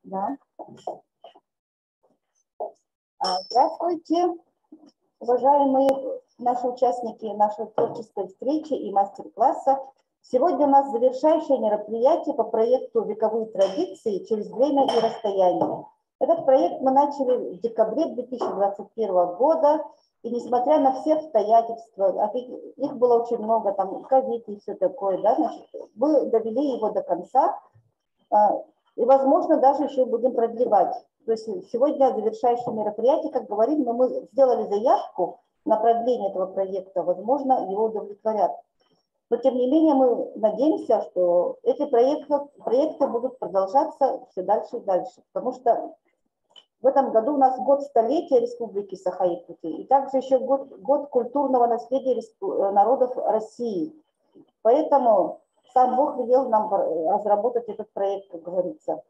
Да. Здравствуйте, уважаемые наши участники нашей творческой встречи и мастер-класса. Сегодня у нас завершающее мероприятие по проекту «Вековые традиции через время и расстояние». Этот проект мы начали в декабре 2021 года, и несмотря на все обстоятельства, их было очень много, там ковид и все такое, да, значит, мы довели его до конца, и, возможно, даже еще будем продлевать. То есть сегодня завершающее мероприятие, как говорим, но мы сделали заявку на продление этого проекта, возможно, его удовлетворят. Но, тем не менее, мы надеемся, что эти проекты будут продолжаться все дальше и дальше, потому что в этом году у нас год столетия Республики Саха-Якутия, и также еще год культурного наследия народов России. Поэтому сам Бог велел нам разработать этот проект, как говорится.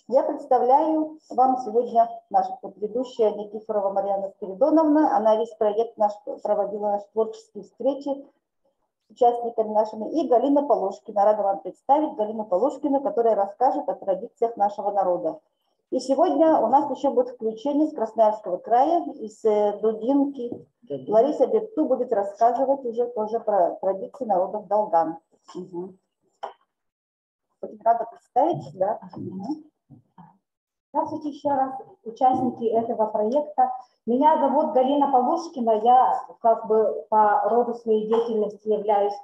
Я представляю вам сегодня наша ведущая Никифорова Марьяна Спиридоновна. Она весь проект наш проводила, наши творческие встречи с участниками нашими. И Галина Полушкина. Рада вам представить Галину Полушкину, которая расскажет о традициях нашего народа. И сегодня у нас еще будет включение с Красноярского края, из Дудинки. Лариса Берту будет рассказывать уже тоже про традиции народов Долган. Угу. Очень рада представить, да. Здравствуйте еще раз, участники этого проекта. Меня зовут Галина Полушкина, я как бы по роду своей деятельности являюсь,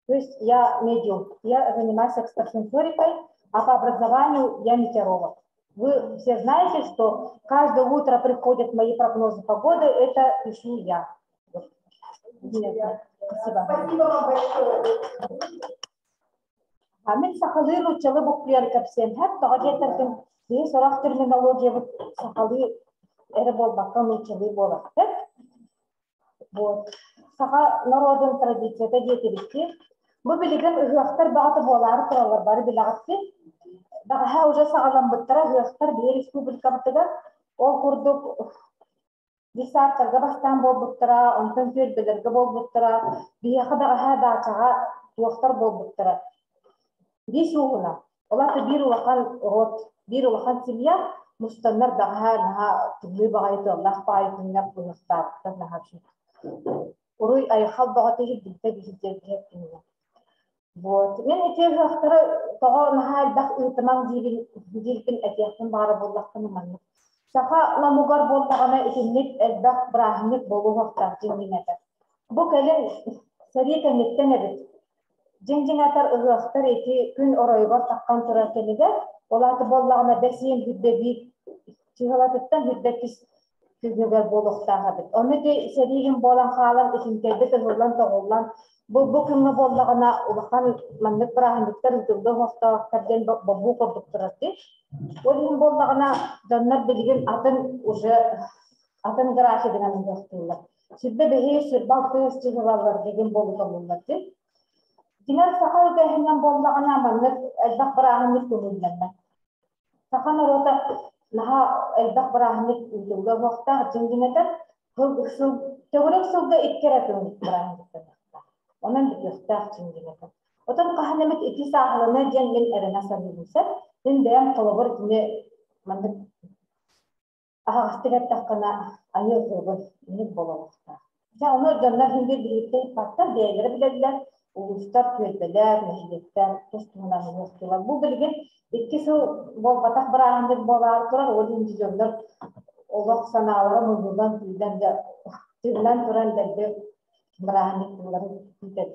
то есть я медиум, я занимаюсь экстрасенсорикой, а по образованию я метеоролог. Вы все знаете, что каждое утро приходят мои прогнозы погоды, это пишу я. Спасибо. Спасибо вам большое. Мен сахалын учалы буклер капсен, хәп тагы Здесь сорах терминология сахалы эре болбакан учалы болак. Вот. Саха народын традицията диетеликти. Бу билеген ыгыахтар багаты болары туралар бары билагатты. Дагы уже сагалан быттара ыгыахтар бир республика быттыга ол курдук дисарттарга бастан болбуттара, онтон төрбелерге болбуттара, бияха дагы дачага туактар болбуттара. Бис угуна. Олар бир улахан род, бир улахан семья, мустаннар дагы түллү багайты Аллах багайтыннар кунустар, тахаши. Уруй айхал багаты жиддите бисидерге. Вот. Мен этеге ахтара тоо нахал бах ытман дилпин этехтен бары боллахтын манны. Саха ламугар болдагана итинник элбах брахмик болу вактар жиңдинетер. Бу келен сарика неттенебит. Жиңдинетер ыгыахтар эти күн оройгор таккан тура келиге, оларды боллагана бесиен хүддеби чыгалатыттан хүддекис күзнөгөр болуктага бит. Оны де серигин болан халан итинкеде тылган тоголан бу күнгө боллагана улахан маннык брахмиктер үтүлдө хостактардан бабу кордуктураты. Олин боллагана жаннар билген атын уже атын грахи деген достулар. Сидде бехи сирбал кыз чыгалар деген болуктуларды. Динар сахал кайхинан боллагана маннык элбак брахмик күнүлдөнмө. Сахана рота наха элбак брахмик үтүлдө хостак жиңдинетер төгөрөк сылга иккеретин брахмиктер. Онан битестах жиңдинетер. Отон каханемет ити сахалына ден мен эрена сабылса, мен бәм колобор дине мандык агастыгат таккана айы кылгы ник болобута. Ja onu canlar hindi birlikte patta değerleri bilirler. Uluslar köydeler, mehletten, tostuğuna mehlettiler. Bu bilgin ikkisi bol batak bırakındır bolar turar, o dinci canlar olak sanalara muzurdan tüyden de tüyden turan derdi bırakındır bunları tüyden.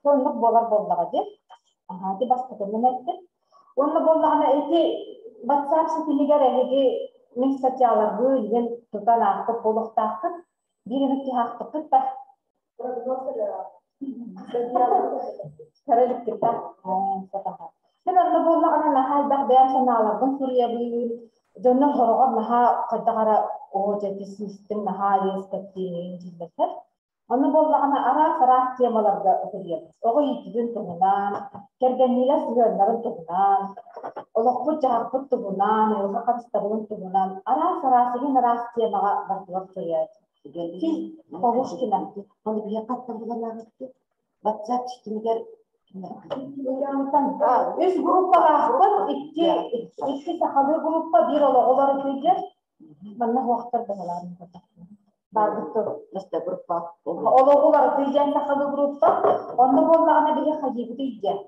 Sonluk bolar bollağa de. Aha, de bas kadının etti. Onunla bollağına eti batsaq şekilliger elegi mesajlar böyle tutan akıp boluk takıp birini ki hakkı kıtta. Karılık kıtta. Sen anla bollağına nahal da beyan sanalardan Suriye büyüğü canlı horogor naha kaddagara o jeti sistem naha yeskettiğini cilleter. Anla bollağına ara saras temalarda oturuyor. Oğu yitidin tuğunan, kergenliyle sürüyorların tuğunan, olakbu cahakbut tuğunan, yolga kapıstabılın tuğunan, ara sarasıgın aras temaga basılar soyar. Siz Poluşkina, onu bir yakattan bulanlardı. Batsat çitimiger Üç gruppalar iki sahalı gruppa bir olarak kıyacağız. Bana vaktlar bağlarım. Bardıktır. Nasıl gruppa? Olarak kıyacağız sahalı gruppa. Onda bollağına bile hacı kıyacağız.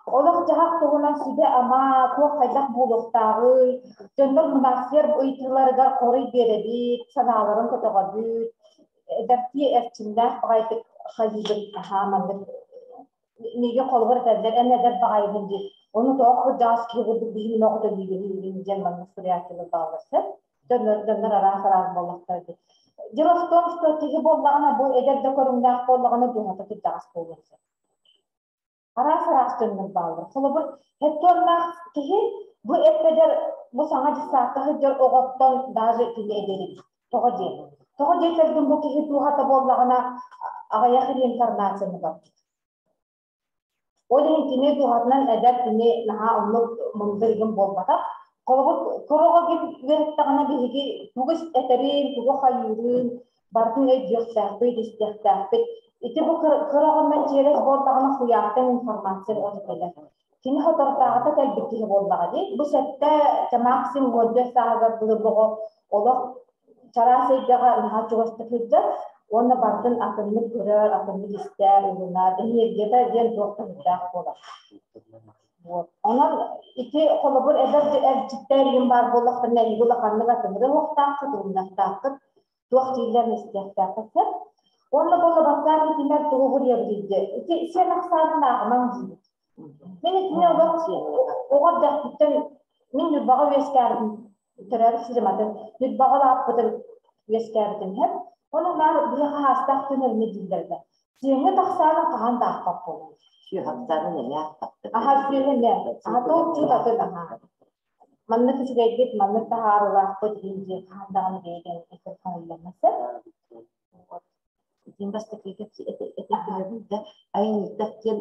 Olak cahak toğunan süde ama koğ kaydak buluqtağı, döndür münasir uytularıgar koruy berebit, sanaların kotoğa büt, dörtüye erçimde bağaydık hacıdır hamandır. Nege kolgar etediler, eder bağaydım diye. Onu da oku caz kıvırdık, bizim okudu bilgileri, gelmanın süriyatını bağlısı. Döndür arası bollaqtaydı. Jiroston strategi bollağına bu eder körümdağ bollağına duhatı caz kıvırdı. Arası dönür Sonra heptornak ki bu etmeder bu sanatçı saatı jör oğuttan daha tili ederim. Toğa ceterdim bu ki bu hata bollağına ağayak reinkarnasyonu var. O deyin tine bu hatnan eder tine naha onu mundurgum bolbata. Koroğa git verettağına bihigi tuğuz eterim, tuğu hayırın, bartın ediyorsak, istektak. Itu bu keraman ceres boldağına kuyaktan informasi olacak. Kini hotortağıda telbikki boldağı değil. Bu sette maksim model sahaga bulduğu olaq çarasıydağı naçuğustuk hüccet. Onu bartın akıllık görür, akıllık ister, ürünar. Deniyergede diyen doktor hüccet bolar. Onun iki kolabur cidder yım var bolaqtın neyi bolaqanlık atımırı muhtaqıd, unnaqtaqıd, tuaqtiyle istiyaqtaqıd. Onda bolla bakar gittiler doğru yapıldı. Sen aksanın ağman gibi. Ben ne o da gittim. Min bağı veskerdim. Terör sistemadan. Bir bağı yaptım veskerdim hep. Onlar bir hasta tünel medillerdi. Seni taksanın kan da akpap oldu. Şu hastanın ne yaptı? Aha söyleme. Aha doğru çıktı daha. Manna küçük edip manna taharı vakit ince kandan gelen ikir kanılması. Investe في كتير ده أين تكل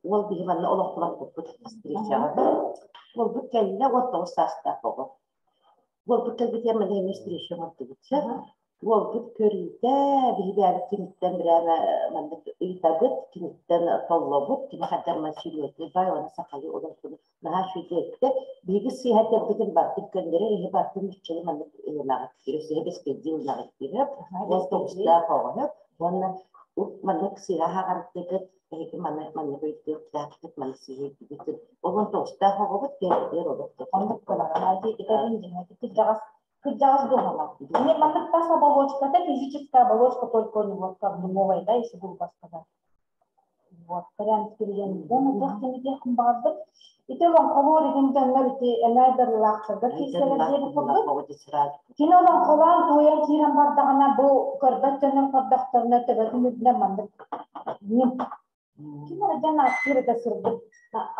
والبه من الله طلب استريشة والبكل لا والتوسع استفوق والبكل بتعمل هي مستريشة ما تبتشها والبكل ده بهذا كنت مرامة من يتابت كنت طلبت كنا حتى ما نشيله تباي وأنا سخلي أوضة كده ما هاش في كده بيجي هذا بدل بعد كندرة هي بعد مش شيء من نعرف كده هي بس كدي ونعرف كده والتوسع فوقها وانا منك سيراها عن تجد هيك من بيتك تاكل من سيرك بيت وانت توستها هو بتجد يروح عندك كلام هذه إذا بنجي كجاز دوما ini mantek tas оболочка это физическая оболочка только не вот как бы новая да если грубо сказать вот вариант перейдем он тахтами тахм барды itu long kawur ingin dengar itu another laksa berarti sekarang jadi apa kino long kawan tuh yang kiram bardana bu korban dengar dokternya terus mudna mantek nim kino aja nakir tersebut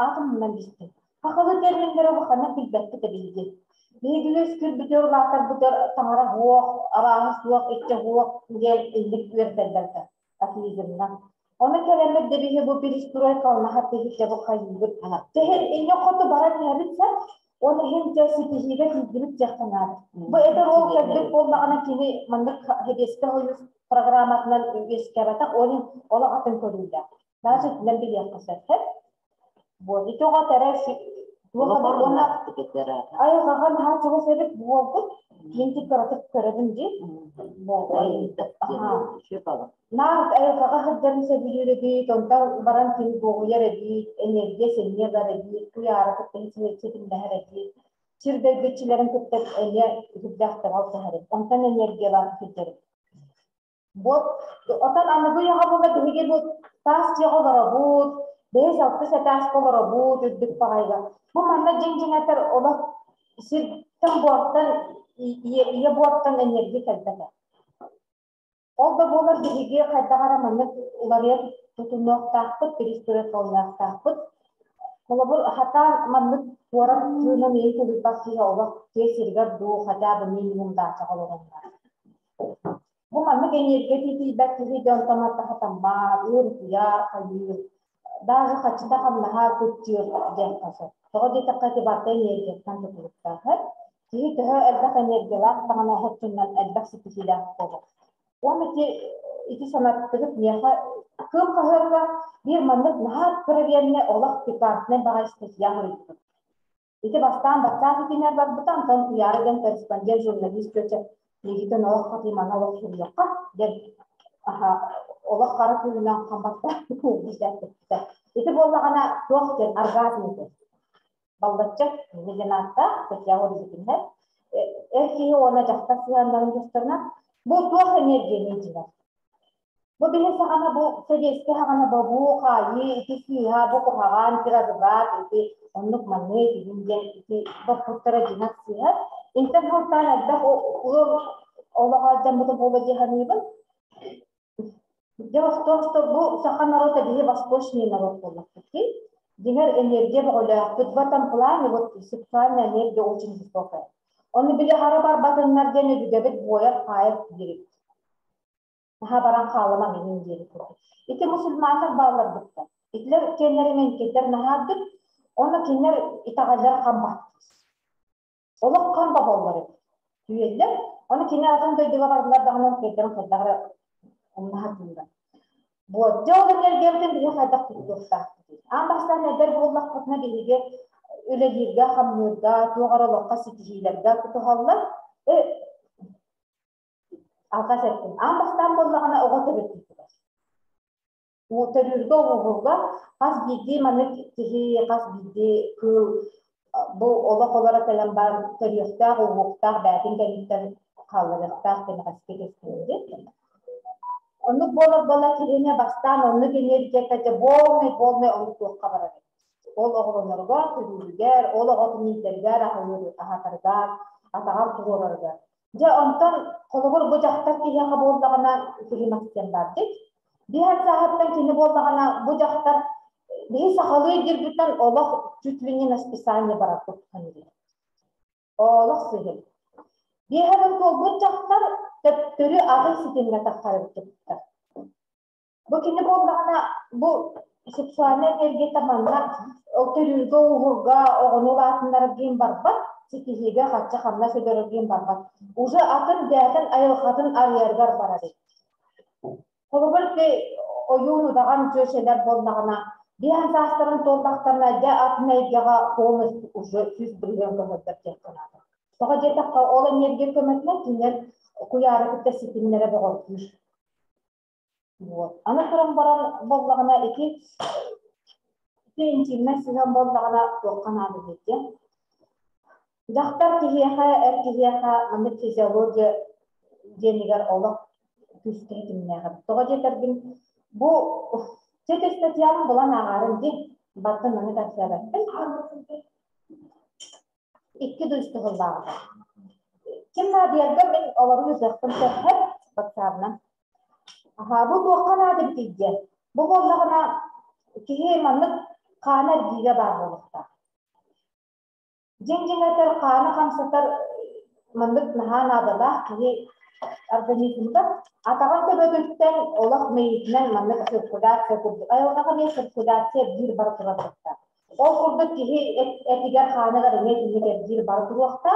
aku menangis kalau termin berapa karena tidak terjadi Bilgiler külbütür latar butur tanara huok arahas huok ikçe huok gel illik verdiler de atizimden. Onun kelimesi de bir bu piristuray kalma hatta hiç de bu kayıdır. Tehir en yok kutu barat nebitse onu hem tersi pihide bildirip yakınar. Bu eder o kelbek bollağına kimi mandık hediyeste oyuz programatından üyeskerata onun ola atın körüyle. Nasıl nembil yakasar hep. Bu itu o teresi Ayo kakak nah coba saya buat inti keratik kerabin ji, nah ayo kakak kerja bisa video lebih tentang barang kini boya lebih energi senior lebih kuyara ketemu sesuatu dah lebih cerdas kecilan kita ini sudah terlalu sehari, tentang energi lah kita. Buat otak anak yang kamu nggak dihigit buat tas jago darabut, deh sabtu setas kau darabut itu pakai Bu mana jeng-jengatar olah sistem buatan iya buatan energi kalbada. Olda bolar dihige kadagara mana ulariat tutunok takut peristiwa kolnak takut. Kalau bol hata mana orang tuna milik dipasi Allah kesirgar do hata minimum dah kalau orang. Bu mana energi tiba tiba jangan tamat hata marur ya kayu. Dah kacita kan nah kucur jangan kasar. Kalau kita kasih baterai energi kan terbuka kan, jadi dah ada energi lah, tangan headphone dan ada seperti dah kok. Wanita ити санаттыгыт меха кым кахырга бир мандык нахат проверне олах пикантне багайсты яхырыйты. Ити бастан бацах итинер барбытан тон уярыган корреспондент журналист өчө легитен олах хатимана олах сурьяққа ден олах қара күлінен қамбақта күлдістәттікті. Ити боллағана тоқтен оргазмды. Балдатчак вегенатта, сетяғы ризикінер. Әркеге оны жақта сығандарын көстеріне бұл тоқ энергия нейділер. Бұл біле сағана бұл сөдеске хағана бұл қайы, ити сүйha, бұл құғаған, тиразығат, ити онлық манны, ити бұл құттары жинақ сүйha. Инсан халықтан әдді ол олағадан бұды болды дегенебін. Дело в том, что бұл саха народа бейі восточный народ болмақ. Дегер энергия бұғылы. В этом плане сексуальная энергия очень высокая. Оны біле харабар батынлардан өдігебет бойар қайыр керек. Баран қалыма менен дері көрді. Ити мұсылманлар бағылар бұқты. Итлер кенлері мен кетер нағардық, оны кенлер итағалар қамбақтыз. Олық қамба болар еді. Түйелер, оны кенлер атын дөйдіға бардылар дағынан кетерін қайдағыры нағатында. Вот, жауын энергиялден бігі қайдақ тұқтықтақ. Амбастан әдер боллақ құтына белеге өлелерге, қамнырға, туғарылыққа, сетігейлерге күтіғалылар. Алға сәттім. Амбастан боллағына оғаты бөттікілер. Отырырға оғырға қаз бейде маны кеге, қаз бейде көл, бұл олақ олара тәлім бар түріқтақ, оғықтақ, бәтін кәліктен қалырықтақ дені қаске кескенде. Оны болар керене бастан, оны энергия кәте болмай, оны тоққа барады. Ол оғылынырға, түрілгер, ол оғатын елдергер, ағатыргар, атағар тұғырыргар. Жа онтан қолығыр бұл жақтар кейеға болдағына келемәктен барды. Бейхат сағаттан кені болдағына бұл жақтар бей сақалы дербіттен олық жүтлінен асписания барады тұтқан еді. Олық сүйгіл. Бейхатын бұл жақтар түрі ағыл сетенге таққары бүттіктір. Бұл кені болдағына бұл сексуальный энергия таманна түрілгі ұғырға оғыны латынлары кейін барбат. Сетихиге қатшы қамна сөдерілген барған. Уже атын бәтін айылқатын арьергар барады. Қолыбірді ойуынудаған жөшелер болмағына, бейін састырын толдақтарына дә атын әйгеға қолымыз уже сүз білген көметтер тектінады. Соға жетаққа ол энергия көметіне кенер құяры күтті сетінлері бұғыр күш. Аны тұрын баран болмағына екі интимне сүйген болмағына тоққан ады дейді. Жақтар кехеха, әркехеха, маңды физиология денігер олық күстейтімнеғір. Тоға жетердің, бұл сет статьяның бұлан ағарын де баттын оны тәсәрәттің. Икі дұйсты ғылбағыда. Кем набиярда мен олары өзіқтім сәрхәт баттарынан. Бұл тоққан ады бітейде. Бұл болағына кехе маңды қанар дейге бар болықта. Жен-женетер қаны қамсатар мандык нахан адалах кие организмда атаған төбөгүттен олақ мейітінен мандык циркуляция курдук. Айылнаға не циркуляция бир бар туратыкта. Ол курдук кие этигер қаныгар эмет бир бар туруакта.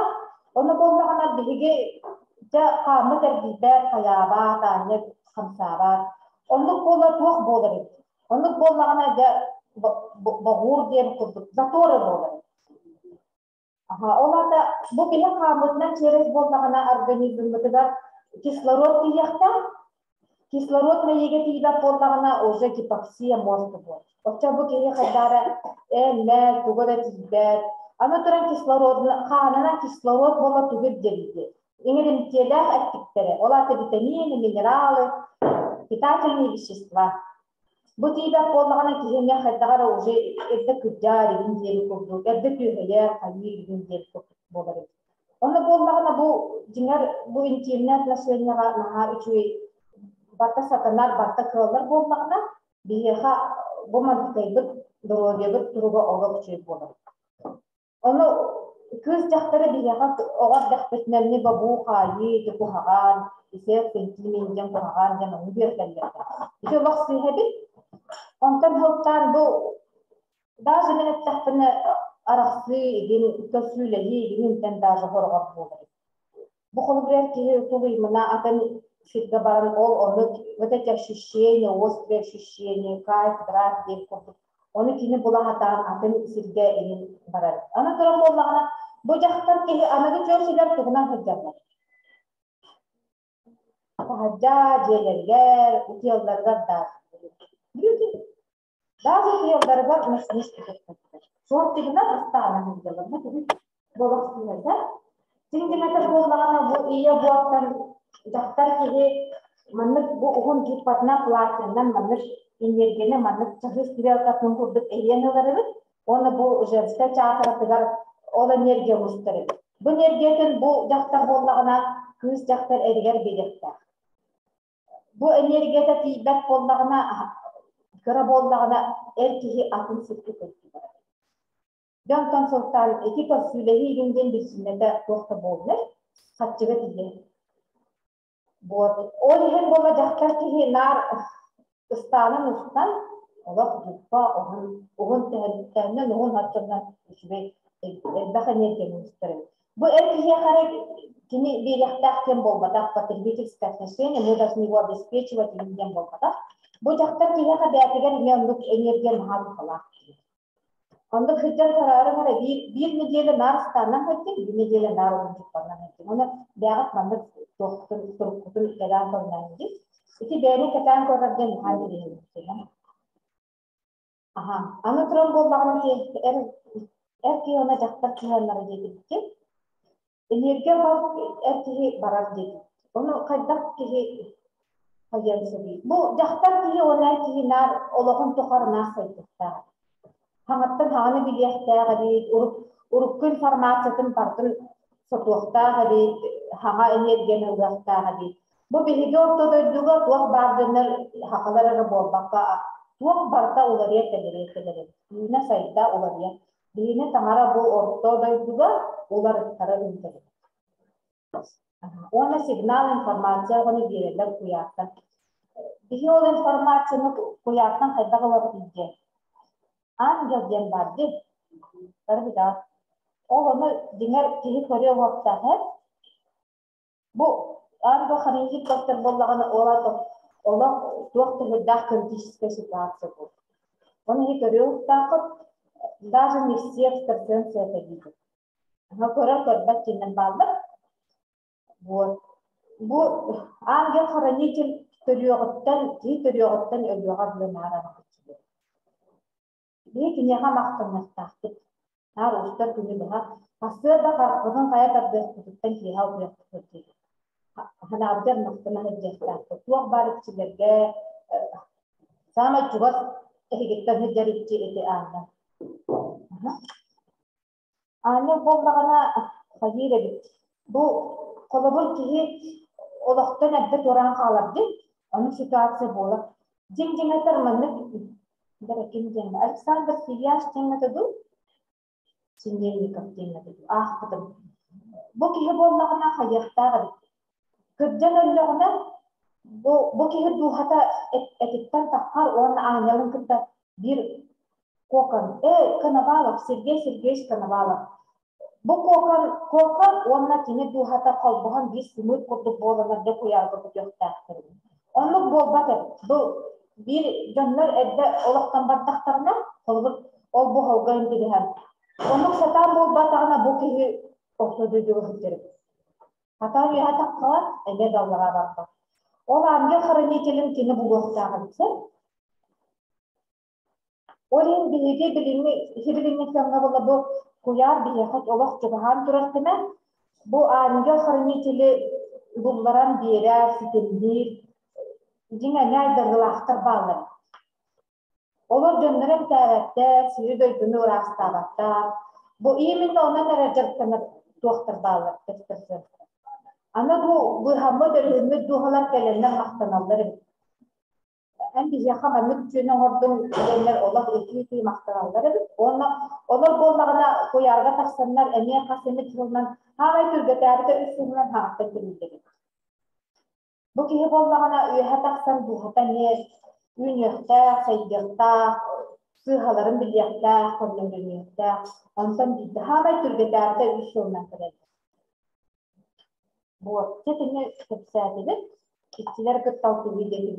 Оны болмағана биге жа қамы тербибер, қаяба, тане, қамсаба. Оны бола туақ болар. Оны болмағана жа бағур ден курдук, заторы болар. Оларда бұл келе қамытынан через болмағана организмдігер кислород кейекта, кислород мәйеге кейдап болмағана уже гипоксия мозды бол. Отча бұл келе қадары әлмәл, түгірі тізбәр. Аны тұран қанына кислород бола түгір дерейді. Еңірімтелі әттіктері, оларды витамины, минералы, питательные вещества. Бұл тейбәк болмағана кейеме қайдағара уже әдді күддар, егіндері көбдік, әдді түйгелер, қайыр егіндері көбдік болар. Оны болмағана бұл интимный отношенияға наға үшуі барта сатанар, барта кылалар болмағана бейеға бұл мантықайбыт, дұрогебіт тұруға оға үшуі болар. Оны көз жақтары бейеға оғар дәқпетнәліне бұл қайы, құғаған, есек, сентименден құғаған, ден оны бергәлерді. Ете олақ сүйхәбіт, онтан хоптан бұл даже мен әттәқпіні арақсы еген көсүйләйі егенінтен даже хорғап болыр. Бұл қолы бірер кейі тұлы мына атын сирге баран оны вот эти ощущения, острые ощущения, кайф, драйв деп курдук. Оны кини була хатан атын сирге элин барар. Ана туран боллагана бу жактан ки анагы чөсүлөр тугунан хыджалар. Хажа желергер, утиялларга да. Даже утиялларга мисс Шорт тигина астана хыджалар. Бу болак да. Сиңдимете боллагана бу ия буаттан жактар киги маннык бу угун кипатна платиндан маннык энергияны маннык чахыс кирелкатын курдук эйенелерибит. Оны бу женская чакыртыгар ол энергия мустыры. Бу энергиятын бу жактар боллагана кыз жактар эригер белектер. Бу энергията тийбет боллагана кыра боллагана эркиги атын сырты көттү. Донтон сортан эки көсүлеги илинден бирсинде тохта болду. Хатчыга тиген. Вот. Ол хен бола жактар киги нар станын устан олак жуппа огон тәһәттәннән огон хатчыгынан үсбе баха энергия мустыры. Бу эркиге карай кини беряктак кем болбатак потребительское отношение мы должны его обеспечивать илинден болбатак. Бу жактар киги хадатыган мендук энергия махал калак. Анда хыджан карары мара бир неделя нар станан хаттин, бир неделя нар огон жуппанан хаттин. Оны бягат мандык тоқтын туркутун эдан көрнән ди. Ити бәне катан көрден хандырын. Ага, аны туран болмаган ки эрки она жактар кыяннары жетти. Энергия бар эрки барар жетти. Оны кайдак ки хаянсы. Бу жактар ки она ки нар ологон тохар нар сайтта. Хаңаттан ханы билияхтага ди уруккын информациятын бартын сотуактага ди хаңа энергияны угактага ди. Бу биһиге ортодойдуга туох бардыныр хакалары болбакка туох барта улария телере. Үйүнө сайда улария. Бийине таңара бу ортодойдуга уларыттары үнтеле. Оны сигнал информация гону берелер куяттан. Биһи ол информацияны куяттан хайдага олар ангел ден барды. Тарбида. Ол оны динер киһи көрө вактагы. Бу ангел ханижик доктор боллаганы ола доктор да критическая ситуация был. Он не көрө вактагы даже не все экстрасенсы это видят. Но көрө көрбөттүнөн балды. Вот. Бу ангел хранитель төрөгөттөн өлөгө билен арага. Беки нега мактанактакты. Нар устар күнү бага пасыда каркыдын кая тардыктан киха уяктырды. Ханабдар мактана жактакты. Туак барыкчыларга сама чугас эгеттен жарыкчы эти анда. Аны болмагана хазира бит. Бу колобул киһи олохтон адда туран каларды. Аны ситуация болот. Жеңжеңетер манны Александр Сильяш теңнетеду, Синельников теңнетеду. Ахпытым. Бу киһи боллагына хаяктагы. Кырдjan өллөгүнө бу киһи духата этиттен таккар оны аналын кытта бир кокон. Коновалов, Сергей Сергеевич Коновалов. Бу кокон онна тине духата колбоган бир сымыт курдук болалар деп уяргы бутуктактыр. Онлук болбатыр. Бу bir jönler edde olaktan bardaktarına ol bu havgayın dibihen. Onun satan bol batağına bu kihi ortadoyduğu hütterip. Hatan yuha takkalar, ele dallara barda. Ol angel haranitelin kini bu gohtağı bitse. Olin bihige bilini sonra bola bu kuyar bihihat olak çıbahan duraktına. Bu angel haraniteli bunlaran birer sitemdir. Жиңа найдыргылактар балдар. Олар жөннөрөн тәвәттә, сүйдөй күнү урастабаттар. Бу именно она дәрәҗәттән доктор балдар, тестер. Ана бу хамма дөрүмө духалар келеннәр мактаналлар. Әнди яхама мүчөнө ордун келеннәр олар эки мактаналлар. Олар болмагына коярга таксаннар, эме касеме чылнан, хагай түргә тәрбе үсүннән хакта килде. Bu kihi bolmagana üye taksan buhata ne, ünyökta, saydökta, sığaların bilyakta, konumluyökta, ondan bildi. Hamay türge derde üç yolundan kırıldı. Bu çetini kıpsaydı. İçiler kıttaltı videoyu.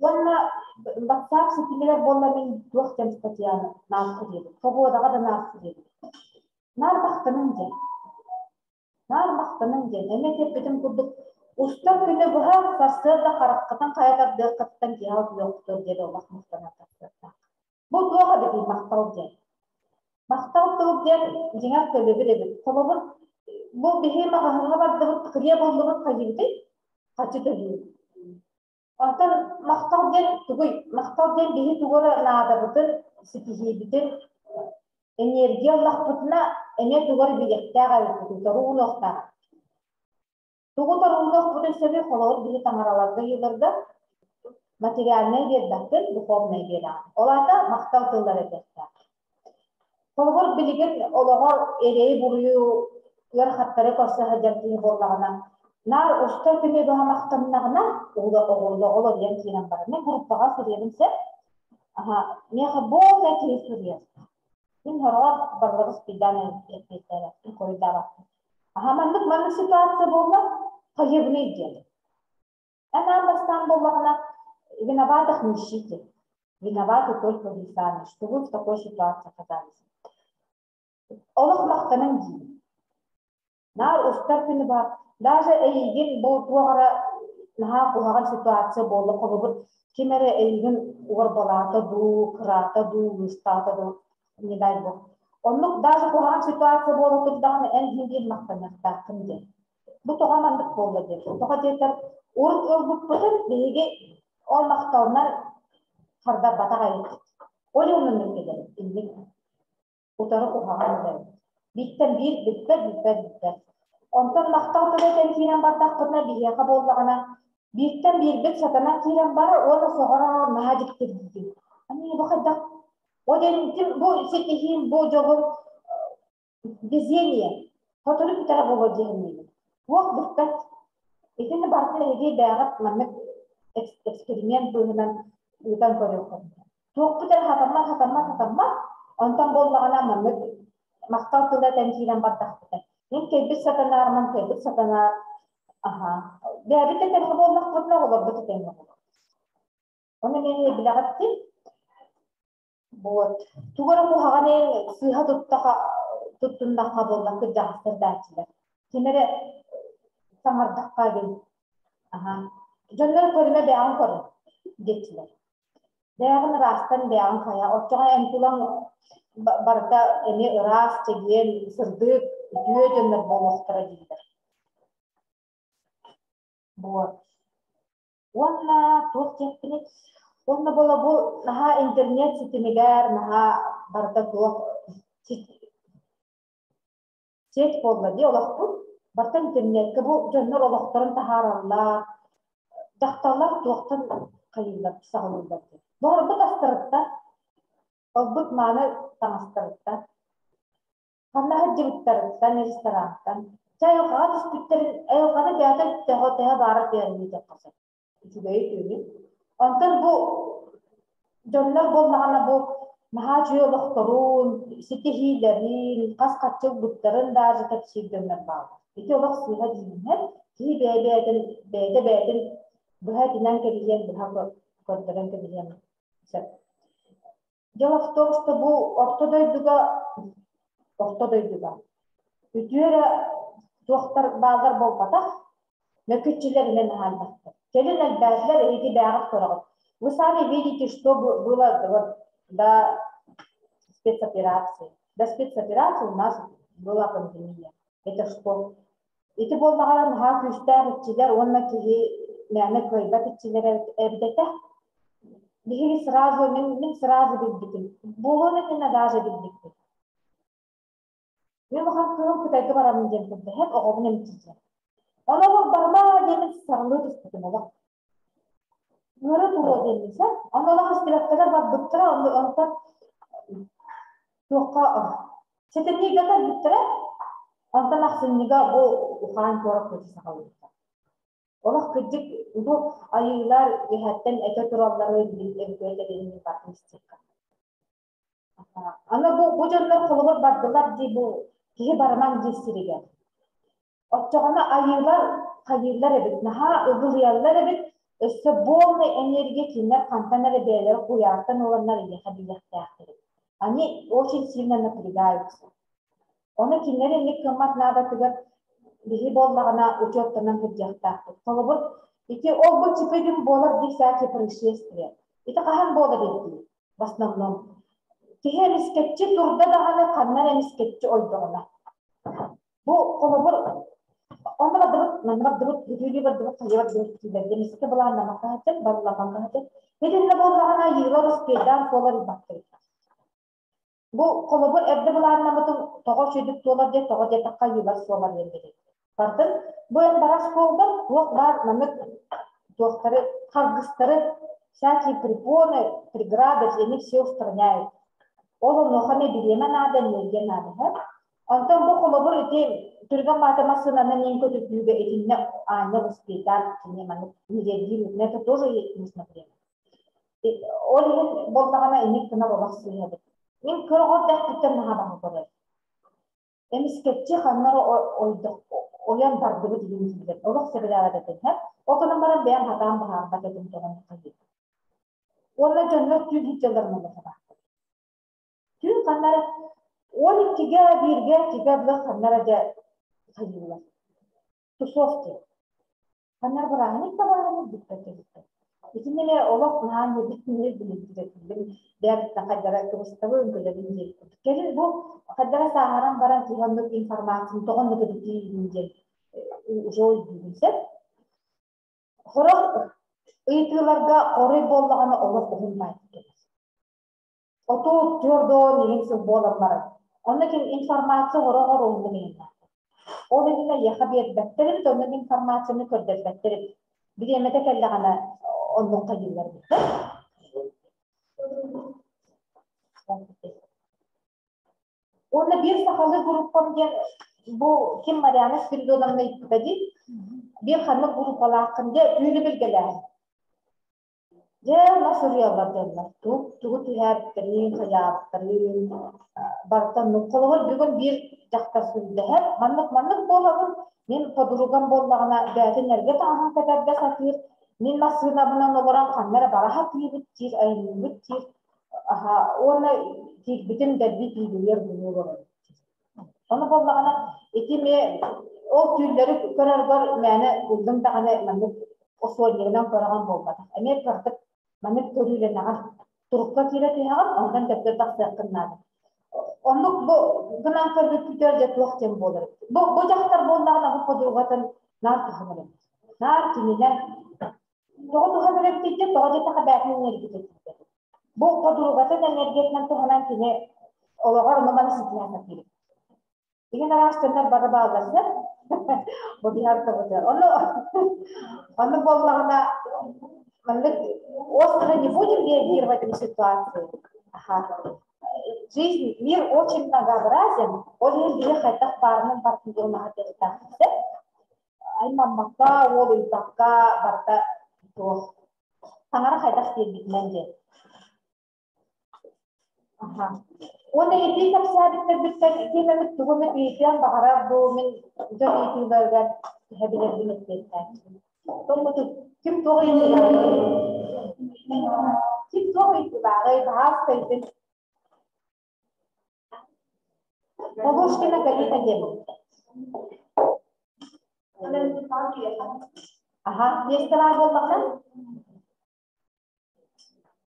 Valla WhatsApp siteler bolla min duaqtan statiyan naafı dedi. Tobu da naafı dedi. Nar baktanın gen. Eme tepkidim kurduk. Usta günü bu ha sarsırda karakkatan kayatar dırkattan cihaz yoktur dedi Allah muhtemelen. Bu duağa dedi maktal gen. Maktal tuğub gen cihaz sebebi dedi. Sababın bu bihima hahına bardı bu tıkriye bulduğumuz kayıbdı. Kaçı da değil. Ondan maqtal den bihi tugora naada butun sikihi bitin enerjiya laqputna ene tugor biliktaga bitin toruunoqta. Tugu toruunoq butun sebi xolor bihi tamaralarda yıllarda materialne geddaktır buxomne geda. Olata maqtal tıllar edekta. Xolor biligin ologor ereyi buruyu yer xattare korsa hajartini borlagana nar usta kene baha maqtamnagna oğulda yan kiran bara. Ne gruppaga sürüyelimse aha ne habol ne kiri sürüyer. Min horar barlarız bidane etmekler. Koridara. Aha manlık situasyon bolla kayıbını idiyeli. Ana bastan bollagana виноватых не ищите. Виноваты только вы сами, что вы в такой ситуации оказались. Олох мақтанын дейін. Нар устар күні бар. Даже эйген бұл туағара наға құлаған ситуация болды. Қолыбыр кемері эйген орбалата ду, кырата ду, ұстата ду, не дай бұл. Онлық даже құлаған ситуация болды тұрдағаны әңгенден мақтанырда кімде. Бұл тоғамандық болды деп. Тоға детер орын өрбіп бұтын бейге ол мақтауынан қарда батаға еттік. Оле оның мүмкедері, ілмек. Утары құлаған өдері. Биттен бір, бітті. Ondan maqtal tüveten kiren bardak kırna biheqa bollagana birten bir bit satana kiren bara onu soğara mahadiktir dedi. Hani bu kadar o dedim bu setihin bu jogun безение. Fotoğraf bir taraf olacağını. Vok dikkat. İkinci barkla hediye değerli manlık eksperiment bölümünden yutan koruyor. Çok bir taraf hatamlar. Ondan bollagana manlık maqtal tüveten kiren bardak kırna. Ini kebis satana, aha. Dari kita kan kabel nak putna kabel betul tengok. Orang ini bilang hati, buat. Tugar aku hane sihat tutun nak kabel nak kerja terdaci. Kini samar dakka gini, aha. Jangan perlu beang kor, gitu. Beang rastan beang kaya. Orang yang pulang barda ini ras cegian serduk. Dua jenis bolos terjadi. Buat, warna tuh ceknik, warna bola bu, nah internet situ negar, nah barda tuh cek bola dia olah pun, barda internet kebu jenis olah terang taharallah, daftarlah tuh kan kayaknya sahulun berarti. Bahwa betul terta, obut mana tangan terta. Karena hajib tertan restoran, saya harus pikir, karena biasa teh barat biar ini terkasih. Juga itu ni. Antar bu, jomlah bu mana bu, mahajui wakturun, setihi dari kas kacau butaran dah jika sidang bawah. Itu waktu hajib ni, hi beda, buhat inang kerian, buhat konteran kerian. Jawab tu bu, waktu juga. Tujuan dokter bazar bolpata, nakitçiler men halde. Gelin elbazlar iki dağıt koyalım. Bu sami видите, что было до спецоперации. До спецоперации у нас была пандемия. Это что? Это было на хакустар тилер, онна киги мяне койбат тилер эбдете. Бихи сразу мен сразу билдиким. Было на даже билдиким. Мен маған кылым кытайды барамын деп тұрды. Хеп оғымын емтізді. Она ол барма демін сағылы түстігін олақ. Нұры тұру демейсі. Она олақ істелектері бар бұттыра, онтан тоққа сетемне гатар бұттыра, онтан ақсыннеға бұл ұқан көріп көті сағылы. Олақ күдік бұл айылар ехеттен әке тұралары өйдерін батын істекка. Ана бұл жөнлер қолығыр бардылар дей бұл Кие барман дестириге. Отчоғана айылар hayırlar evet, naha ıgılıyarlar evet, üstü bollu enerji kinler kantanları değerleri kuyartan olanlar ile hadiyeler teyaktırır. Hani o için silmen napırgayıksın. Ona kinler ellik kımmat nadatıgır bihi bollağına uçottanın hıccaktağıdır. Kalabır, iti o bu çıkıydın bolar diksaki proисшествия. İti kahan bolar ettiği, в основном. Tihe misketçi turda da hana kanlar misketçi oyduğuna. Bu kalabır, onlara dıbıt, nanıma dıbıt, hücüyle bir dıbıt, hayıvat dıbıt kiler. Demiski bulağına makahacak, barılağına makahacak. Bedenine bollağına yığılar uskeyden solar baktırır. Bu kalabır evde bulağına mıtın toğa şöydük dolar diye toğa diye takka yığılar solar yerleri. Bardın, bu en baras koldur, tuğuk var, namık tuğukları, kalgıstları, всякие препоны, преграды, они все устраняют. Олар нохаме билеме надо, нерге надо. Антон bu kolabor ete Türk'ün matematikasına ne kötü büyüge etinle aynı hospital ne manı nirgil ne de тоже есть например. Олар болмағана иnek кына боласы еді. Мен көргөдө күтөн наха бар. Эмискетчи ханнар ойдық оян бардығы деген сөздер. Олық себелері деді. Оқының баран бәйін хатан бағар бақетім тоғын қажет. Оны жөнлі түйін хитчелерін олығы бар. Түйін қаннары 12-ге, 1-ге, 2-ге бұлық қаннары да қайылылар. Тусовки. Қаннар бұрағын ек табағын бүкті. Итинеме олық нағаны бүттінер біліндіретін. Бәрітті қайдара көбіставы өңгілерін елді. Келін бұл қайдара сағаран баран туғандық информацияны тоғандық өдіктейінден жой дейінсеп. Құрық ұйтыларға қоры болдағаны олық ұғынбайды келес. Ото түрдо негенсіз болар бары. Оны кен информация құрығыр оңды мейінна. Ол едіне еқа бет бәттеріп, оны информацияны көрдер бәттеріп. Bir emete kelle gana onun kayırlar bitti. Onda bir sakalı grupam diye bu kim var yani Spiridon'un meytedi. Bir hanım grup alakın diye büyülü bilgeler. Ya nasıl rüyalar derler. Tuğut hep terliğin kayap, terliğin barıtan kolalar bir jaktar sürdü hep. Manlık boğalım. Men podurugam bollağına bәтінерге тағын кәтәрді сатыр. Мен масығына бұнан оларан қанлары бараға түйбіт тир, айныбыт тир. Оны тегбітін дәрбі түйбілер бұны олар. Оны боллағына етеме ол түйілері көрәргар мәні бұлдың тағаны осы ойнерінен көраған болмады. Әме көрдік мәні көрілер нағар тұрыққа келе түйіған, ондан тәптер тақсыр қыннады. Onluk bu gınan körbe tüterce tuğaktен bolur. Bu jaktar bollağına bu podurgatın nar tuğanırım. Nar kimiler tuğu tuğanırım deyince tuğu jetağa bәtinin energeti. Bu podurgatın energetinden tuğanan kine olagar numanı sıkıyana kirik. Degen araştırlar barı bağlarsa bu diyar tabudur. Onu bollağına остро не будем реагировать на ситуацию. Жизнь, мир очень многообразен. Он еле хотя парным партнером отдыхает. Аймамака, олуйбака, барта то. Таңара хотя стебит менде. Он эти как сядет бит кемемет тугуны битен багара бу мен жөн итилерден хебилер билет. Тому ким тогыйны. Ким тогыйны багай баас тайдын. Бабушкина галита дем. Ага, есть канал болмакта?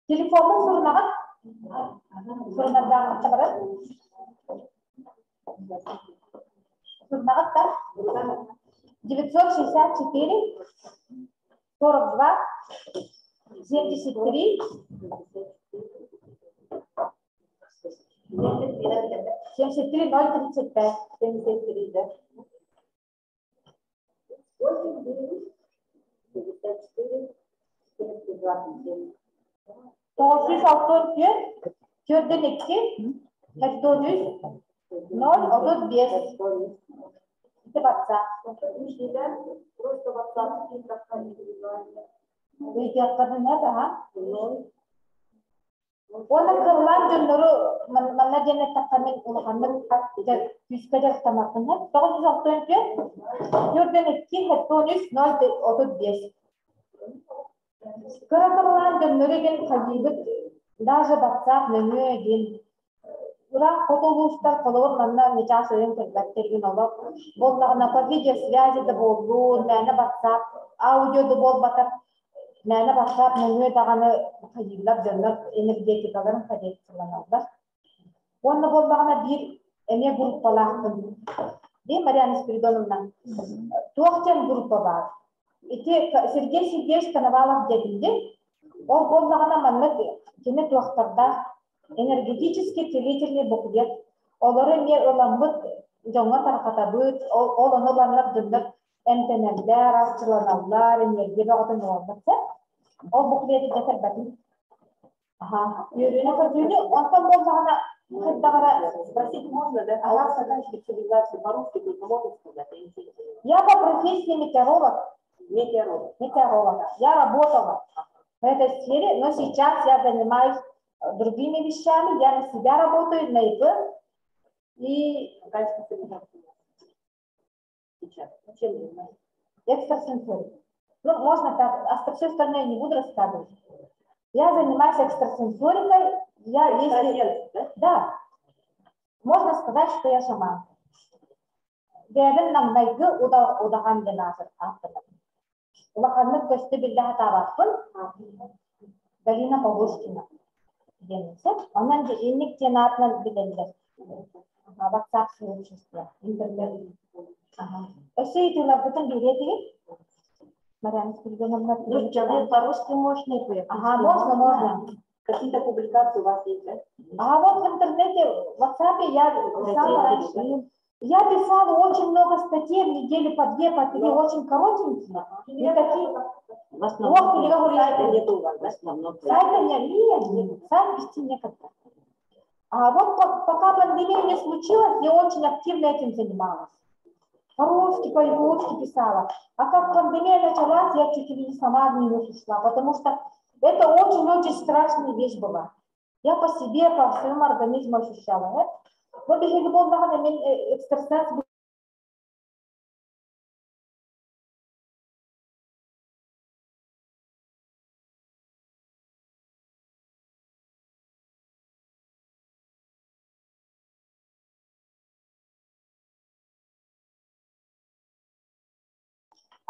Телефонун сурнагат? Сурнагат табарат? Сурнагат та? 964 42 73 73 035 73 Tosis autor diyor, Jordan Ekşi, Hecdodüz, Nol, Odot Bies. İşte baksa. Bu ihtiyatlarını ne daha? Ona kırılan cümleleri Manna cennet takkamen ulahanın küskeder tamakın hep. 960 Yurden 2 heptonüs 035. Kırakalan dönmöregen kayıbıt даже WhatsApp menüegen Urak fotobustar kolor manna necha söyüm teklettergen olup bollagına по видеосвязи de boldu, mene WhatsApp audio de bol batar mene WhatsApp menü dağını kayıbılar dönmör energetikaların kayıbılar. Onda bollagına bir eme grup balağın. Değil Mariana Spiridonovna? Tuğçen grubu var. Sergey Sergeyevich Konovalov dediğinde o bollagına manna kene tuğçlarda energetический целительный буклет. Олары не оламбыт жаңа тарқатабыт, ол онуларнар дүрлер эмтенелдер, асчыланалар, энергия бағытын оламбытса. Ол буклеті жетер бәтін. Үйрені көрдүйні, онтан болғана қыттағара Спросить можно, да? А у вас какая специализация по-русски, только можно сказать? Я по профессии метеоролог. Метеоролог. Я работала в этой сфере, но сейчас я занимаюсь другими вещами, я на себя работаю, на ИП. И сейчас. Чем занимаетесь? Экстрасенсорикой. Ну, можно так, а все остальное не буду рассказывать. Я занимаюсь экстрасенсорикой. Если... Да. Можно сказать, что я шаман. Дәбін намнайғы удаған деназыр автор. Улақанның көсті білдіға табақпын. Галина Павлушкина. Ondan da enlik cenatla bilenler. WhatsApp сообщество, интернет. Все это bütün билеты. Mariana Spiridonovna. Ну, человек по-русски можно и поехать. Можно. Какие-то публикации у вас есть, да? Вот в интернете, в WhatsApp я писала раньше. Я писала очень много статей, в неделю по 2, по 3, очень коротенькие. И такие. В основном сайта нет у вас, да? Сайта нет, сайт вести некогда. А вот пока пандемия не случилась, я очень активно этим занималась. По-русски, по-японски писала. А как пандемия началась, я чуть ли не сама в нее ушла, потому что это очень-очень страшная вещь была. Я по себе, по своему организму ощущала. Вот если бы был экстрасенс,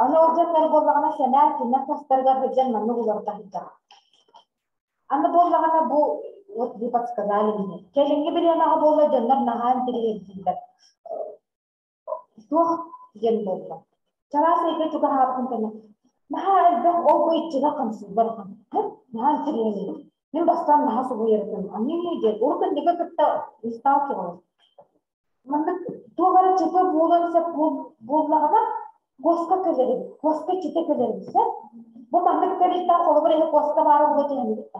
أنا وجدت البلغنا سنة كنا نسترجع الجنة من نقول رتاحة. أنا بلغنا بو وتدي بس كذالي. كأني بدي أنا أقول الجنة نهان تري الجنة. توه جن بلغنا. ترى سيكون تجاه هابكم كنا. نهان الجنة أو بيت جنا خمسة برهن. نهان تري الجنة. من بستان نها سوير كنا. أني جد. وركن نيجا كتا استاو كمان. من توه غير تجاه بولن سب بولغنا. Коска кэлэрэг, коска читэ кэлэрэгсэ. Бу мандык кэлэхтэн колобрэх коска бары болот хэмэхтэ.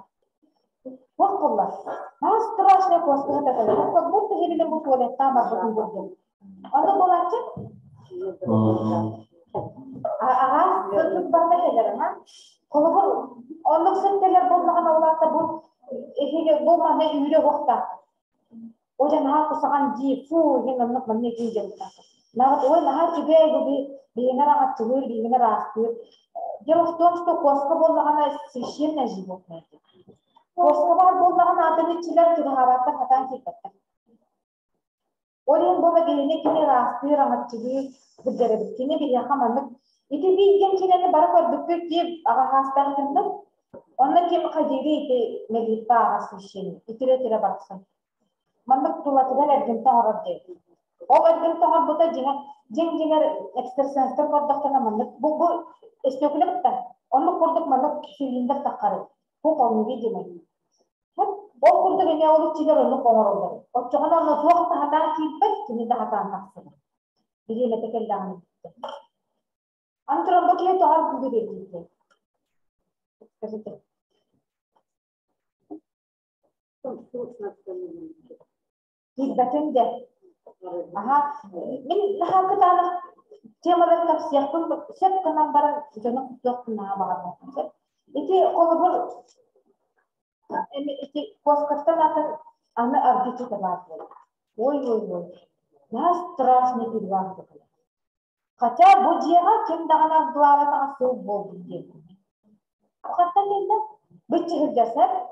Вот колла. Страшная коска кэлэрэг. Как будто хэмэлэн бу туалетта барбатын көрдüm. Аны болачы? Ага, сыртык барда кэлэрэг, ха? Колобр, ондық сыттелер болмаған аулатта бу эхеге болмағына үйре оқта. Ожан ха кусаған жи, фу, хэмэлэнік мәне жейден. Нағыт ой, наға чүгэй Бигенера отцелует, бигенера остыт. Дело в том, что коска боллагана священное животное. Коска бар боллагана атынычылар тыгахабатта хатан кекетти. Олен бола белене кене растыр, аңатчылы, бүддеребит. Кене бияха мандык. Ити бийген кенени бара көрдүккө кеп ага хастардым. Онна кем кадири ити мелипа ага священный. Итире барсын. Мандык тулатыдан эргенте арап дейт. Ол эргенте арап бута Жеңгелер экстрасенстер көрдүктөрүн мандык бу эстөкүлөктө ону көрдүк мандык фильмдер таккары бу колну видимай ол көрдүк эне олуп чилер ону коңоролдор отчогон ону туакта хатан кийиппет киниде хатан таксыр бириле текелдаган антырон бокие тоар күгү дейт скажите Кийиппетинде Ага, мен нахакытаны темалар тапсияқпын, сеп канан барын жана кутуақпын наға бағармақпын. Ити қолыбыр, ити коскаттан атын Она арбитика была. Ой. Нас страшно переварка. Хотя будьяга кем дагана глава тагасы болды дейм. Хатта келді. Битчигил жасап.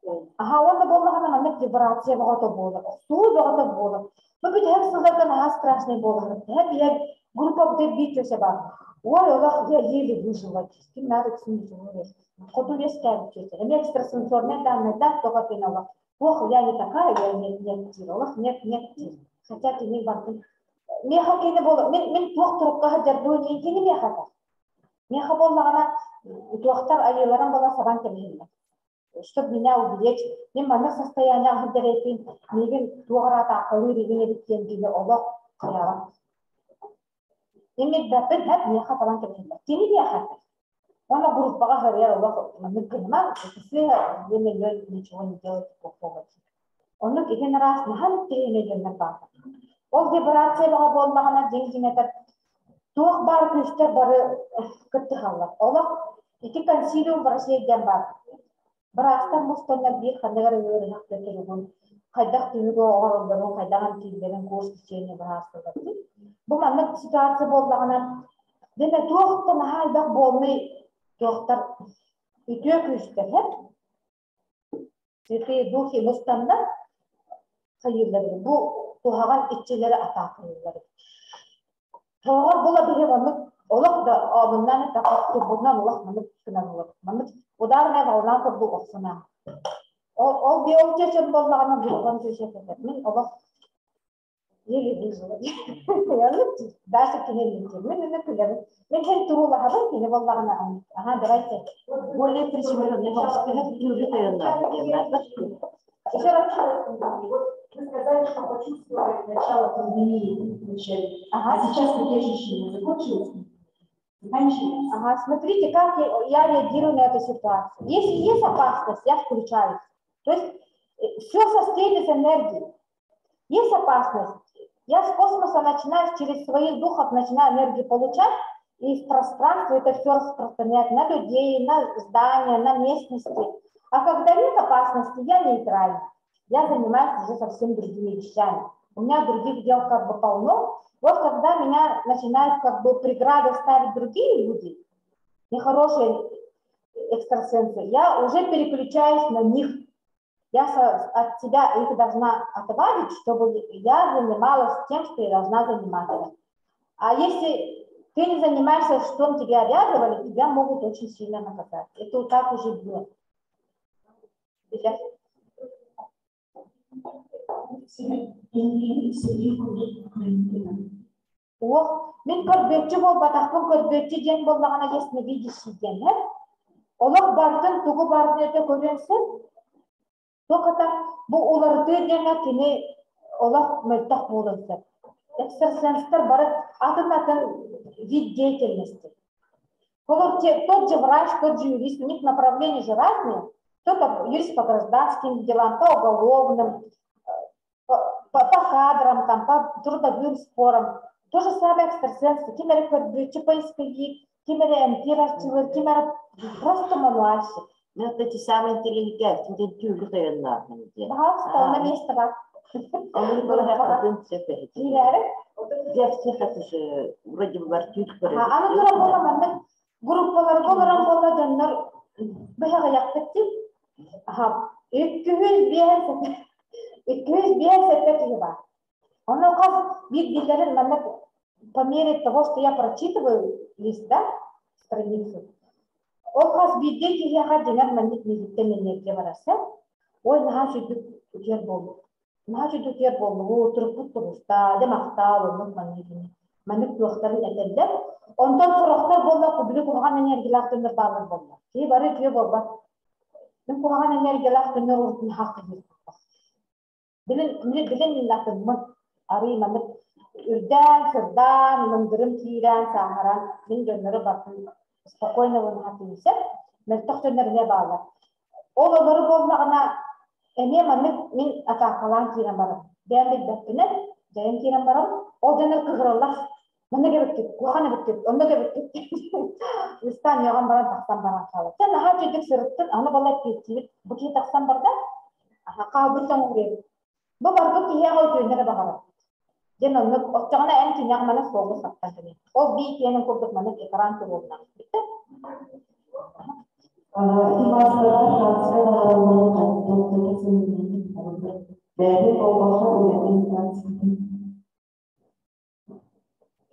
Онда болмағана мандық вибрация бағыты болды. Су бағыты болды. Бұл бит хәп сылдардан ага страшный болды. Хәп я группа бит бит бар. Ой, Аллах, я еле выжила. Ким надо түсінді. Ходу ескәліп кетті. Экстрасенсорный данныйда тоға пенала. Ох, я не такая, я нет, Аллах, нет. Хотя кене бардым. Меха кене болды. Мен тоқ тұрыққа жардуын екені меха да. Меха болмағана тоқтар айыларын бала сабан кемейді. Чтобы меня уберечь, мен мандық состояние ғыдыретін, меген туғырата ақылы реген едіктен дейді олық қияла. Емек бәпін әп меха сабан кемейді. Кені меха? Она группаға ғырияр олық мүмкініма, кісі емелер ничего не делать плохого. Оны кеген раз наханып тегене жөннен барды. Ол вибрациялыға болмағана деңгенетіп, туық бар күштер бары күтті қалар. Олық екі консилиум Россияден бар. Бірастан мұстонлар бір қандағар өрі хақты түрігін, қайдақ түйігі оғырылдырын, қайдаған түйілерін көш кішені бірастылды. Бұл мәміт ситуация болдағынан, деме туықтың халдақ болмай туықтар үтіе күштер, Святые Духи мұстандар қайырлары, бұл туғаған итчелері ата қайырлары. Тоғыр бола біле ғанық, олық да алдымнан тақатты бұдынан олық мәміт күнан олық. Мәміт ударная волна kurdu oksuna. O bir olca için bollağına bir konuşuyor eder. Min Allah yeli düzüyor. Yani dersi kineliydi. Min ne kadar? Min hem tuğla haber ki ne bollağına anlat. Aha derayse. Более причем не hospital приоритетно. Вы сказали, что почувствовали начало пандемии вначале. А сейчас ощущение закончилось? Ага, смотрите, как я реагирую на эту ситуацию. Если есть опасность, я включаюсь. То есть все состоит из энергии. Есть опасность. Я с космоса начинаю, через своих духов начинаю энергию получать, и в пространстве это все распространять на людей, на здания, на местности. А когда нет опасности, я нейтральна. Я занимаюсь уже совсем другими вещами. У меня других дел как бы полно. Вот когда меня начинают как бы преграды ставить другие люди, нехорошие экстрасенсы, я уже переключаюсь на них. Я от себя их должна отвадить, чтобы я занималась тем, что я должна заниматься. А если ты не занимаешься, что тебя обязывали, тебя могут очень сильно наказать. Это вот так уже было. Мен көрбекчі бол, батақпын көрбекчі ден болмағана есіне бейдіші ден. Олық бардың, тұғы бардың өте көренсін. Тоқата бұл оларды дене кені олық мөлтақ болынсın. Экстрасенстер бары атын вид деятельности. Тот же врач, тот же юрист, у них направления же разные. Кто-то юрист по гражданским делам, по уголовным, по кадрам, там, по трудовым спорам. То же самое экстрасенсы. Кемері көрбекчі поисковик, кемері эмпирашчылар, кемері просто младший. Ну, вот эти самые интеллигентные тюрьмы районах. Пожалуйста, он на месте бар. Он не был один цепь. Я всех это же вроде бы артюрьмы. Аны тура бола мандык группалар боларам бола жаннар бэхага яктыктик. 200 сепет бар. Он указ бит-битлерин мандык по мере того, что я прочитываю лист, да, страницу. Олхас бидде кияға денер мандык мезиттен энергия бараса. Ой, наға жүдік үтер болды. Наға жүдік үтер болды. О, тұрып бұттығыста, демақтал, оның мандыгini. Мандык туақтарын әтелдер. Ондан сұрақтар болды, күбілі құрған энергиялақтыныр бағыр болды. Кей бары күйе болды. Мен құрған энергиялақтыныр ұртын хақы жүрді. Білін лақтынмын, арый мандык үрден, сырдан, мындырым кейрен, сағаран, мен жөнлері бақын спокойно вынахатыйсы, мен тоқтынырне бағылар. Ол олары болмағына әне мандык мен атақалан кейрен барым. Бәндік бәттінен, жайын кейрен барым, ол жөнлер қығырылар. Мына кебіттік, қуғаны біттік, онда кебіттік. Үстан еған баран тақсан баран қалы. Сен аға жүйдік сұрыттың, аны балай петтейік, бұкей тақсан барда, Kabutang uri. Babargo kiya ko ito na bahara. Diyan no, otsaka na en tinya mana sogo sakta ni. O bi kiya ng kubot mana ikaran tuwag na. Ito.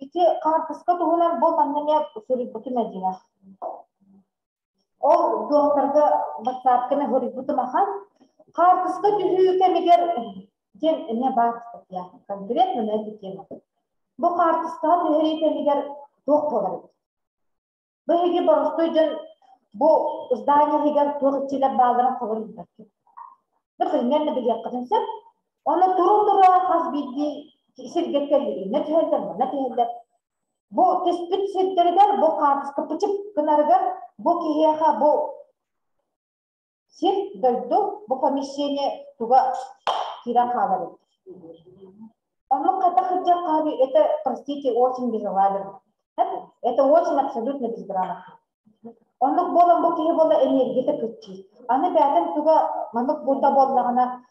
Iti kartuska tuhunan bo tannya sulit baki majina. O dokter ga batsap kena huri butu makan. Kartuska tuhu kemiger jen enya baat ya. Konkret mana dikema. Bo kartuska tuhu kemiger dok pogar. Bahigi borosto jen bo zdание higar tuh cilak bagana favorit bakki. Terus ngen nabi yakatan sab. Ona turun khas bidi kisir gekeli. Nethelder nethelder. Bo tespit siddergar bo kartus kepucuk kenargar bo kihiaka bo сет дойду в помещение туда кира хавали. Он когда хотел хави, это, простите, очень безалаберно. Это очень абсолютно безграмотно. Он болон бо была энергия кычи. Она бятен туда манук будда боллагана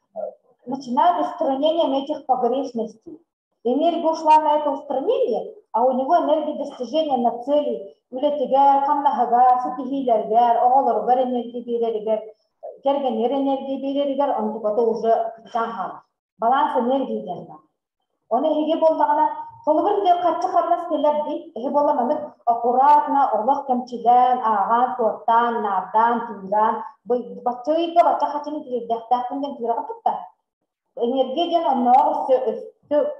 начинает устранение этих погрешностей. Энергия ушла на это устранение, а у него энергия достижения на цели. Улетигар, хамнахагар, сатихилергар, оголоргар энергия берергар. Керген энергии берергер, он тупото уже жахар. Баланс энергии дерна. Он еге болдагана, толбыр де качы карнас келер ди, еге болла мандык аккуратно, орлох кемчилен, аган, сорттан, нардан, тинган, бачыйга бача хачыны дехтахтын ден тирага тутта. Энергия ден онноор өстө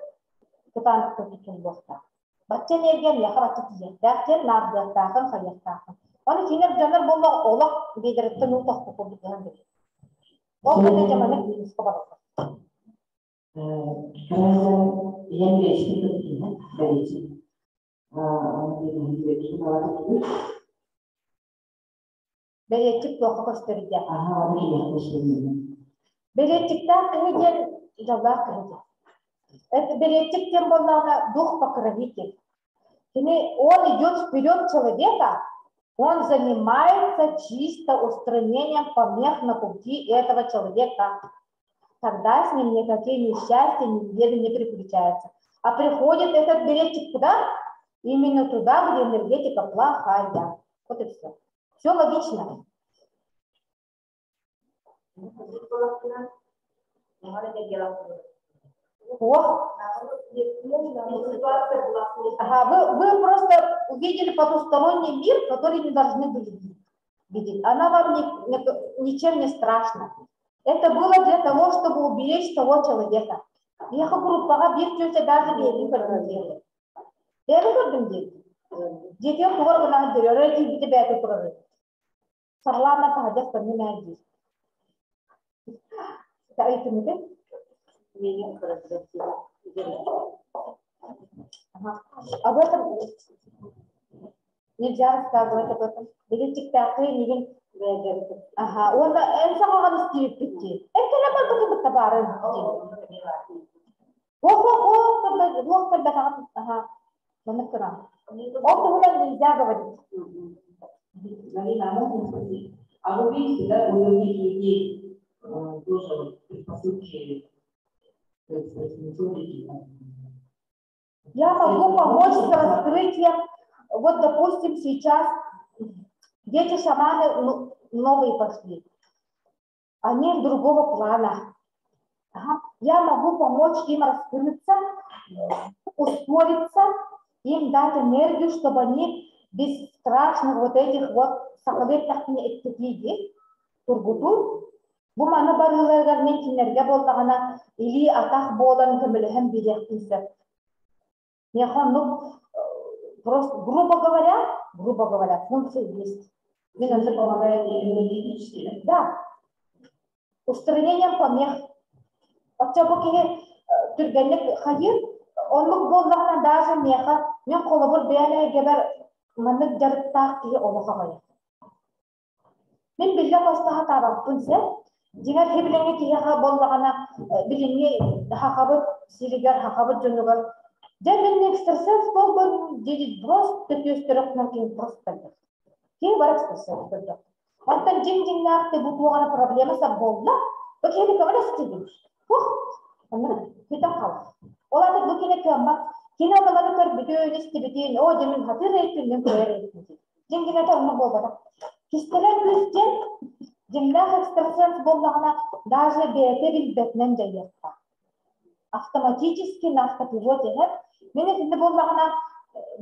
кытандык көтүтүн болса. Бача энергия яха бача тиектахтен, нардехтахын, хайяктахын. Onu kiner janar bolla olak bederekten utak kuku bidhan beri. O kene jamanek bilis kabar. Karena yang biasa itu tidak dari sini. Berecik tuh aku seterja. Ini Berecik tak kehijan jawab kehijan. Berecik yang bolla дух покровитель. Ini он идет вперед человека. Он занимается чисто устранением помех на пути этого человека. Тогда с ним никакие несчастья, ни беды не приключаются. А приходит этот билетик куда? Именно туда, где энергетика плохая. Вот и все. Все логично. Вы просто увидели потусторонний мир, который не должны были видеть. Она вам ничем не страшна. Это было для того, чтобы уберечь того человека. Я хочу поговорить, даже не делать. Я не делать. Дети тоже надо делать, и тебя это прорыв. Сарлама погодя, что не найди. Это не об этом нельзя рассказывать об этом. Билетик такой, не вин. Он инсан стиль пяти. Это не было только товары. Ох, когда он экран. Он нельзя говорить. А вы видите, да, у других людей тоже предпосылки. Я могу помочь с раскрытием. Вот, допустим, сейчас дети шаманы новые пошли. Они другого плана. Я могу помочь им раскрыться, ускориться, им дать энергию, чтобы они без страшных вот этих вот сахалетах не эттекиди, тургутур. Bu mana barılarga men kinlerge boldağına ili ataq bolan kömülühem bilektiyse. Механук просто, грубо говоря, функция есть. Это помогает энергетически? Да. Устранением помех. Отчабуки түргенлік хайыр, онлық болдағына даже меха, мен қолыбыр бәлі гебер маңық жарықтақ кейі олыға ғайыр. Мен білге қостаға табақ бұнсы, деңер хебіленге кейіға болдағына біліңе хақабыт, сиригер, хақабыт жөнігер. Дән мен экстрасенс болғын, деді просто төстірік нәркен просто білдік. Кей бар экстрасенс білдік. Антан жин-жиннақты бұтуғана проблемаса болды, Bagaimana kamu dah setuju? Benar, kita tahu. Orang tu begini keempat, kita nama tu video ini seperti oh jamin hati rate ni berapa? Jangan kita tahu mana boleh. Kisaran Christian, jumlah expressions boleh mana, dah je betul betul jadi apa. Автоматически нас подводит, меня это было она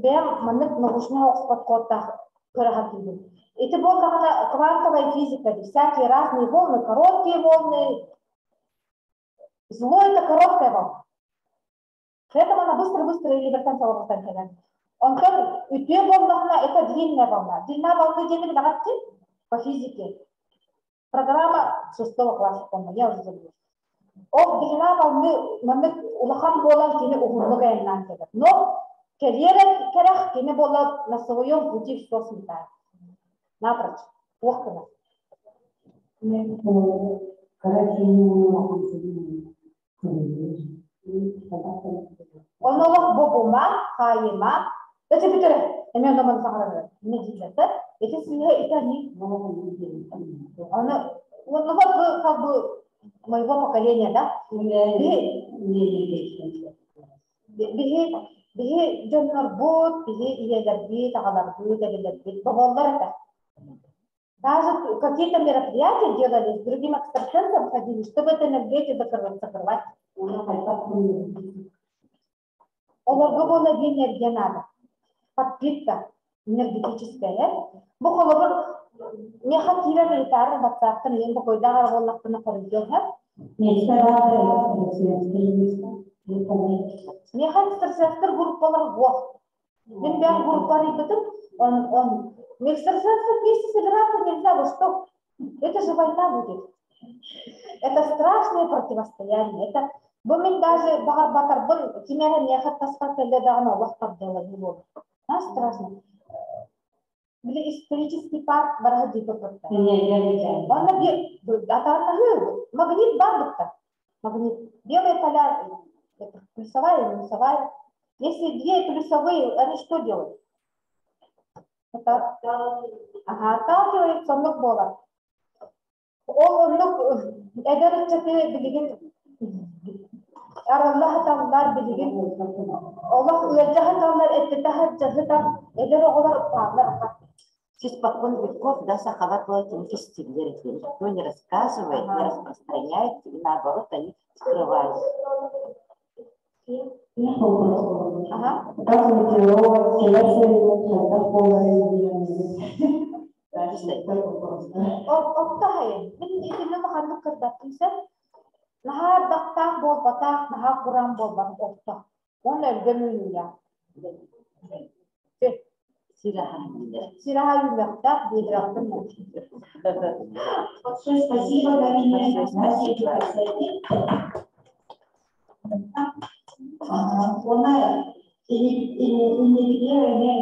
бем манит научного подхода проходили. Это было она квантовая физика, всякие разные волны, короткие волны. Зло это короткая волна. Поэтому она быстро или вертикально вертикально. Он тоже и волна это длинная волна. Длина волны делили на по физике. Программа 6 класса, помню, я уже забыла. О, длина волны, намек улахан болан кини угурлыга эннан кедет. Но карьера керах кини бола на своем пути все сметает. Напрочь, плохо. Он олох бобума, хайма. Это битер, эмен доман сахара. Не дизета. Это сильнее итани. Он вот как бы моего поколения, да? Бихи джоннор бот, бихи иелербит, агаларбит, иелербит, баволлар. Даже какие-то мероприятия делали с другим экстрасенсом ходили, чтобы это энергетию закрывать. Оларга была энергия надо. Подпитка энергетическая. Бухолобр не хотела милитарная бацарка, не ему кое дагар воллах на коридор. Не хотел экстрасенсер группалар вот. Мен бян группари битым, он экстрасенсы вместе собираться нельзя, во что? Это же война будет. Это страшное противостояние. Это бумин даже багар-батар был, кимера не хотел спасать ледана, лохтар делать его. Нас страшно. Были исторический парк Баради Попорта. Он набил, магнит бабушка. Магнит. Белые поля, плюсовая и минусовая. Если две плюсовые, они что делают? Это, отталкивается ног бола. Он ног, эдер чаты билигин, Аллах тамдар билигин. Аллах уяджаха тамдар эттетахат джазыта, эдер оғылар тамдар. Испокон веков да сахаватывают эти стили, никто не рассказывает, не распространяет, и наоборот они скрывают. Сирахаю так, бедрахтым. Большое спасибо, Галине. Спасибо. Она индивидуальная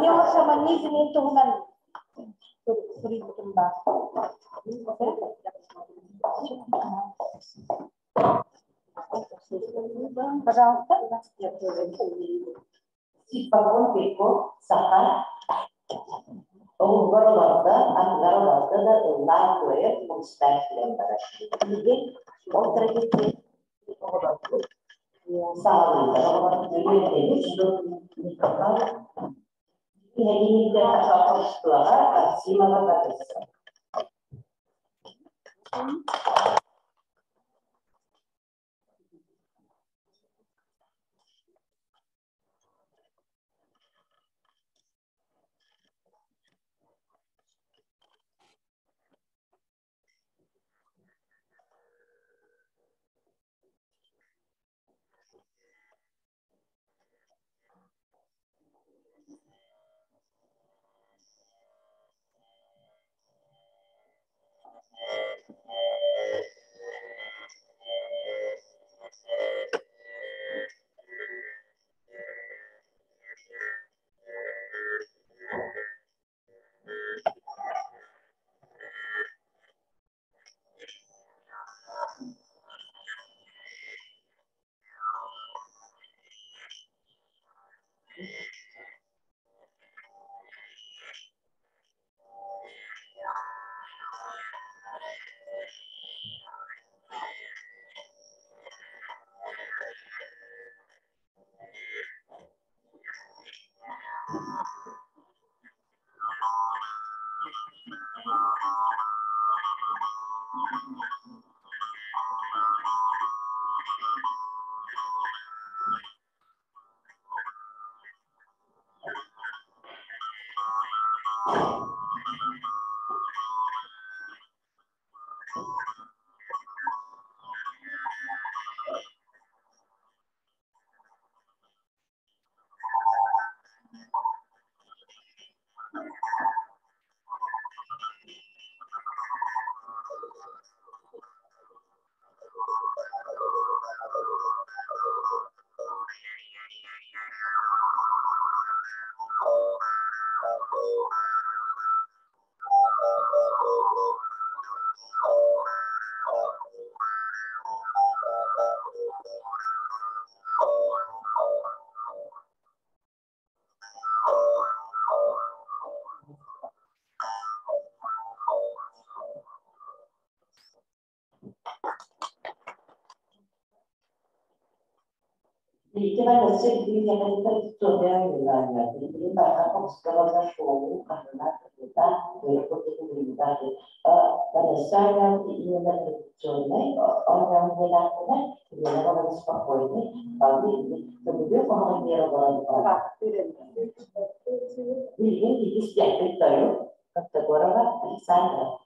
не шаманизм itu hunan suri kembang. Пожалуйста. Испокон веков саха Угорларда, аңғарларда да ұллар көріп, мұныстайшылар бара. Неге ол традиция сағалында олар үйренеді, жүзіп Иелинидер ашалқышқылаға симаға қатырсы. Che vanno seguiti a tradizione quindi parla scavalca show, campionati di età, delle possibilità dalla storia di una tradizione, ogni anno di una nuova spaccoglione, quindi dobbiamo fare un vero lavoro. Quindi ti spiego il taglio, categoria Alessandra.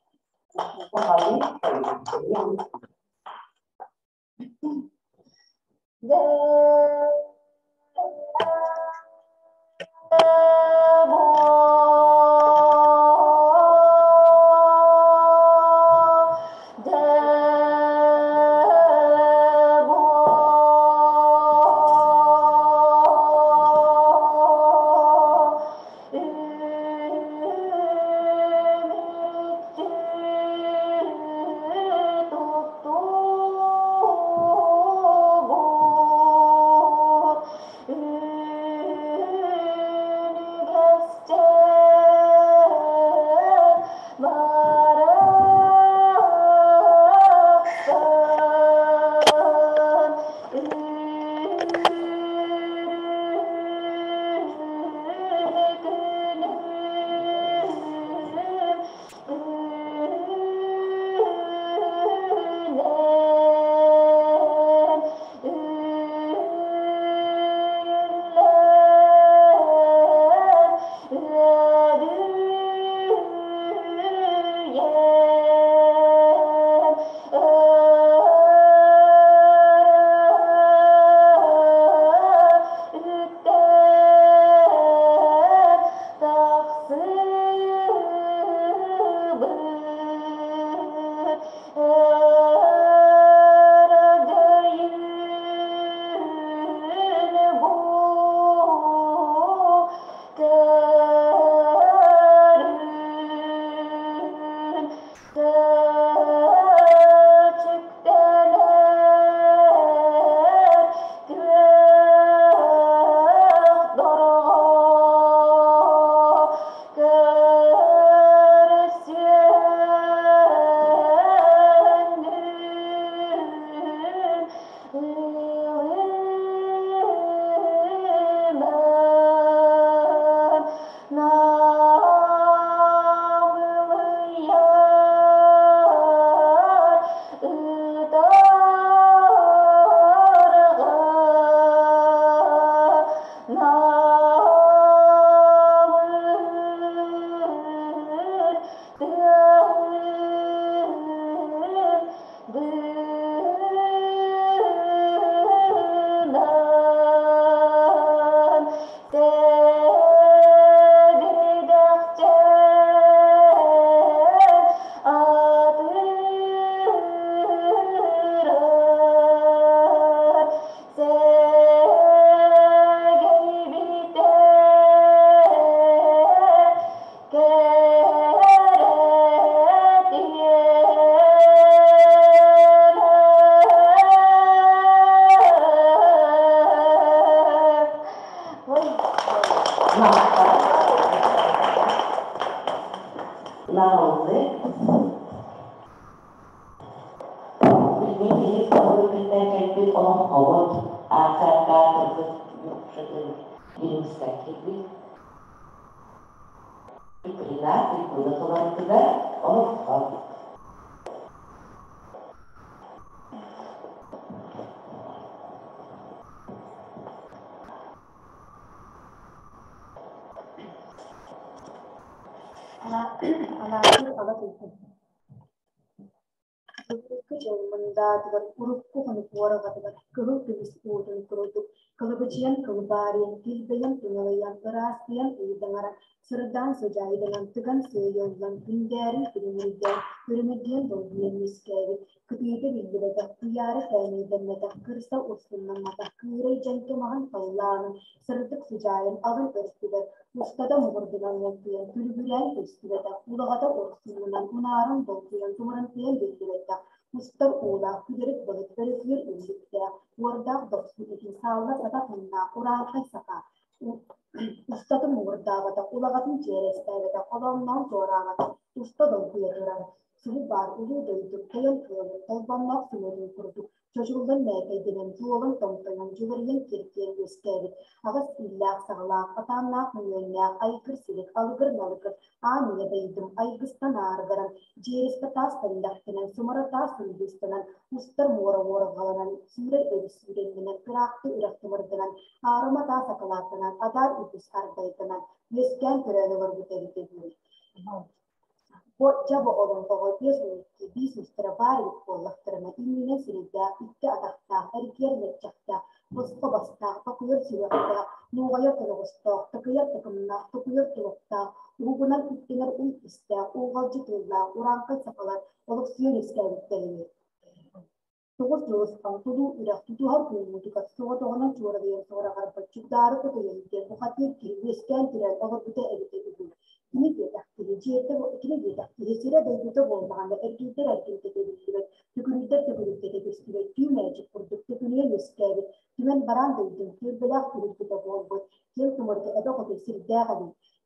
Kecil urupku menikuara kata keruh kebisu dan kerutuk kelebihan kelebarian kilbayan pengalayan kerasian dengar serdang sejai dengan tegan seyang dan hindari kemudian bagian miskeri ketika dibedakan tiara kami dan mata kersa usulan mata kure jangkemahan paulan serta sejayan awal peristiwa mustada mengorbankan waktu yang tujuan peristiwa pulau kata usulan unaran waktu yang kemarin tiang peristiwa Mr. Ola, kujerit balit berfir ulikya, wardak doksudi insala kata henna kurang saka. Ustad murda kata ulagatun jeres kata kolom nau jora kata ustad kuyeran. Suhu bar ulu dari kayan kayan kolbam nak sumeri kurdu. Jojuban mereka dengan jualan tompengan jualan kirkian yuskeri. Agas ilak salah kata nak menyenyak air silik alger nalger. Ani ada itu air stanar garam. Jeres petas kendak dengan sumaratas dengan Mister Mora Halanan Sure Sure dengan Kraktu Iraktumar dengan Aromata Sakalatanan Adar Ibis Arbaitanan Yeskan Perever Buteribu. Jabo orang tua dia sulit bisnis terbaru pola karena ini sudah tidak ada harga necakta bosco basta pakuyur siwakta nuwaya telosta takuyur tekamna takuyur telokta hubungan istinar ista ugal jitulah orang kesakalan untuk siris kali Tugas terus kalau tuduh harus menunjukkan sesuatu orang juara yang seorang harus bercudar ke dalam dia bukannya kiriskan tidak tahu kita itu ini dia ini sudah dari itu bahwa itu tidak kita image produk dunia sekali dengan barang itu berbeda kita bahwa yang kemudian ada kode sirdah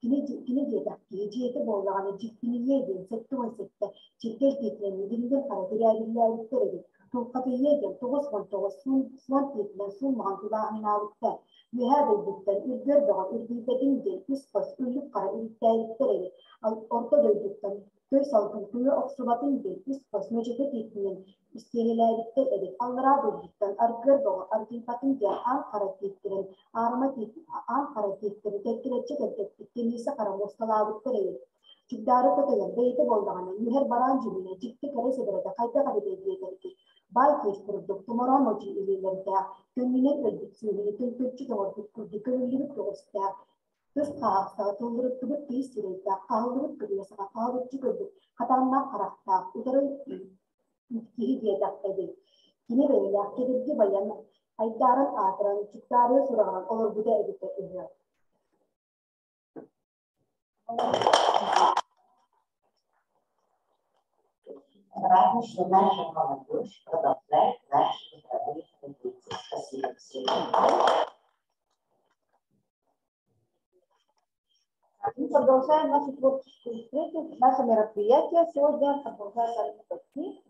kini dia itu bahwa ini dia sektor jika kita ini para dia itu Tuqabiye tugus suan itlasun mantula anawta lihada jiddan irgerdaga irbibadin del isqas ullu qara irtaytere ortada jiddan töysaltun kuyu oksubatin del isqas mejete itnin istihilalikte edip alrada jiddan argerdaga argipatin del an qara tittiren an qara tittiren tekkirecce tekkirecce qara mustalaviktere Jiddaru ko tayo dito boldagan meher baran jubine jikti kare se berada kaita kare de करके by case product तुम्हारा मोची इले लगता community prediction इले तो कुछ तो और कुछ दिक्कत इले तो होता तो साथ तो उधर तो तीस रहता काहुर करिए सका काहुर चिकन खतरनाक खराबता उधर यही दिया जाता है किने वेला के दिखे बयान आइदारन आतरन चित्तारे सुरान और बुदे एडिट है Рада, что наша молодежь продолжает наши трудовые традиции. Спасибо всем. Продолжаем наши творческие встречи, наше мероприятие. Сегодня продолжается почти.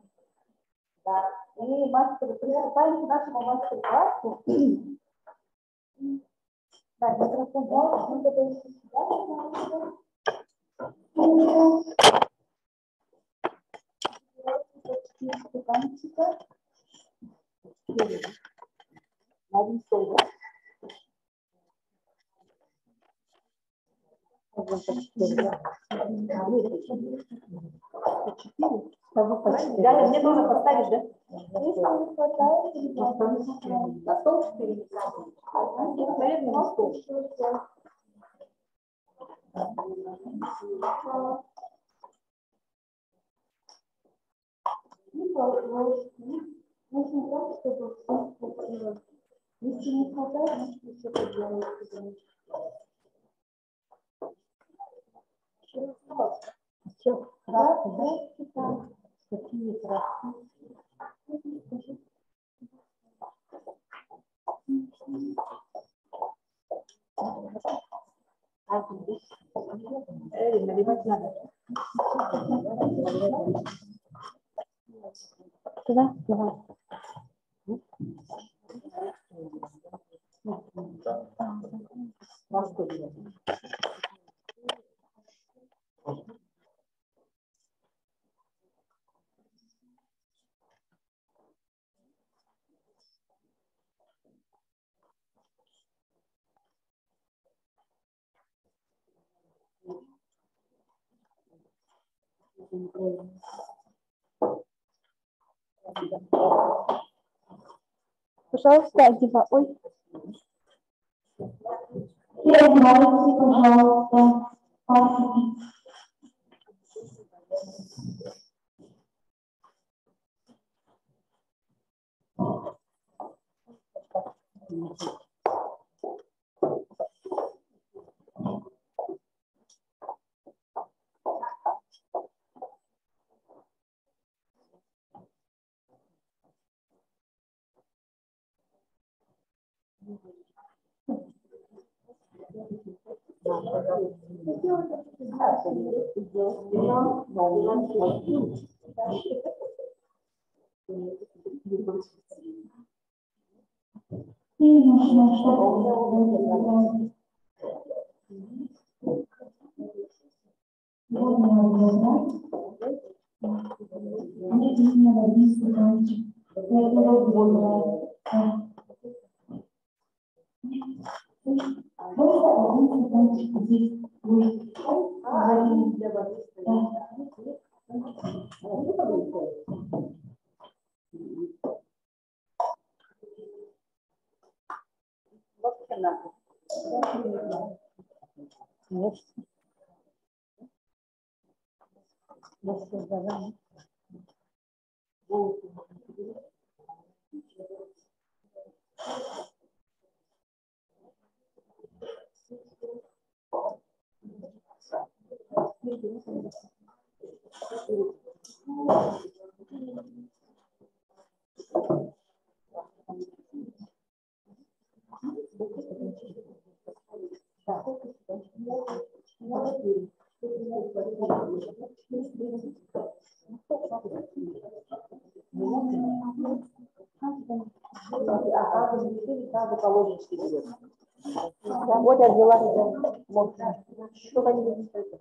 Да. И приступаем к нашему мастер-классу. Да, микрофон. Стаканчика. Один стол. Да, мне тоже поставить, да? Если не хватает, на стол 4. Наверное, на стол. Очень так, чтобы если не хватает, значит, еще поделать. Все, красный, да? Какие красные? Наливать надо. Туда, давай. Пожалуйста, одевай. Ой. И одевайте, пожалуйста, пасеки. И нужно, чтобы Вот я взяла. Вот. Что они будут стоять?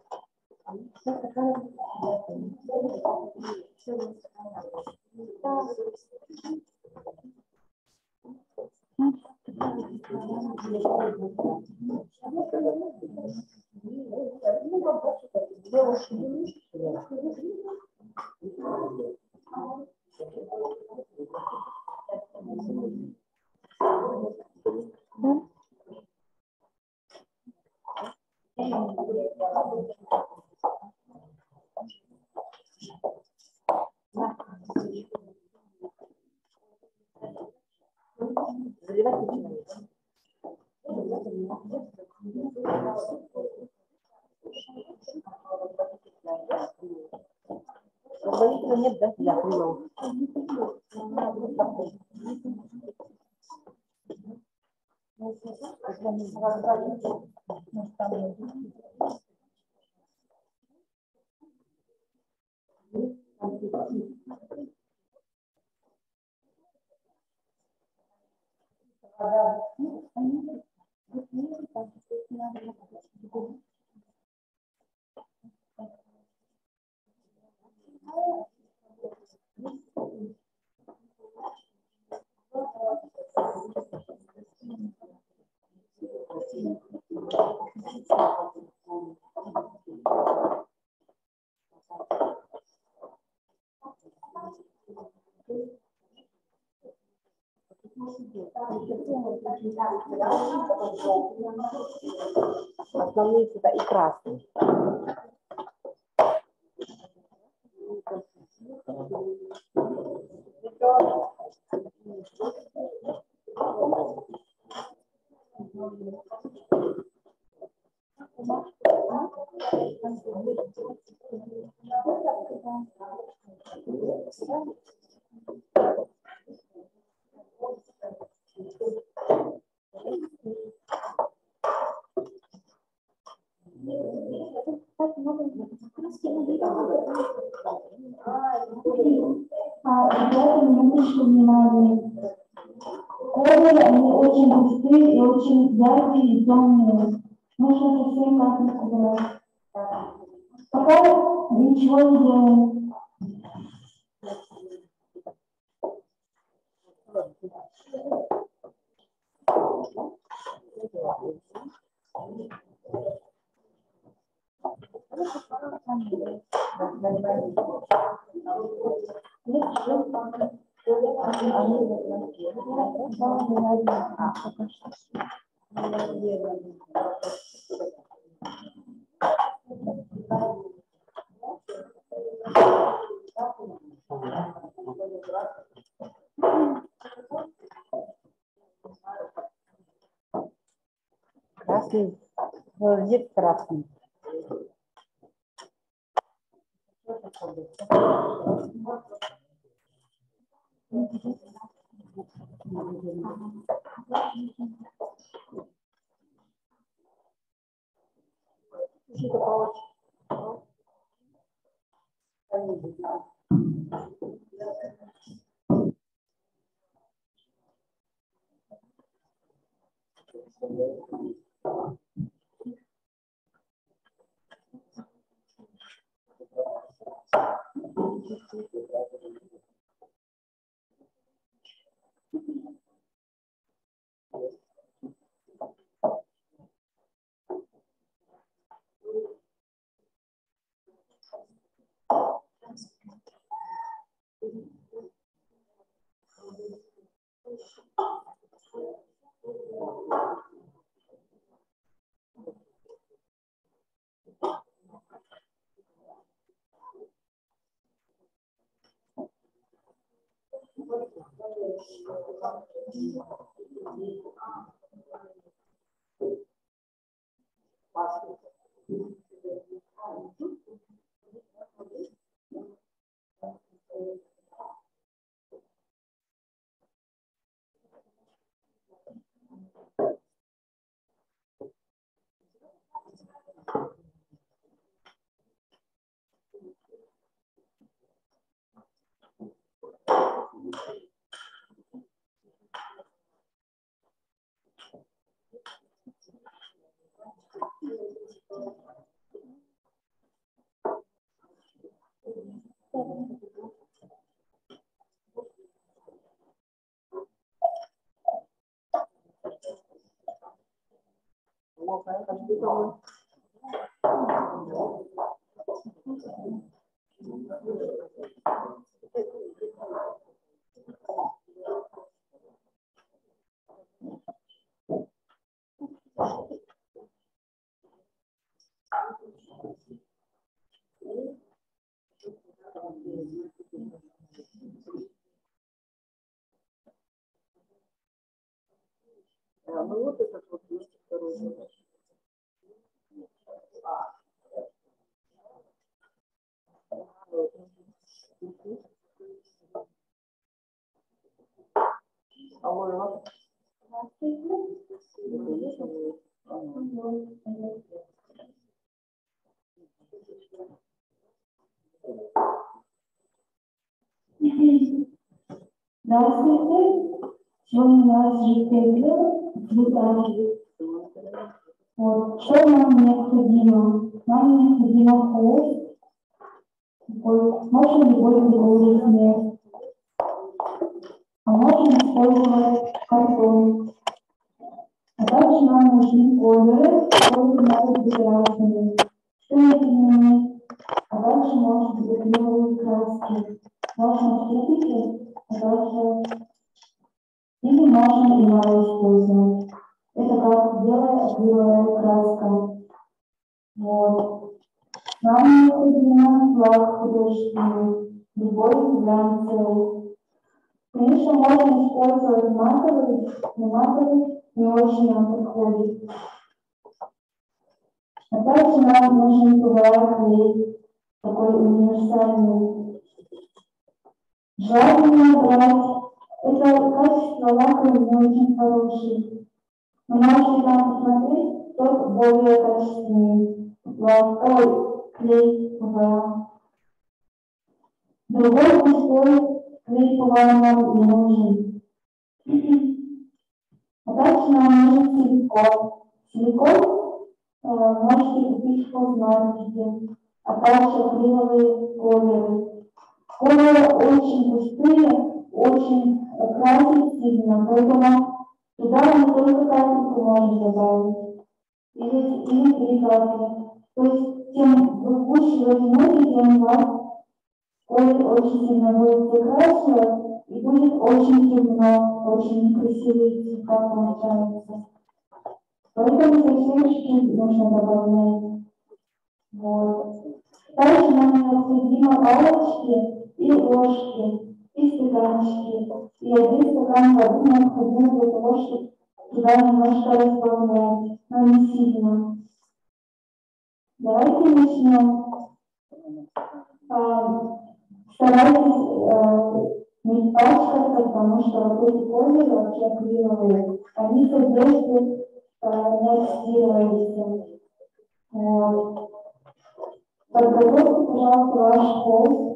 Нет, да? Я привел. Основные цвета и красный. Обязательно минуточку внимания. Колеры, они очень густые и очень яркие и темные. Нужно совсем как-то убрать. Пока ничего не делаем. Красный, где красный? Ну вот этот вот 202. А мой вот. Здравствуйте. Сегодня у нас жители Британии. Вот. Что нам необходимо? Нам необходимо холст. Можно любой другой размер. А можно использовать картон. А также нам нужны колеры, которые могут быть разными. Цветные, а также может быть белые краски. Можно все-таки, а также или можно эмаль использовать. Это как белая акриловая краска. Вот. Нам необходимо флаг художественный, любой глянцевый. Конечно, можно использовать матовый, но матовый не очень нам подходит. А также нам нужен клей, такой универсальный. Желательно брать, это качество лака не очень хорошее. Но можете там посмотреть, тот более качественный лак, клей ПВА. Другой пустой клей ПВА нам не нужен. А дальше нам нужен силикон. Силикон можете купить в космаркете, а также акриловые колеры. Колеры очень густые, очень красят сильно, поэтому туда не только капельку можно добавить, или 3 капли. То есть тем гуще вы возьмете, тем у вас колер очень сильно будет закрашивать, и будет очень темно, очень некрасивые цвета получаются. Поэтому совсем нужно добавлять. Вот. Также нам необходимо палочки и ложки, и стаканчики. И 1 стакан воды необходимо для того, чтобы туда немножко разбавлять, но не сильно. Давайте начнем. Старайтесь не пачкаться, потому что вот эти козы вообще акриловые, они содержат неоксидирующиеся. Вот. Подготовьте, пожалуйста, ваш холст.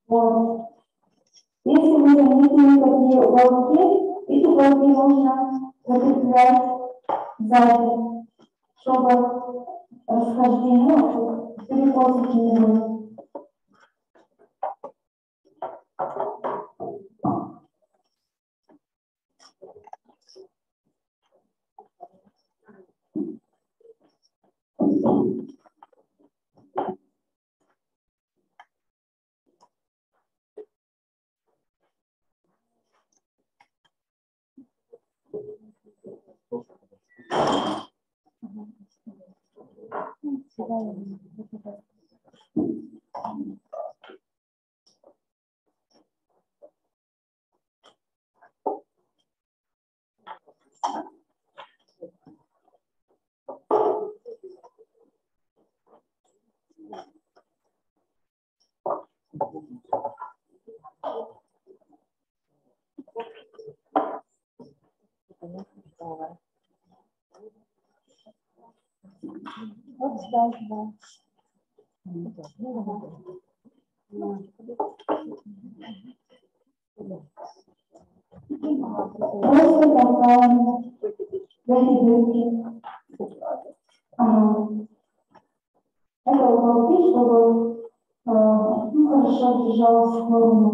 Вот. Если вы заметили такие уголки, эти уголки нужно закреплять сзади, чтобы расхождение, перекосики не было. Вот сюда, сюда. Просто толкаем в эти дырки. Это уголки, чтобы хорошо держалась форма.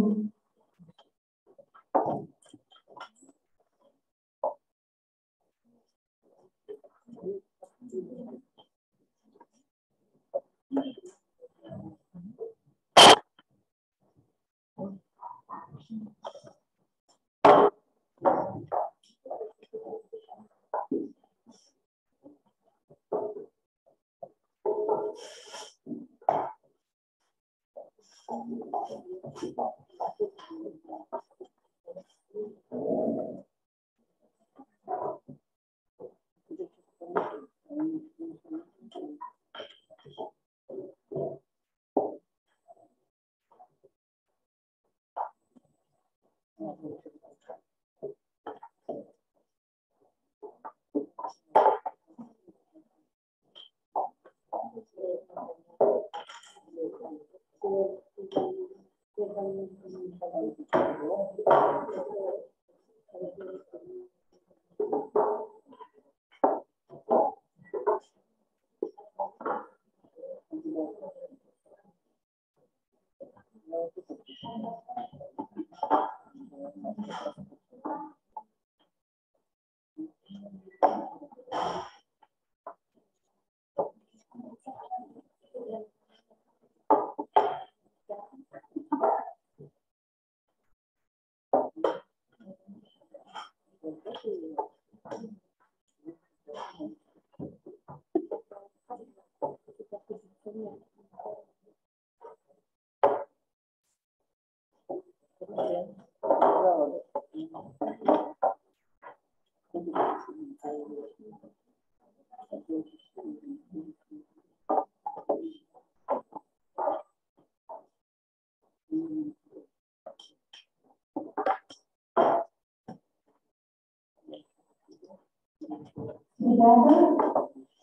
Ребята,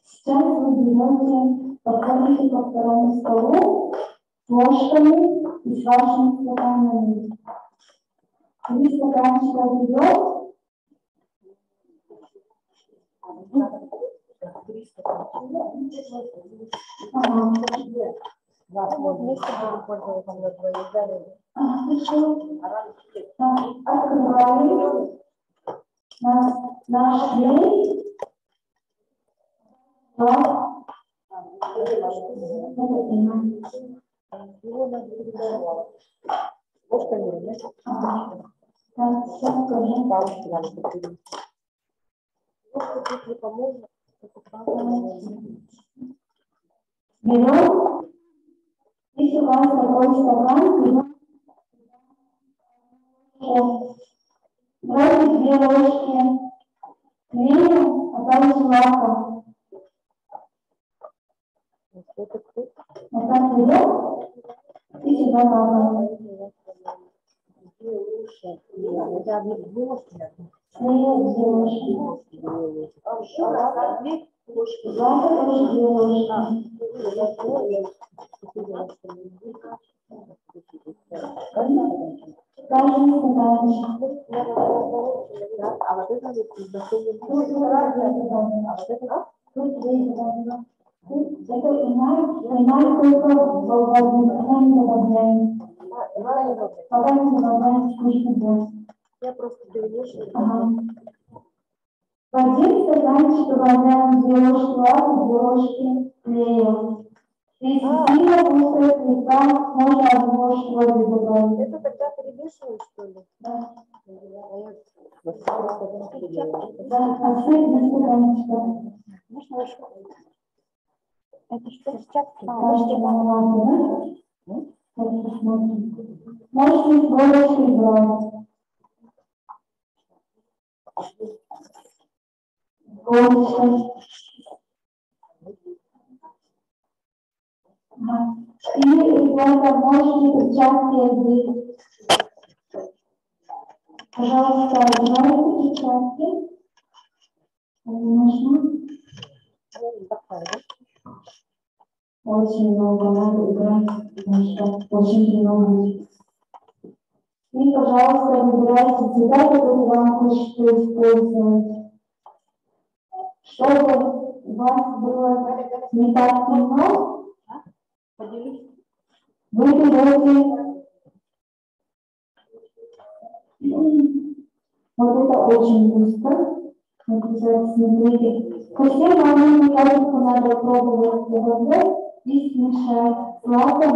сейчас вы берете, подходите ко второму столу с ложками и с вашими стаканами. 3 стаканчика берем. Вот вместе будем пользоваться на двоих. Открываем наш клей. Его надо переговорить. Вот померить, да? Палочки надо подпилить. Вот если поможет, берем, если у вас такой стакан, берем, брать 2 ложки клея, добавить лаком. Вот так берем и сюда добавим. это одни ложки. Клея 2 ложки. Лака тоже 2 ложки. Каждый стаканчик. А вот это Это эмаль только добавляем. Добавляем вкусный борщ. я просто перемешиваю. В один стаканчик добавляем 2 ложки лака, 2 ложки клея. Если сильно густая плита, можно 1 ложку воды добавить. Это тогда перемешиваю, что ли? Да. Да, Последний стаканчик. это что, перчатки? Можете с ложечкой брать. Ложечкой. И, ребята, можете перчатки одеть. Пожалуйста, одевайте перчатки. Конечно. Очень много надо играть, потому что очень много. И, пожалуйста, выбирайте цвета, которые вам хочется использовать. Чтобы у вас было не так темно, вы берете. Вот это очень густо. Вот, смотрите. Совсем вам, мне кажется, надо пробовать добавлять и смешать с лаком.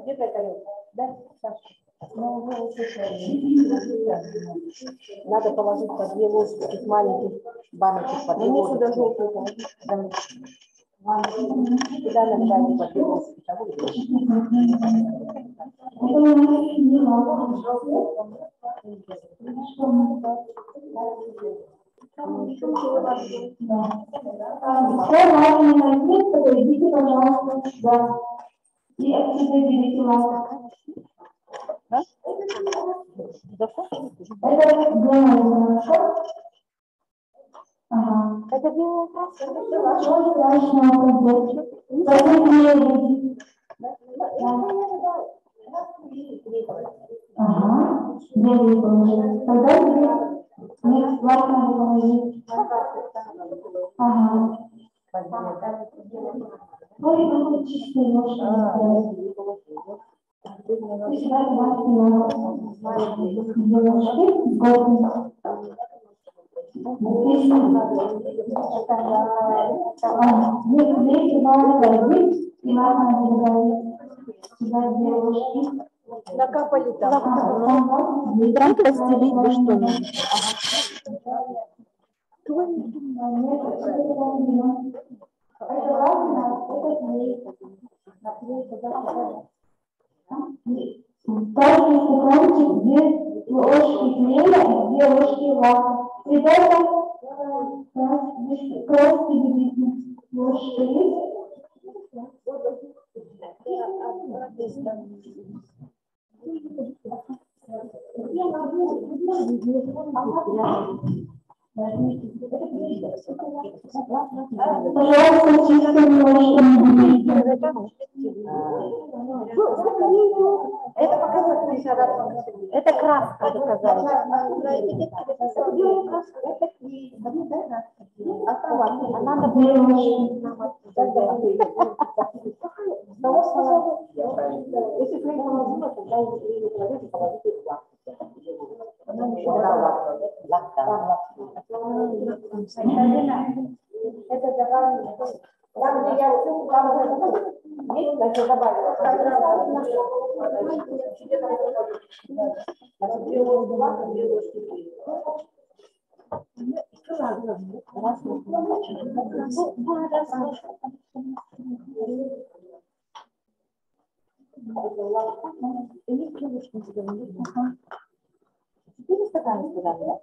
Где-то это, да, Саша? Надо положить по 2 ложки таких маленьких баночек по 2 ложки. Сюда желтую положить. Сюда наливаем по 2 ложки. Это у нас не лака. Все важные моменты, подойдите, пожалуйста, сюда. И отсюда берите лаку. Это белая краска. Ага. Это белая краска? Ничего страшного, пойдет. Ага. Белый положить. Тогда тебе микс лак надо положить. Ага. Ой, какой чистый ложки. И сюда добавьте лак. 2 ложки. Горький. Здесь добавить и лак надо добавить. Сюда 2 ложки. Накапали там. Прям постелить бы что-нибудь. Это важно, это клей. Каждый стаканчик 2 ложки клея и 2 ложки лака. Ребята, краски берите. Ложки есть? Пожалуйста, чистые ложки. Это показать. Это краска, сказали. А надо было если клей положила, тогда если положите, положите лак. Она не лак. это давай. Там, где я учу, там есть, даже добавила. Четыре стакана сказали, да?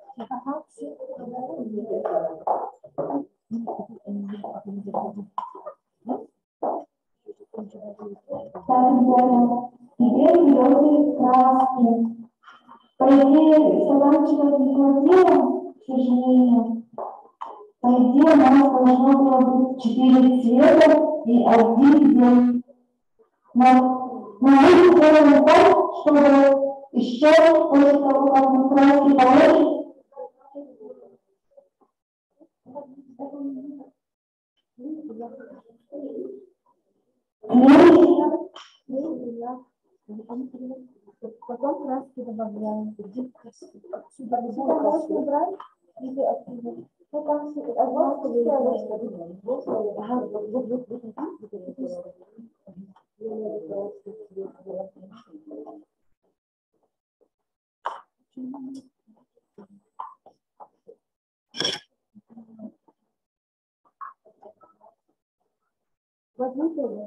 Теперь берете краски. По идее, стаканчика не хватило, к сожалению. По идее, у нас должно было быть 4 цвета и 1 день. Но мы сделаем так, чтобы еще после того, как мы краски положим, Потом краски добавляем. Сюда можно брать или отсюда? Ну, как возьмите мы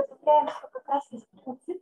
добавляем, что как раз есть цвет.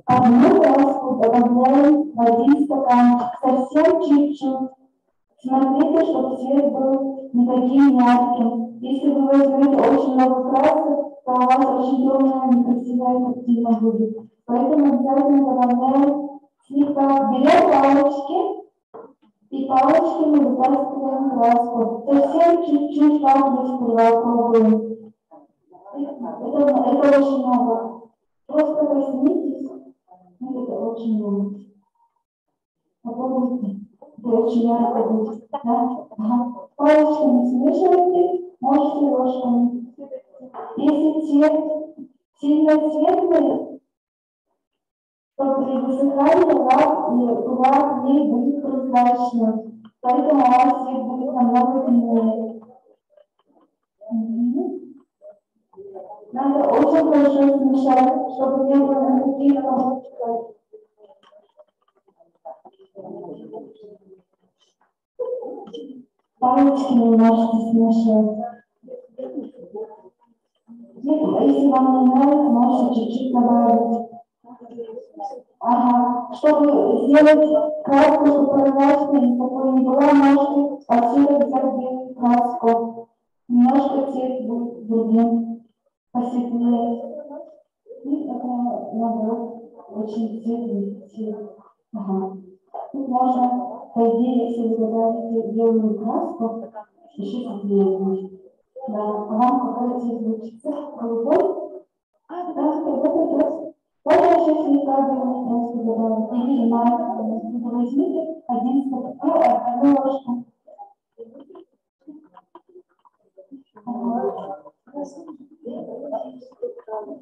одну краску добавляем в 1 стаканчик, совсем чуть-чуть. Смотрите, чтобы цвет был не таким ярким. Если вы возьмете очень много красок, то у вас очень темная, некрасивая картина будет. Поэтому обязательно добавляем слегка, берем палочки, и палочками вытаскиваем краску. Совсем чуть-чуть палочки сперва пробуем. Это очень много. Просто коснитесь, это очень много. Попробуйте. Это очень ярко будет. Да? Ага. Палочками смешивайте, можете ложками. Если цвет сильно светлый, то при высыхании лак не будет прозрачным. Поэтому у вас цвет будет намного темнее. Надо очень хорошо смешать, чтобы не было никаких комочков. Палочками можете смешать. Если вам не нравится, можете чуть-чуть добавить. Ага. Чтобы сделать краску, чтобы прозрачной, такой не была, можете отсюда взять белую краску. Немножко цвет будет другим, посветлее. И это, наоборот, очень светлый цвет. Ага. Тут можно, по идее, если вы добавите белую краску, еще светлее будет. Да. А вам какой цвет получится? Голубой? Да, это. Можно еще слегка белую краску добавить. Или матовую. Возьмите 1 стакан, 1 ложку. Ага.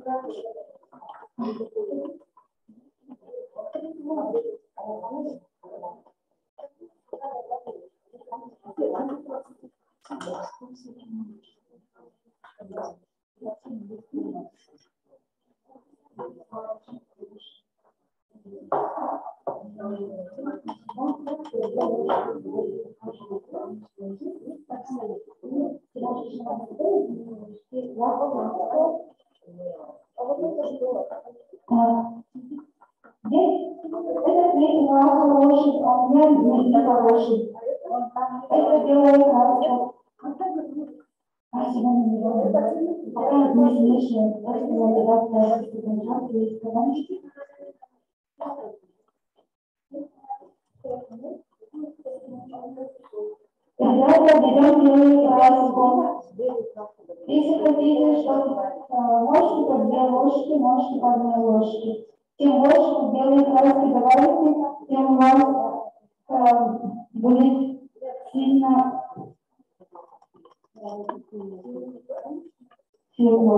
Этот вид хороший, а у меня не хороший. Это белая краска. Спасибо, пока не смешно. Ребята, берем белую краску. Если хотите, чтобы ложки по 2 ложки, ложки по 1 ложке. Чем больше белой краски добавите, тем у вас будет сильно светло.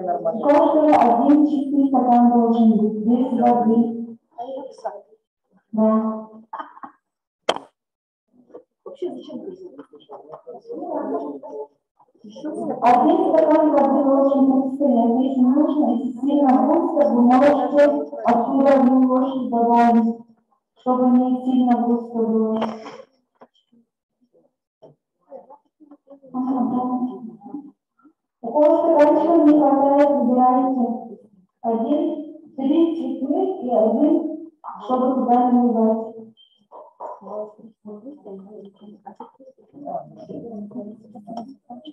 Каждый один чистый стакан должен быть без воды. Да. Вообще зачем ты Один стакан воды должен быть стоять. Если нужно, если сильно густо, вы можете оттуда 1 ложку добавить, чтобы не сильно густо было. У кого стаканчика не хватает, выбирайте 3 цветных и 1, чтобы туда не убрать.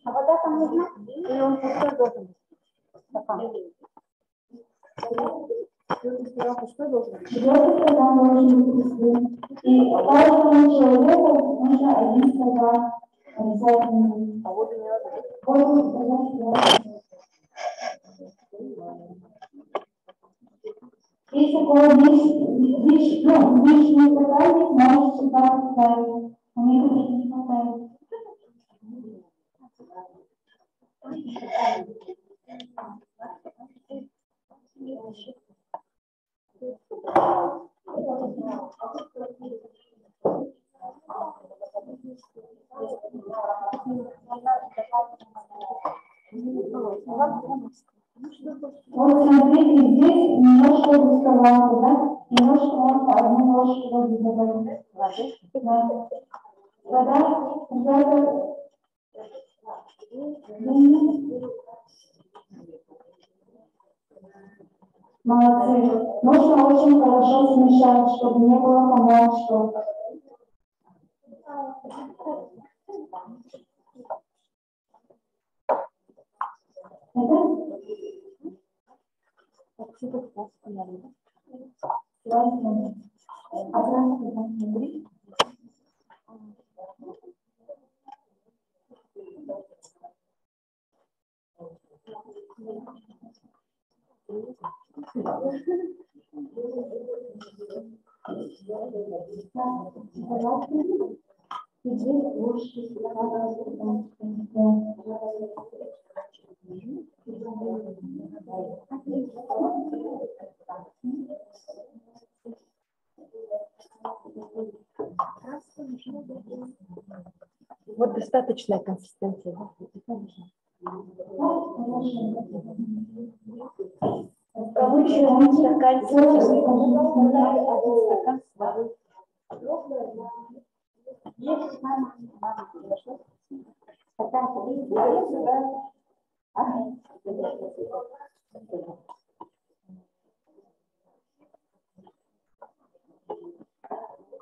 А вода там нужна? Или он пустой должен быть? Стакан. Пустой должен быть? Четвертый стакан должен быть пустым. И каждому человеку нужно 1 стакан обязательно. А воду не надо? Воду. Если у кого лишний стаканчик, можете сюда поставить. У меня тоже не хватает. Вот смотрите, здесь немножко густовато, да? Немножко можно 1 ложку воды добавить. Да. Вода, молодцы. Нужно очень хорошо смешать, чтобы не было комочков. Вот достаточная консистенция. Да? Получим стакан.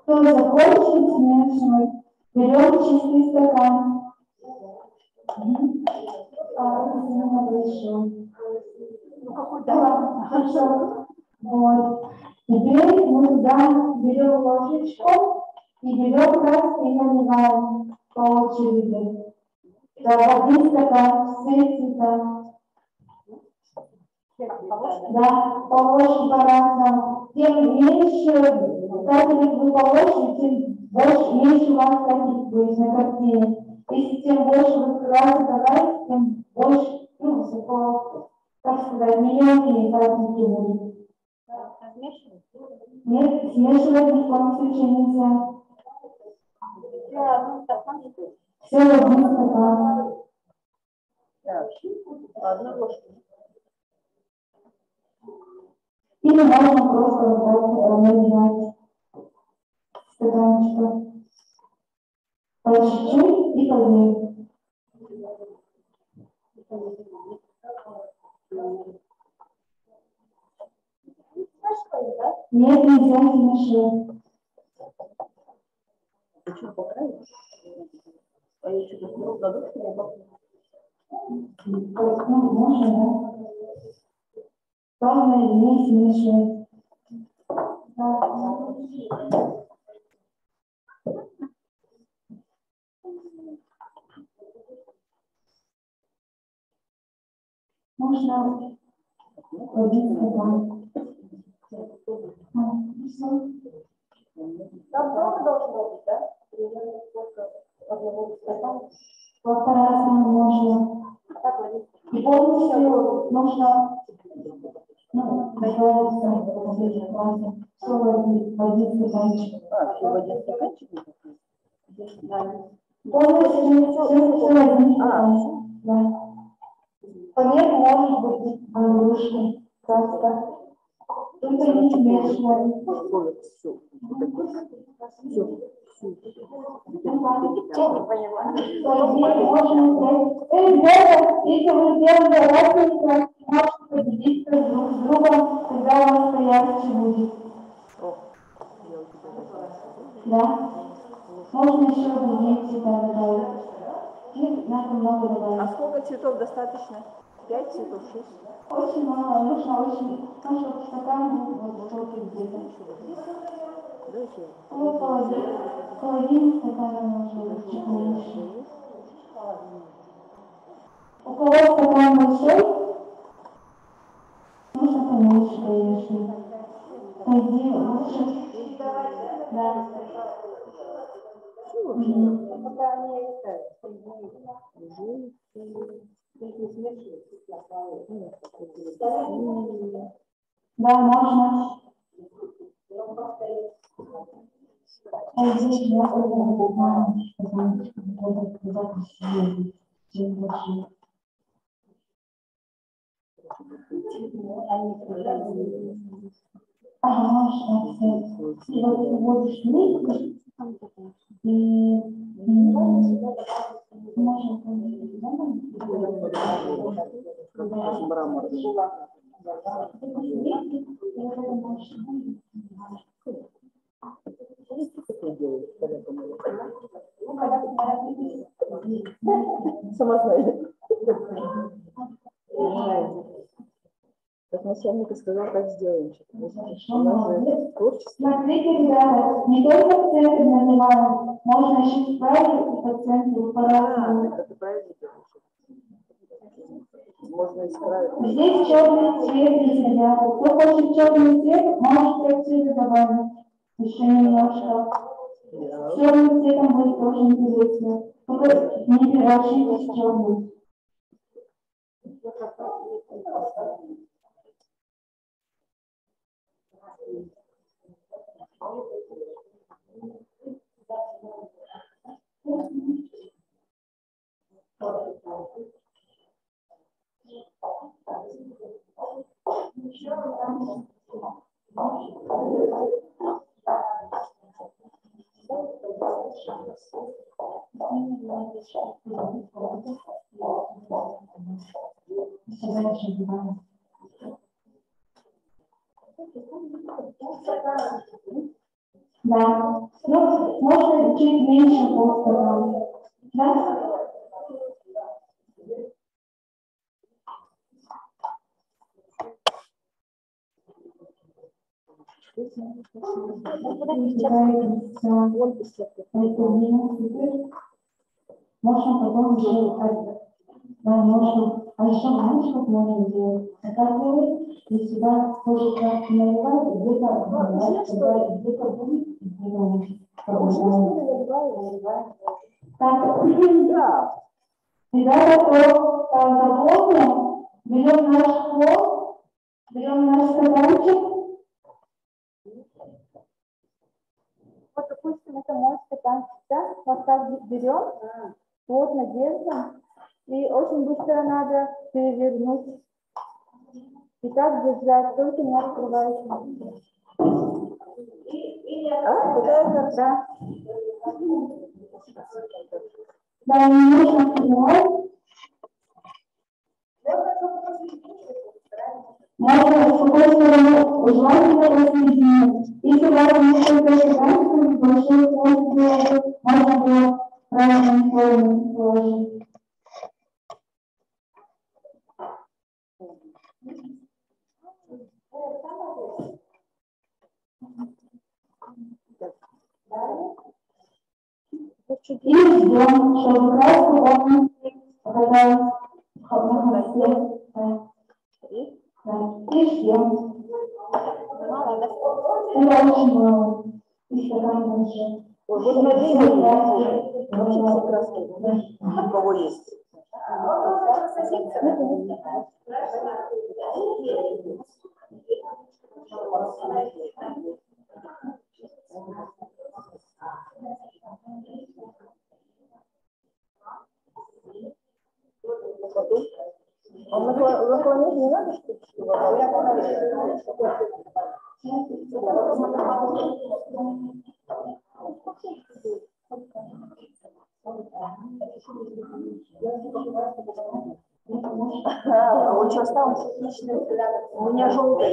Кто закончит смешивать, берем чистый стакан. Да, хорошо. Вот. Теперь мы туда берем ложечку и берем краски и наливаем по очереди. Да, один стакан, все цвета. Да, по ложке по-разному. Тем меньше капелек вы положите, тем больше, меньше у вас капелек будет на картине. Если тем больше вы краски добавите, тем больше, высоко, так сказать, миллионные картинки будут. Нет, смешивать ни в коем случае нельзя. Все в один стакан. Одна ложка. Или можно просто вот так наливать стаканчиков. По чуть-чуть и поверх. Нет, нельзя смешивать. Почему поправить? А я что-то не укладу, что я Можно, да? Главное, не смешивать. Можно один стакан. Там много должно быть, да? Вот по-разному можно. И полностью нужно, пожалуйста, все в один стаканчик. Все в один стаканчик? Полностью все в один стаканчик. Да. Поверх может быть андрушки, краска. Только не смешивать. Ребята, если вы делаете разницу, можете победить друг с другом, когда у вас поярче будет. Да? Можно еще другие цвета добавить. И надо много добавить. А сколько цветов достаточно? 5 цветов, 6? Очень мало, нужно очень, чтобы стакан был вот столько где-то. Ну, половину стакана можно чуть меньше. У кого стакан большой, нужно поменьше, конечно. Пойди лучше. Да. Пока они Да, можно. Здесь я очень знаю, что запись чем больше. Можно все. И вот ты будешь нитку, и можно сама знаю. Так на начальник сказал, как сделаем. Смотрите, ребята, не только в центре называем, можно еще справить и по центру по-разному. Это правильно делаешь. Можно исправить. Здесь черный цвет есть, ребята. Кто хочет черный цвет, можете отсюда добавить. Еще немножко. С черным цветом будет тоже интересно. Только не переборщите с черным. Да. Ну, можно чуть меньше полстакана. Да? Можно потом еще, да, можно, а еще раньше можно делать. Заказывать, и сюда тоже краски наливать, где-то наливать, где-то будет, так, да. Ребята, кто запомнил, берем наш хлоп, берем наш стаканчик. Вот, допустим, это мой стаканчик, да? Вот так берем, плотно держим, и очень быстро надо перевернуть. И так держать, только не открываешь. Да. Да, не нужно открывать. Можно с какой стороны желательно рассоединить. Если у вас несколько стаканчиков, большой площадь, можно было разные формы положить. И ждем, чтобы краска оказалась в холодном. И ждем. Это очень мало. И стакан больше. Вот вообще все краски у кого есть. Он наклонить не надо, чтобы он что остался? У меня желтый.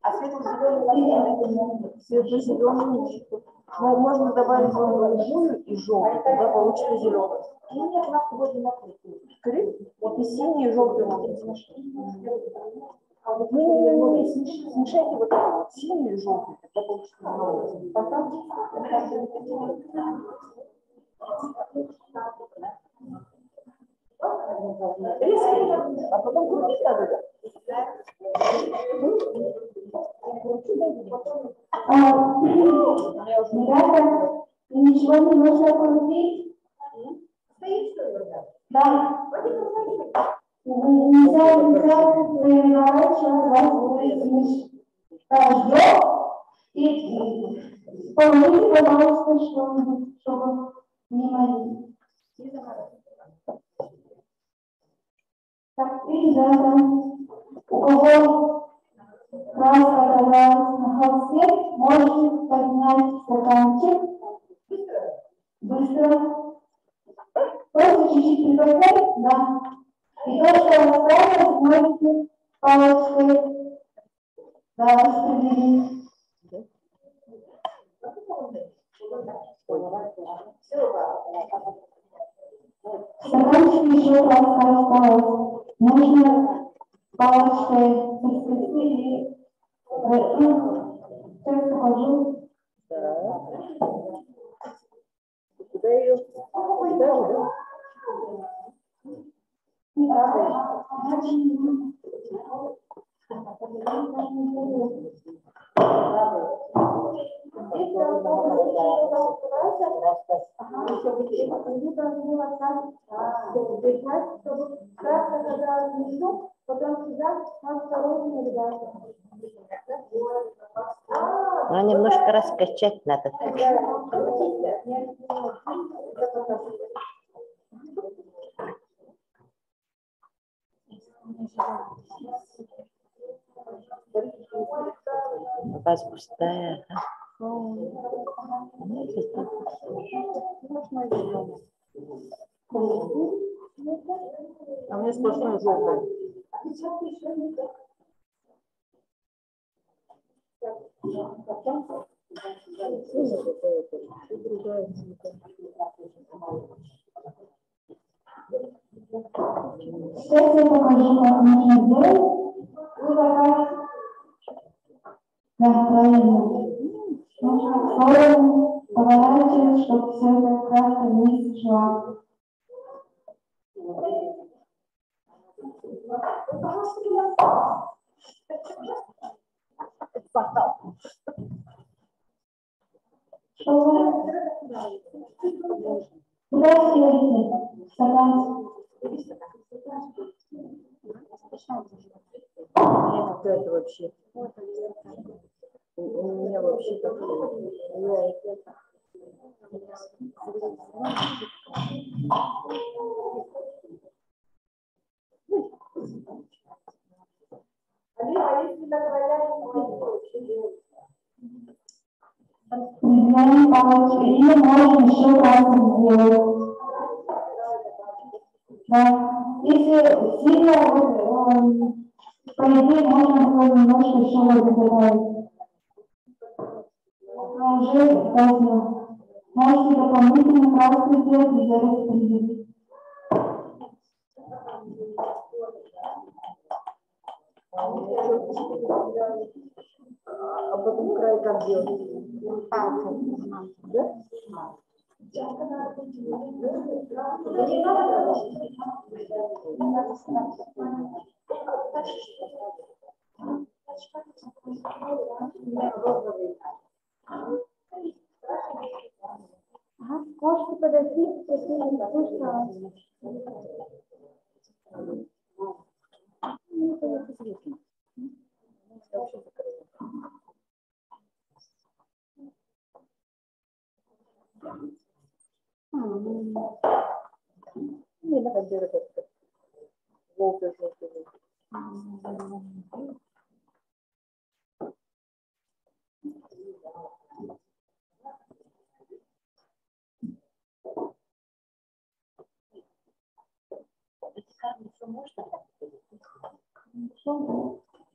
А светло-зеленый? Светло-зеленый. Ну, можно добавить голубую и желтый, тогда получится зеленый. Вот и синий, и желтый можно смешать. Ну, смешайте вот это вот, синий и желтый, тогда получится зеленый. Потом резко, а потом крутить надо. Ребята, ничего не нужно крутить? Да. Нельзя проверять, что у вас будет ждем. И положите, пожалуйста, что-нибудь, чтобы не морить. Так, и ребята, у кого краска оказалась на холсте, можете поднять стаканчик. Быстро. Просто чуть-чуть приподнять, да. И то, что осталось, можете палочкой, да, распределить. Стаканчик еще краска осталась. Нужно палочкой соскрести и сейчас покажу. Куда ее? Куда же, да? Ну, немножко раскачать надо. У вас густая. А мне сплошной желтый. Сейчас я покажу, как нужно делать. И такая настроение. Нужно в сторону поворачивать, чтобы все это краска не сжала. Куда съедете? Стакан. Это вообще. У меня вообще Придвигаем палочку или можно еще красным сделать. Да. Если сильно по идее можно было немножко еще добавить. Но уже поздно. Можете дополнительно красный цвет и делать придвиг. А потом край как делать? Палкой. Да? Ага. Можете подойти, если Не надо делать это. Желтый.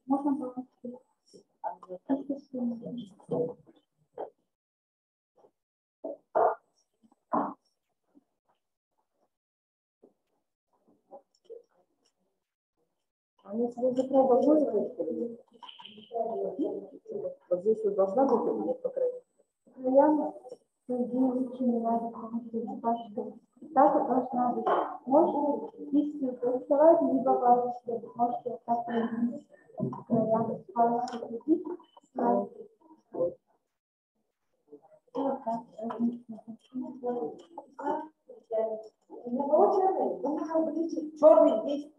можно было. Они себе закрывают будет. Вот здесь вот должна быть покрытие. Я лучше не надо, потому что пачка. Так должна быть. Можно, если рисовать, либо палочкой. Можете так пройти. Края палочкой пройти. Черный здесь.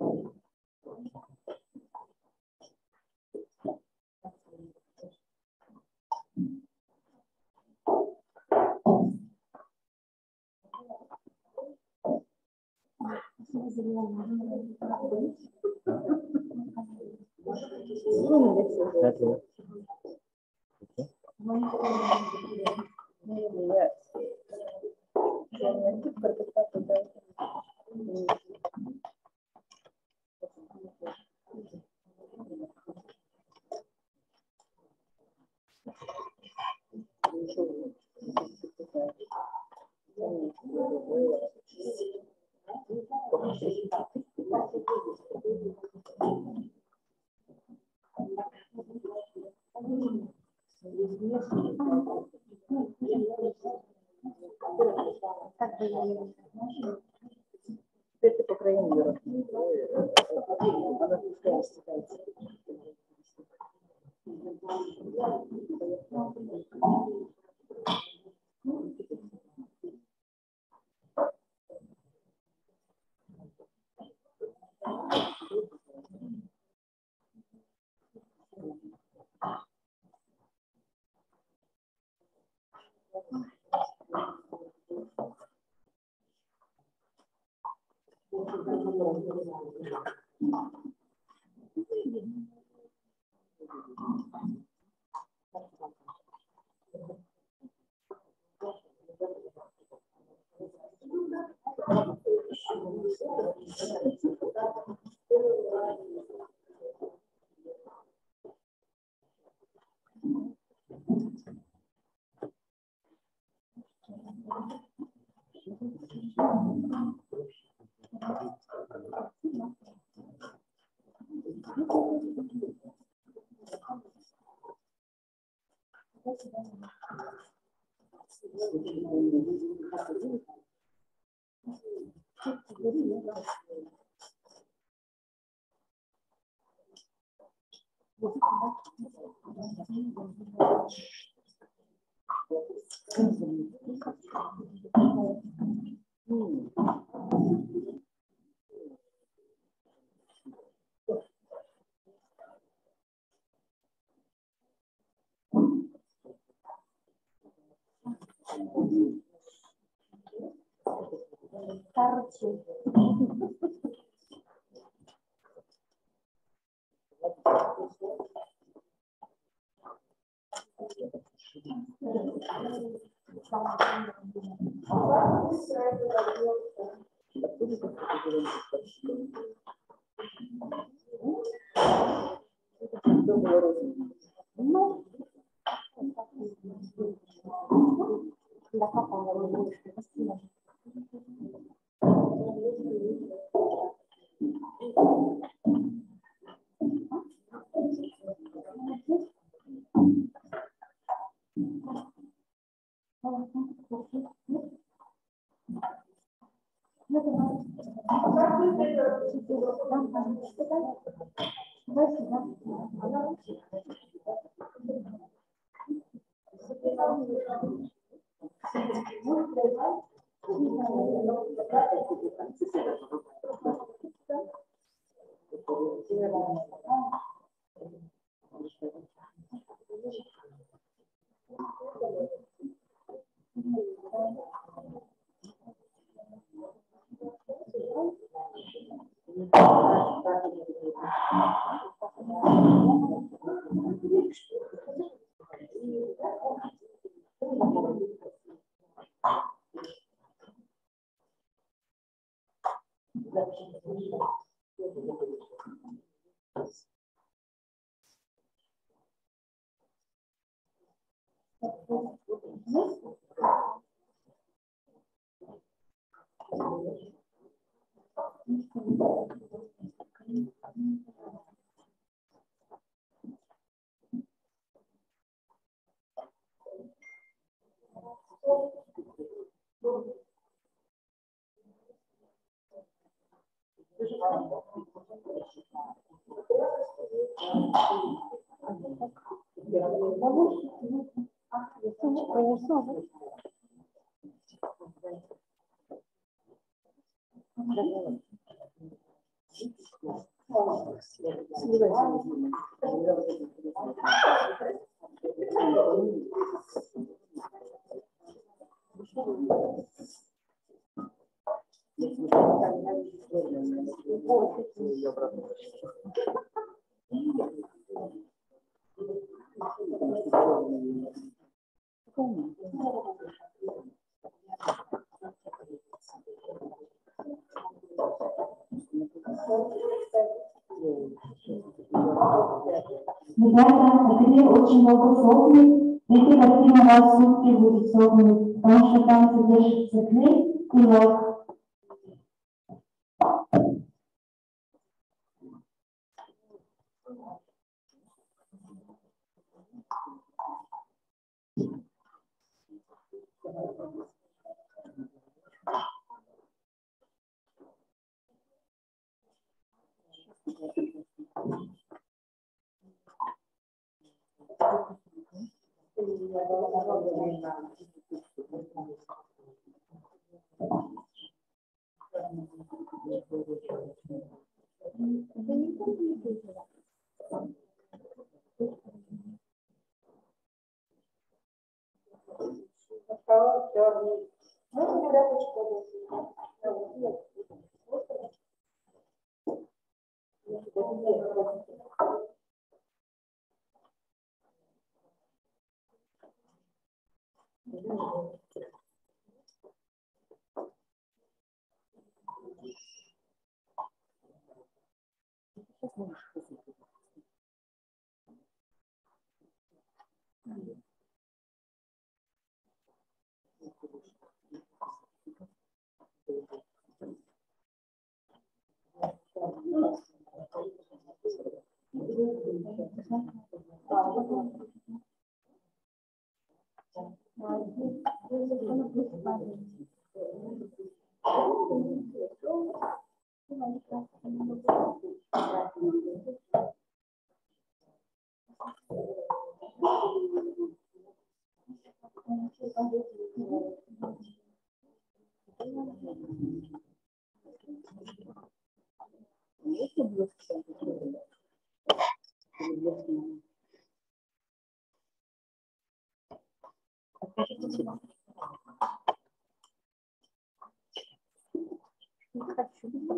Теперь ты по краям вверх. Она пускай растекается. Ребята, это очень многословный, эти картины вас сутки будут сложны, потому что там содержится клей и лак.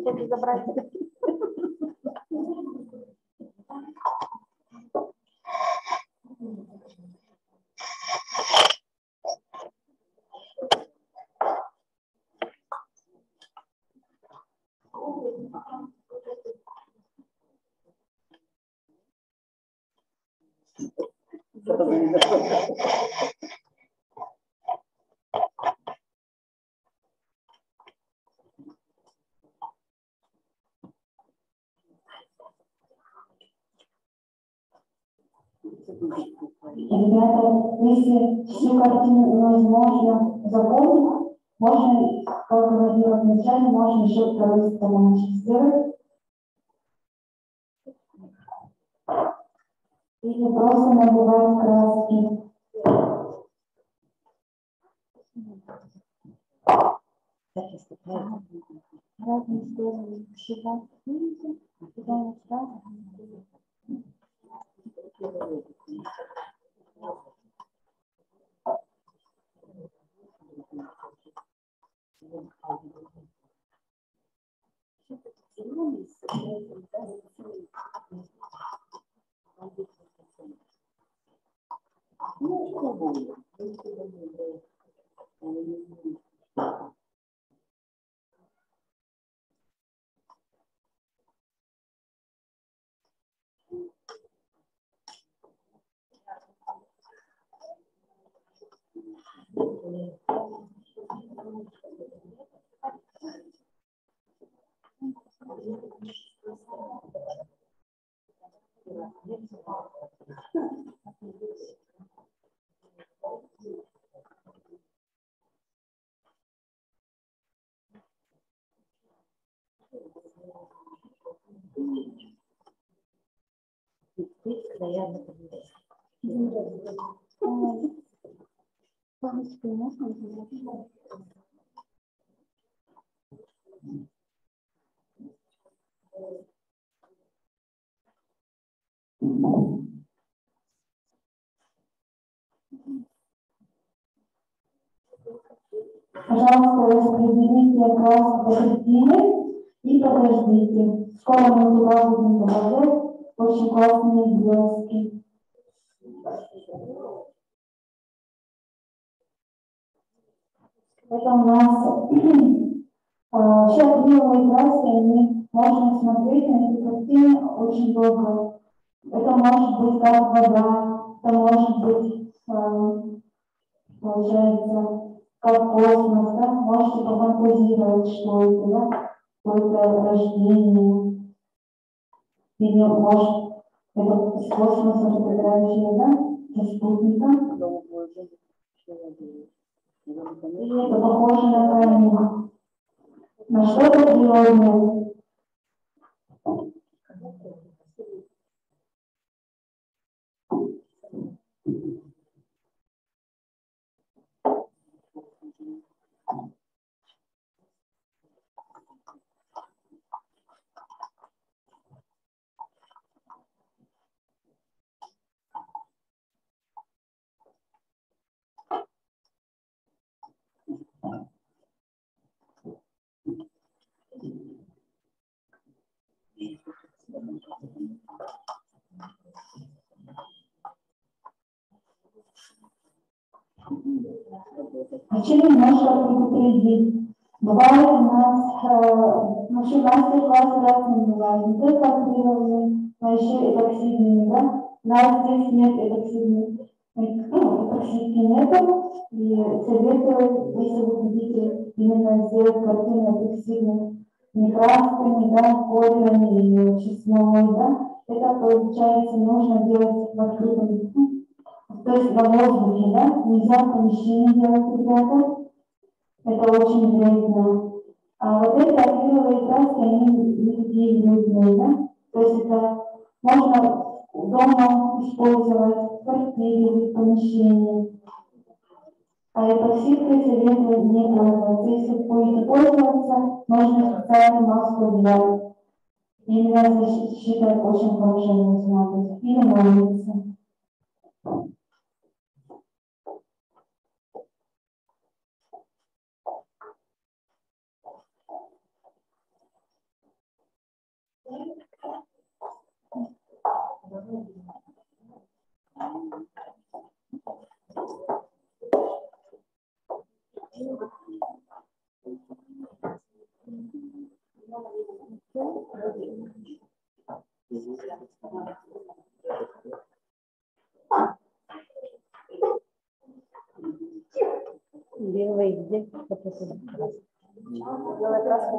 Хочу забрать. Ребята, если всю картину невозможно запомнить, можно, как говорила вначале, можно еще второй стаканчик сделать. Или просто набивать краски. Разные стороны считать. Видите? Кидаем сразу. Пожалуйста, распределите краску посередине и подождите. Скоро мы туда будем добавлять очень классные блески. Это у нас все акриловые краски, они можно смотреть на эти картины очень долго. Это может быть как вода, это может быть, получается, как космос, да? Можете пофантазировать, что это, да? Какое-то рождение. Или может это с космоса фотография, да? Со спутника. Или это похоже на камень. На что-то природное. Хочу немножко предупредить. Бывает у нас наши мастер-классы разные бывают. Не только акриловые, но еще эпоксидные, да? У нас здесь нет эпоксидных. Эпоксидки нету. И советую, если вы хотите именно сделать картину эпоксидными красками, да, колями или чесновой, да, это получается нужно делать в открытом, то есть во воздухе, да, нельзя в помещении делать, ребята. Это очень вредно. А вот эти акриловые краски, они не такие вредные, да? То есть это можно дома использовать, в квартире, в помещении. А эпоксидкой советую не пользоваться. Если будете пользоваться, можно специальную маску делать. Именно защита очень хорошая нужна. То есть или на улице. Белый где? Белая краска.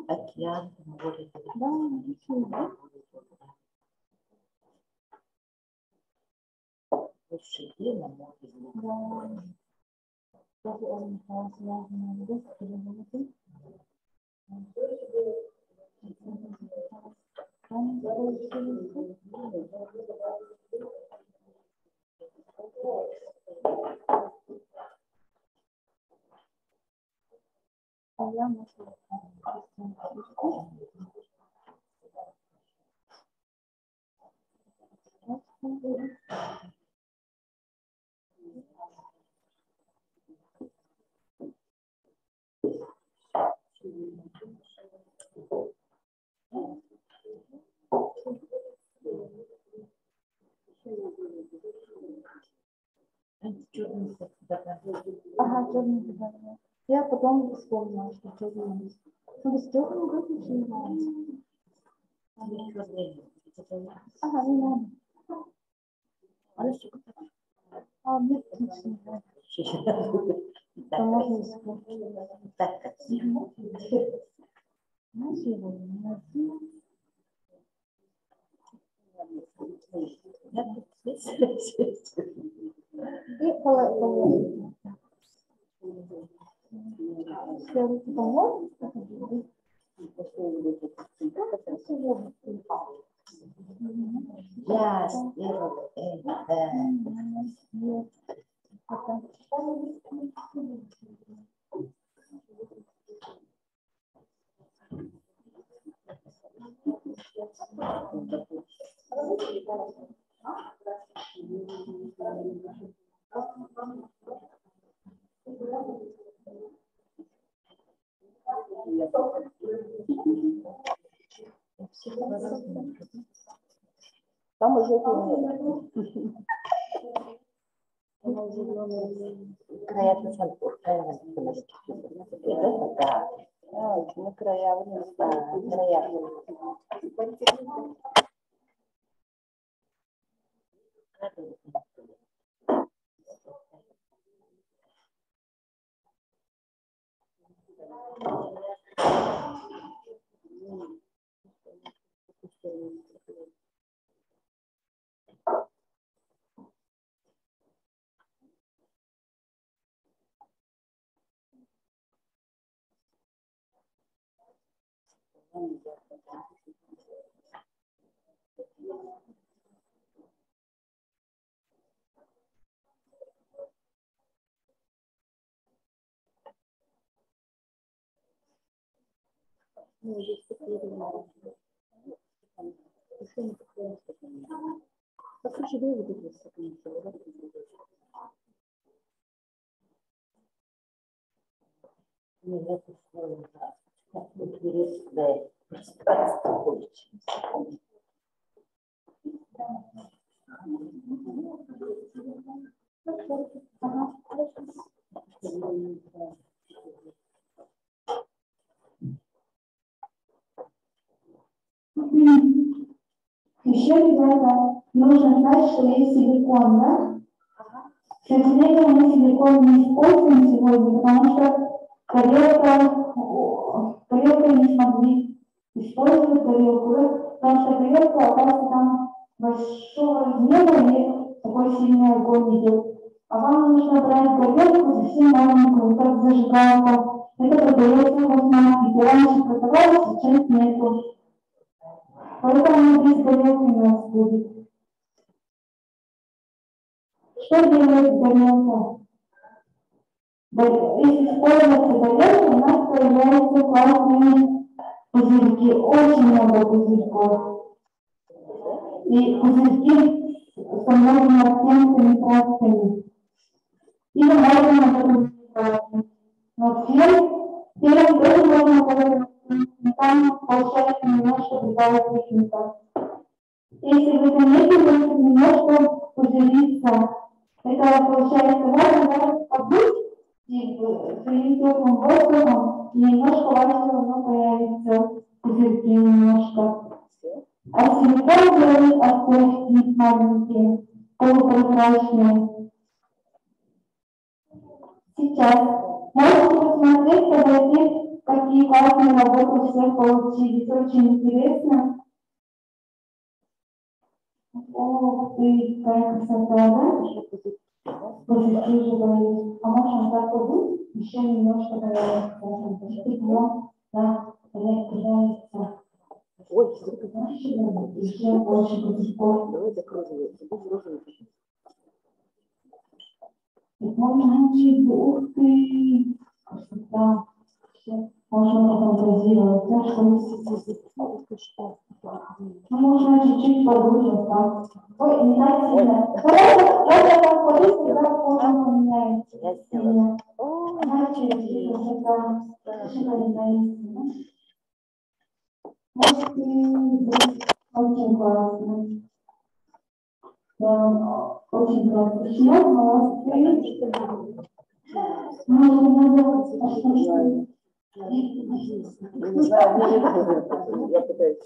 Океан, море. Да, Лучше где на море. Ага, черный добавила. Я потом вспомнила, что черный. Ну, без черного вроде ничего не нравится. Ага, не надо. А мне отлично нравится. Это можно использовать. Так, красиво. Знаешь, его не нравится. И положить. Следующий поможет. Я сделала это. Там уже Края края это да. на края вниз. Края. Нет, это сложно. Так интересное пространство получилось. Еще, ребята, нужно знать, что есть силикон, да? К сожалению, мы силикон не используем сегодня, потому что тарелка не смогли использовать тарелку, да? Потому что тарелка, оказывается, там большого размера и такой сильный огонь идет. А вам нужно брать тарелку совсем маленькую, как зажигалка. Это продается в косметике. Раньше продавалось, сейчас нету. Поэтому без тарелки у нас будет. Что делает тарелка? Если используется тарелка, у нас появляются классные пузырьки, очень много пузырьков. И пузырьки со многими оттенками красками. Или можно это но фен тоже можно положить, там получается немножко другая техника. Если вы заметили, немножко пузырится, это получается важно подуть и своим теплым воздухом, и немножко у вас все равно появится пузырьки немножко. А силикон делает окошки маленькие, полупрозрачные. Сейчас можете посмотреть, подойти, какие классные работы у всех получились. Очень интересно. Ох ты, какая красота, да? Пузырьки уже говорит. А можно так подуть? Еще немножко добавить. Тепло, да, нравится. Ой, еще больше пузырьков. давай закруживаем. Можно учить, ух ты, красота. Можно пофантазировать, да, что можно чуть-чуть подуть вот так. Ой, не так сильно. Давай так подуть, когда можно поменяется. Я сделала. Значит, красота. Шикарно. Очень классно. Да, очень классно. Сейчас молодцы. Не знаю, мне не нужно. Я пытаюсь.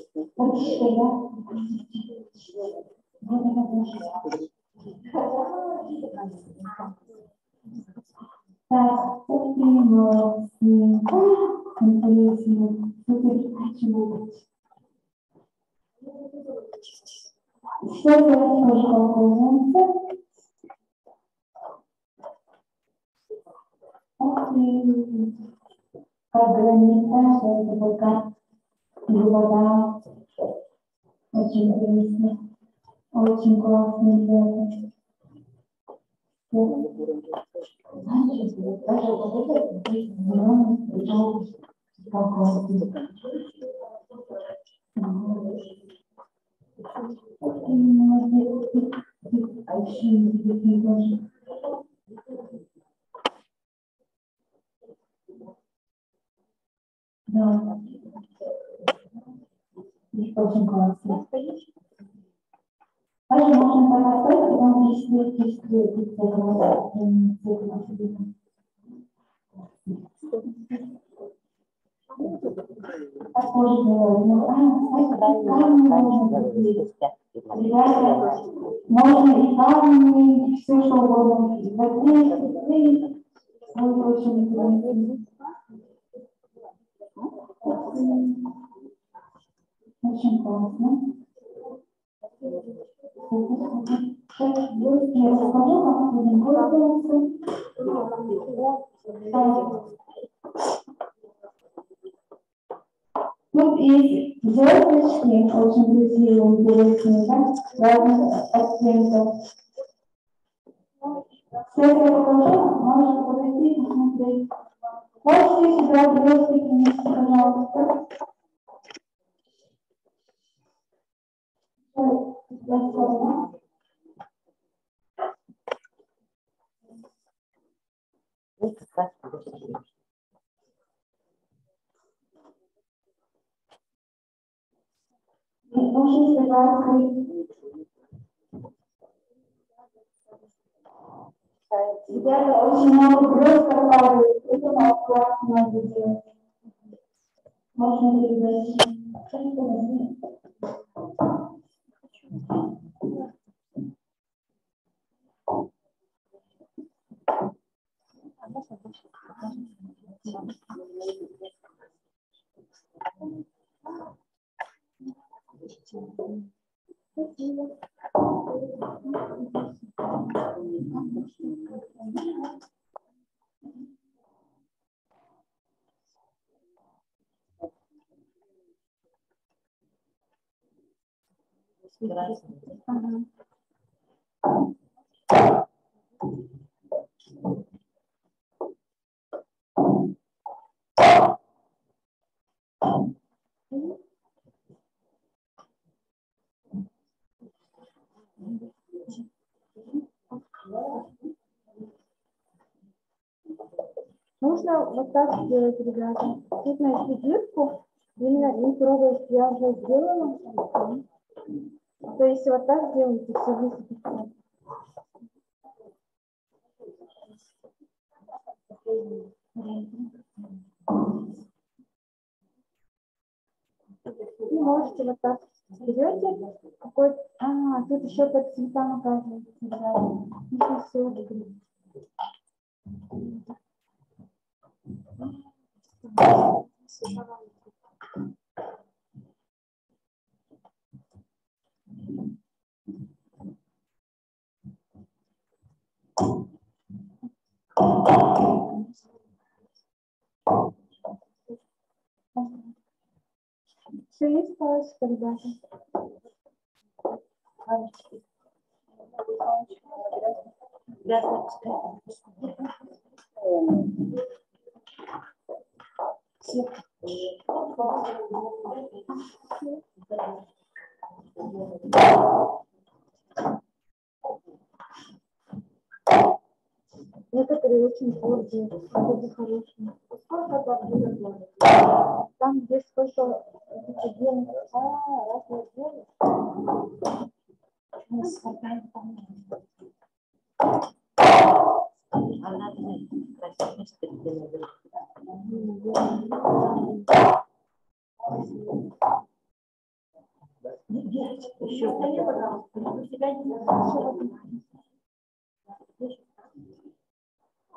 Так, очень молодцы. Интересно. Супер, почему? Сейчас я расскажу, как пользуемся. Как граница, что это пока вода. Очень интересно. Очень классно, ребята. Значит, даже вот это зеленый пришел спокойно. А еще не тоже. Да. Очень классно. Также можно так оставить, потом если так тоже ребята, можно и камни, все что угодно. Очень классно. Очень классно. Я расскажу, как будем пользоваться. Тут есть звездочки, очень красивые, интересные, да? Разных оттенков. Сейчас я покажу, можете подойти и посмотреть. Можете сюда звездочки принести, пожалуйста. красный. Ребята, очень много блесток падает, поэтому аккуратно надо делать. Можно передать. Нужно вот так сделать, ребята. Тут на дырку, именно не трогать, я уже сделала. То есть вот так делайте, все высыпется. И можете вот так берете какой-то... тут еще под цветам оказывается. Нужно все открыть. Все есть палочка, ребята? Некоторые очень твердые, это хорошие. Там, где сколько делать, разные делать.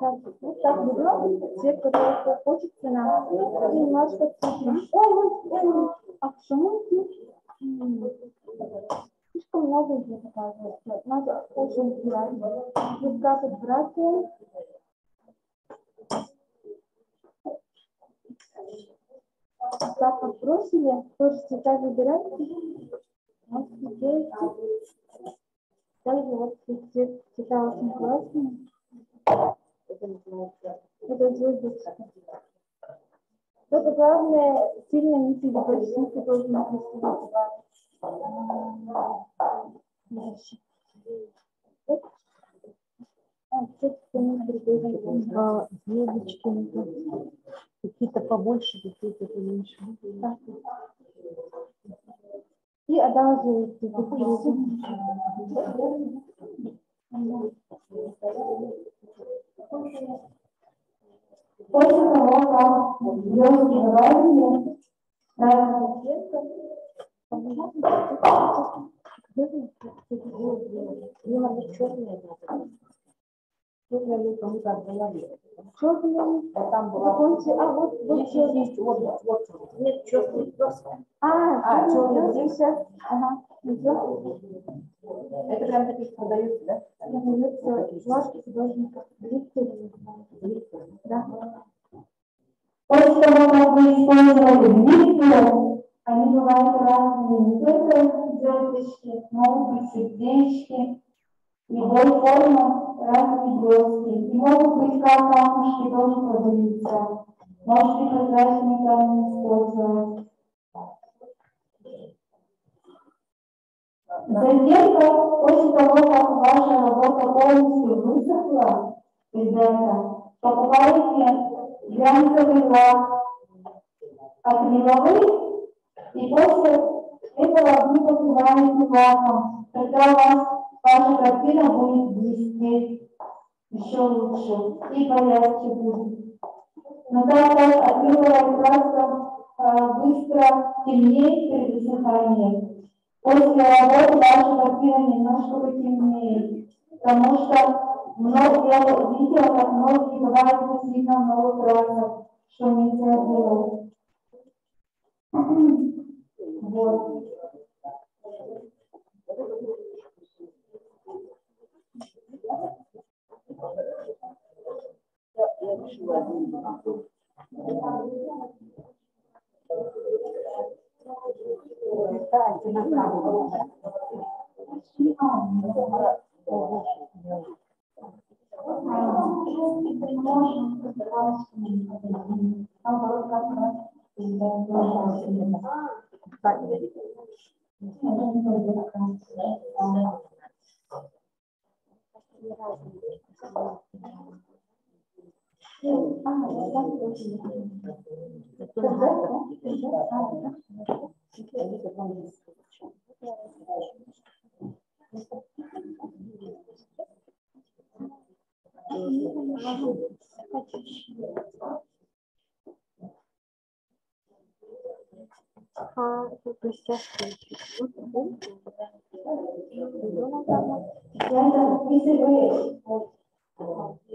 Вот так берем цвет, который хочется нам, и немножко цветом. Ой, а почему слишком много здесь оказывается? Надо очень убирать. Слегка подбирать. Так подбросили, тоже цвета выбирайте. Вот здесь. Также вот цвета очень классные. Это звездочка. Только главное, сильно не переборщите, тоже не красиво. Звездочки какие-то побольше, какие-то поменьше. И одалживайте. После того, как звезды добавили, Черная кому-то отдала. Черный. Там была. Вот черный. Есть, вот. Нет, черный просто. Черный здесь. Ага. Это прям таких продаются, да? Продаются флажки художника. Да. После того, как вы использовали глиттер, они бывают разные, не только звездочки, могут быть сердечки, любой формы, разные блески. И могут быть как камушки, тоже продаются. Можете прозрачные камни использовать. Затем, после того, как ваша работа полностью высохла, ребята, покупаете глянцевый лак акриловый, и после этого вы покрываете еще лучше и поярче будет. Но так как акриловая краска быстро темнеет перед высыханием, после работы ваша картина немножко потемнеет, потому что я видела, как многие добавили сильно много красок, что нельзя делать. Вот.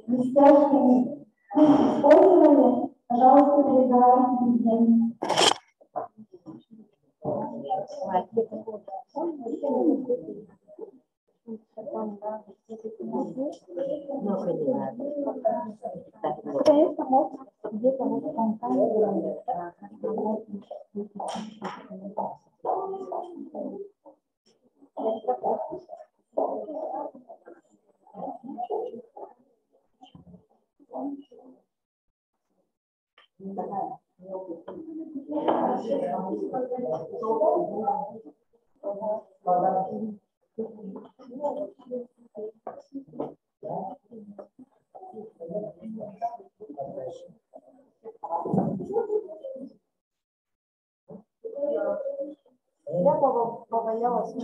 Блестяшками использовали, пожалуйста, передавайте друзьям. Конечно, можно где-то вот спонтанно. Я побоялась, что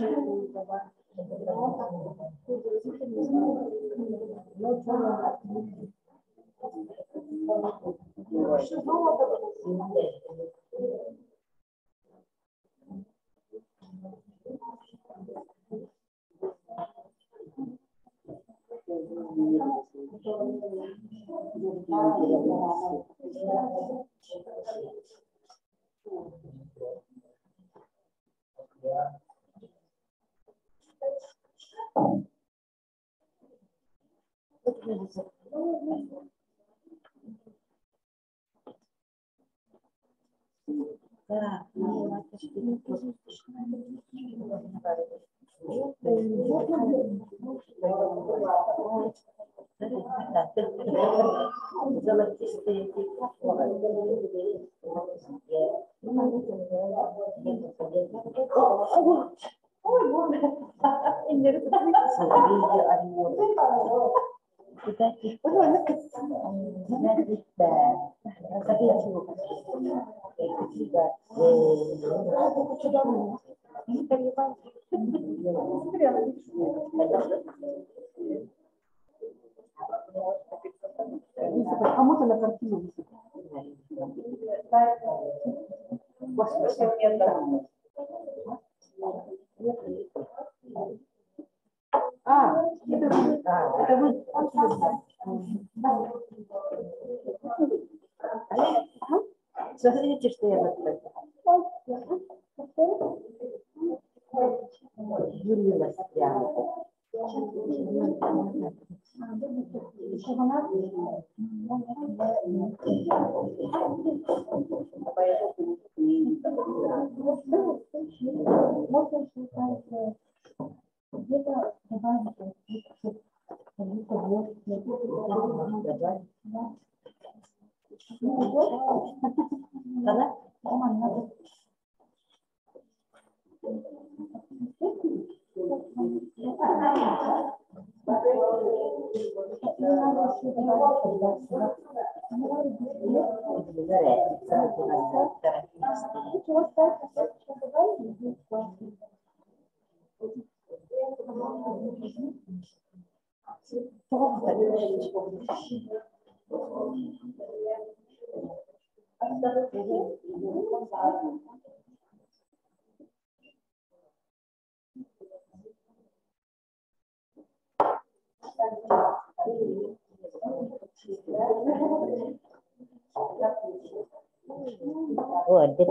кому-то на картину. Это вы. Смотрите, что я написала. Юлия Стрянова. Где-то добавить Oh, ada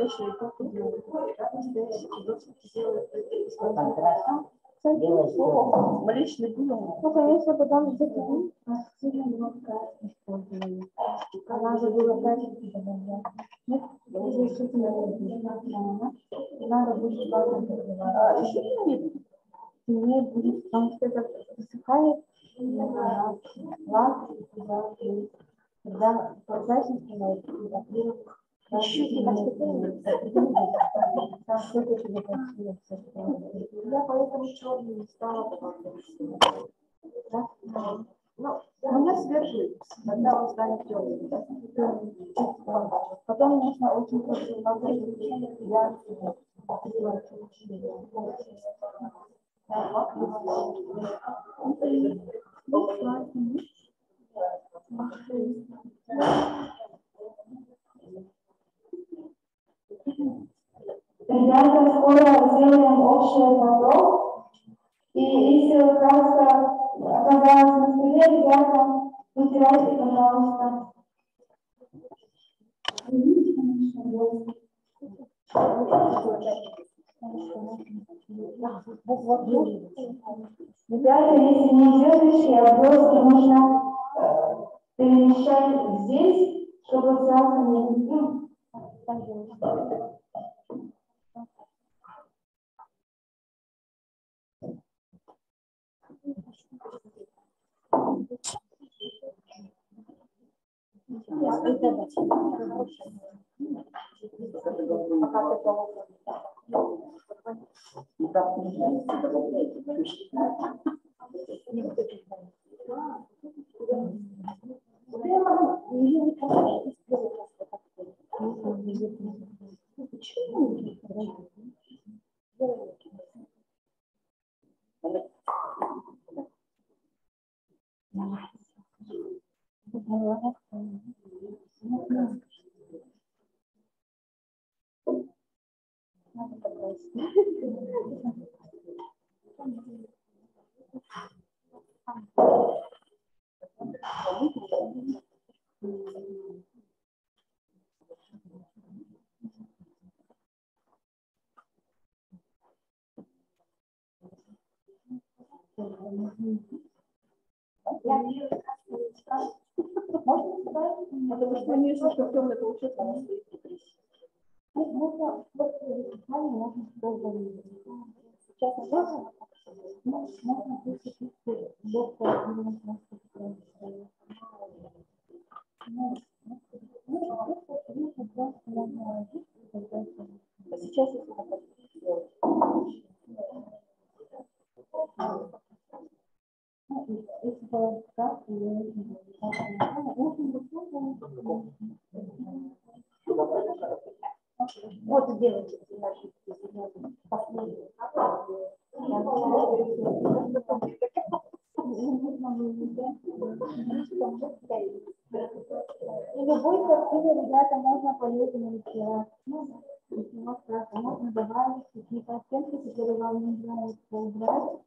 sepuluh. Млечный пулем. Ну, конечно, потом закинуть, сильно немножко использовали. Надо было качественно добавлять. Нет, разрешительно надо будет базом закрывать. Еще не будет. Не будет, потому что это высыхает, когда прозрачно становится, во-первых, еще и я поэтому черный не стала. Ну, у меня свежий, тогда он станет темным. Потом нужно очень красиво Ребята, скоро сделаем общее фото. И если краска оказалась на столе, ребята, вытирайте, пожалуйста. Ребята, если не делаете обрезки, нужно перемещать здесь, чтобы сразу не видно. Потому что они слишком темные получается, она стоит депрессия. Можно долго сейчас можно Сейчас если вот сделайте последний. И любой красивый, ребята, можно полезно вытирать. Можно добавить какие-то оттенки, которые вам не нравятся, убрать.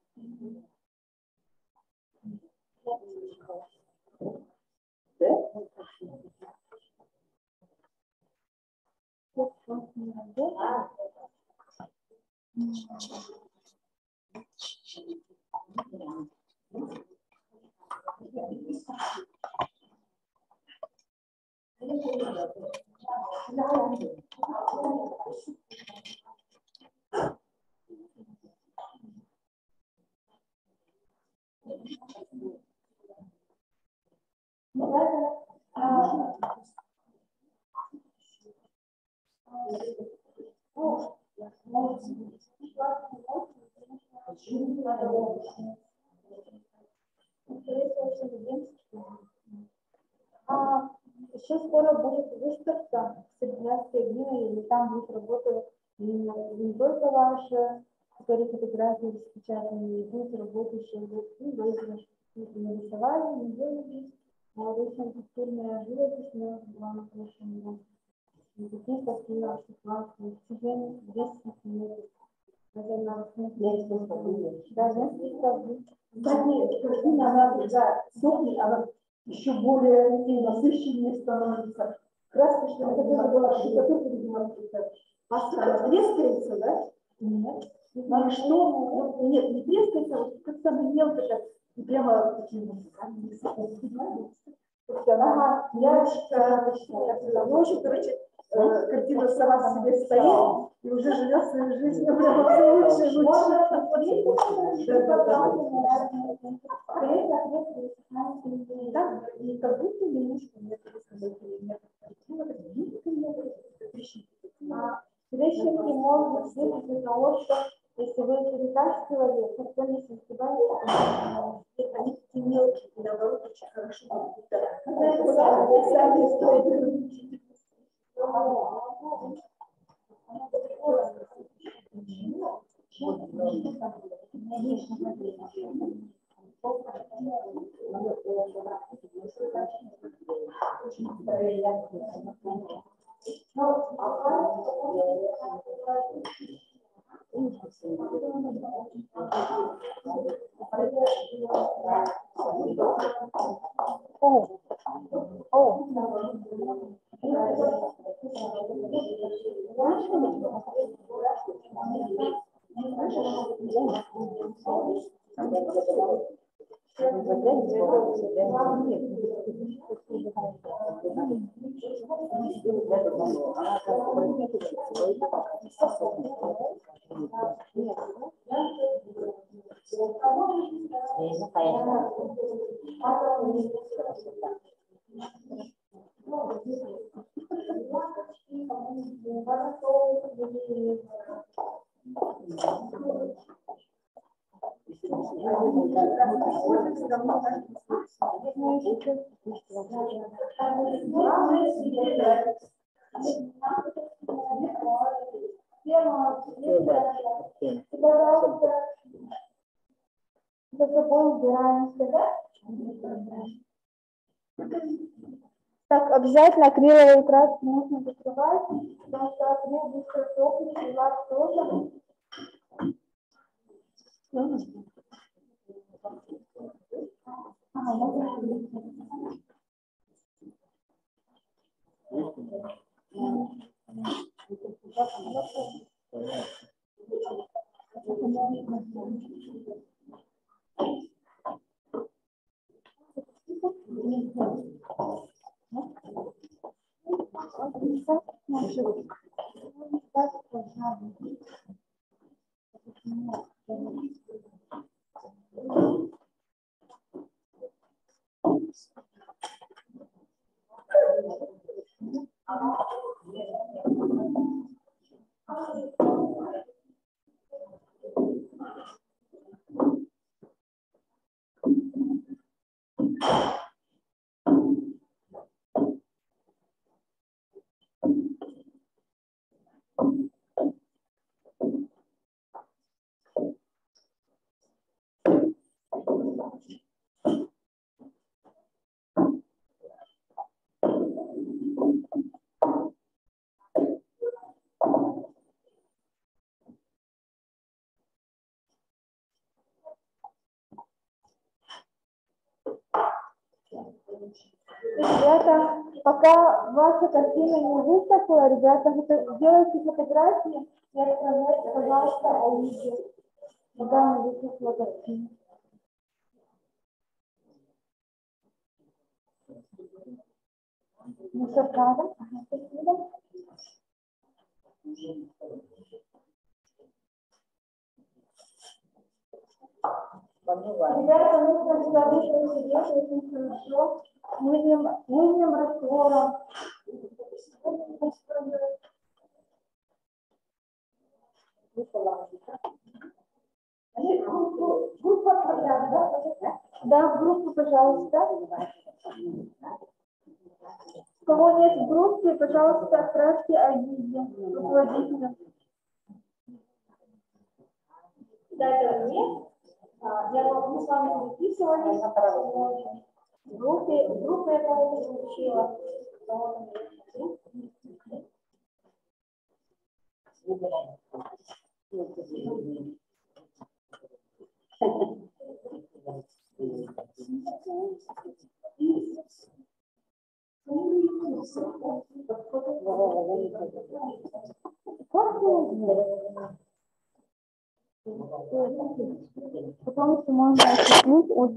Еще скоро будет выставка «Средневековье дни», и там будет работать не только ваши, которые фотографии распечатаны, будет работать еще вы нарисовали, не делали, очень культурная живопись, но вам очень такие такие ваши классные, стихи, здесь нет. Да, картина, она, да, сохнет, она еще более насыщеннее становится. Краска, что это тоже была штукатурка, видимо, она трескается, да? Нет. На что? Нет, не трескается, а вот как самое мелко, так, и прямо таким. Ага, ящика. Ну, в общем, короче, картина сама по себе стоит и уже живет свою жизнь прямо все лучше и лучше. Да, и как будто немножко мне Трещинки могут быть из-за того, что если вы перетаскивали, то кто не состязается, они такие мелкие, и наоборот, очень хорошо сами стоят. за собой убираем, да? Так, обязательно акриловый крас нужно закрывать, потому что акрил быстро сохнет, и вас тоже. Ребята, пока ваша картина не высохла, ребята, делайте фотографии и отправляйте, пожалуйста, Алисе, пока не высохла картина. Ну что, правда? Ага, спасибо. Ребята, нужно сюда выше сидеть очень хорошо. Мыльным раствором. Да, в группу, пожалуйста. У кого нет в группе, пожалуйста, отправьте Ализе, руководителю. Да, это нет. Я мы с вами записывались в группе я кого-то получила. Потом можно осветлить от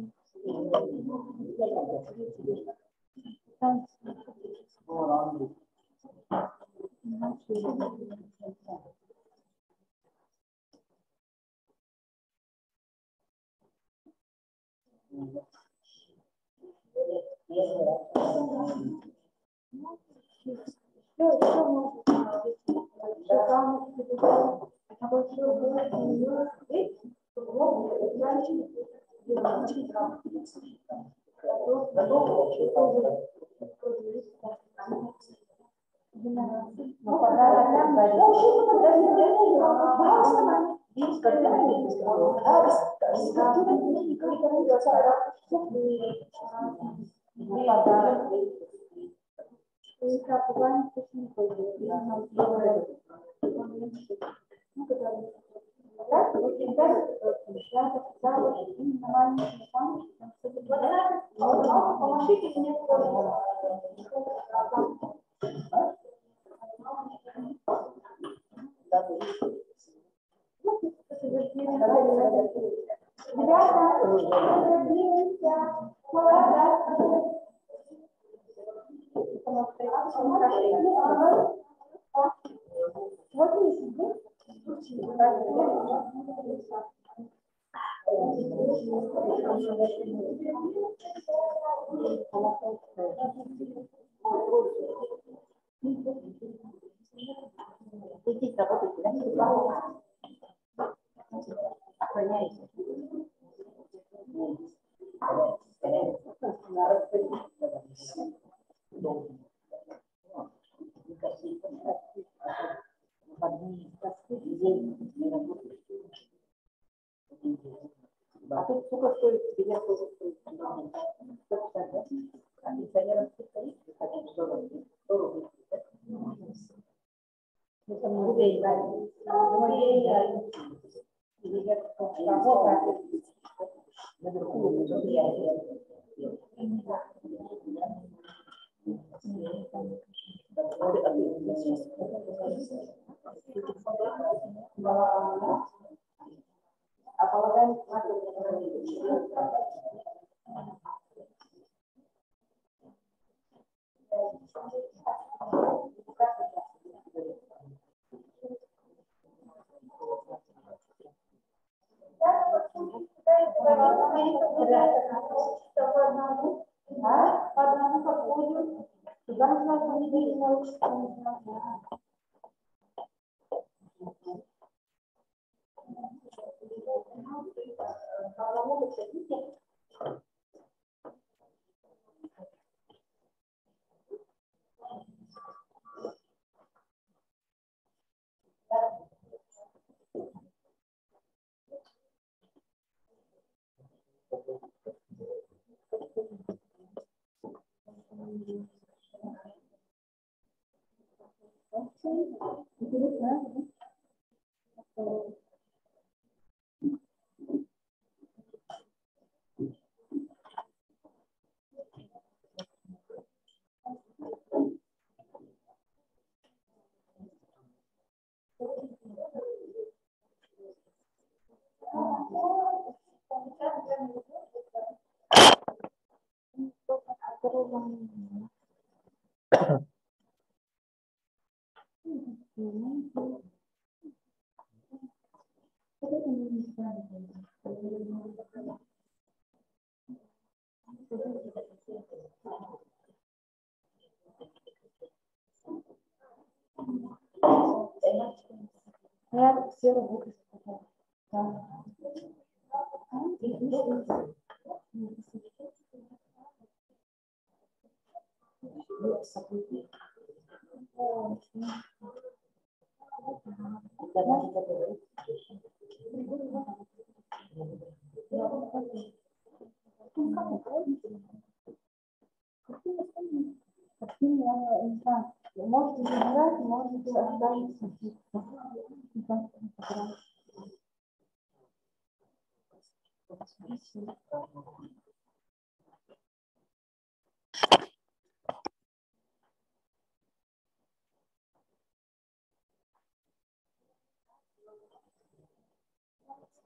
можете забирать, можете оставить.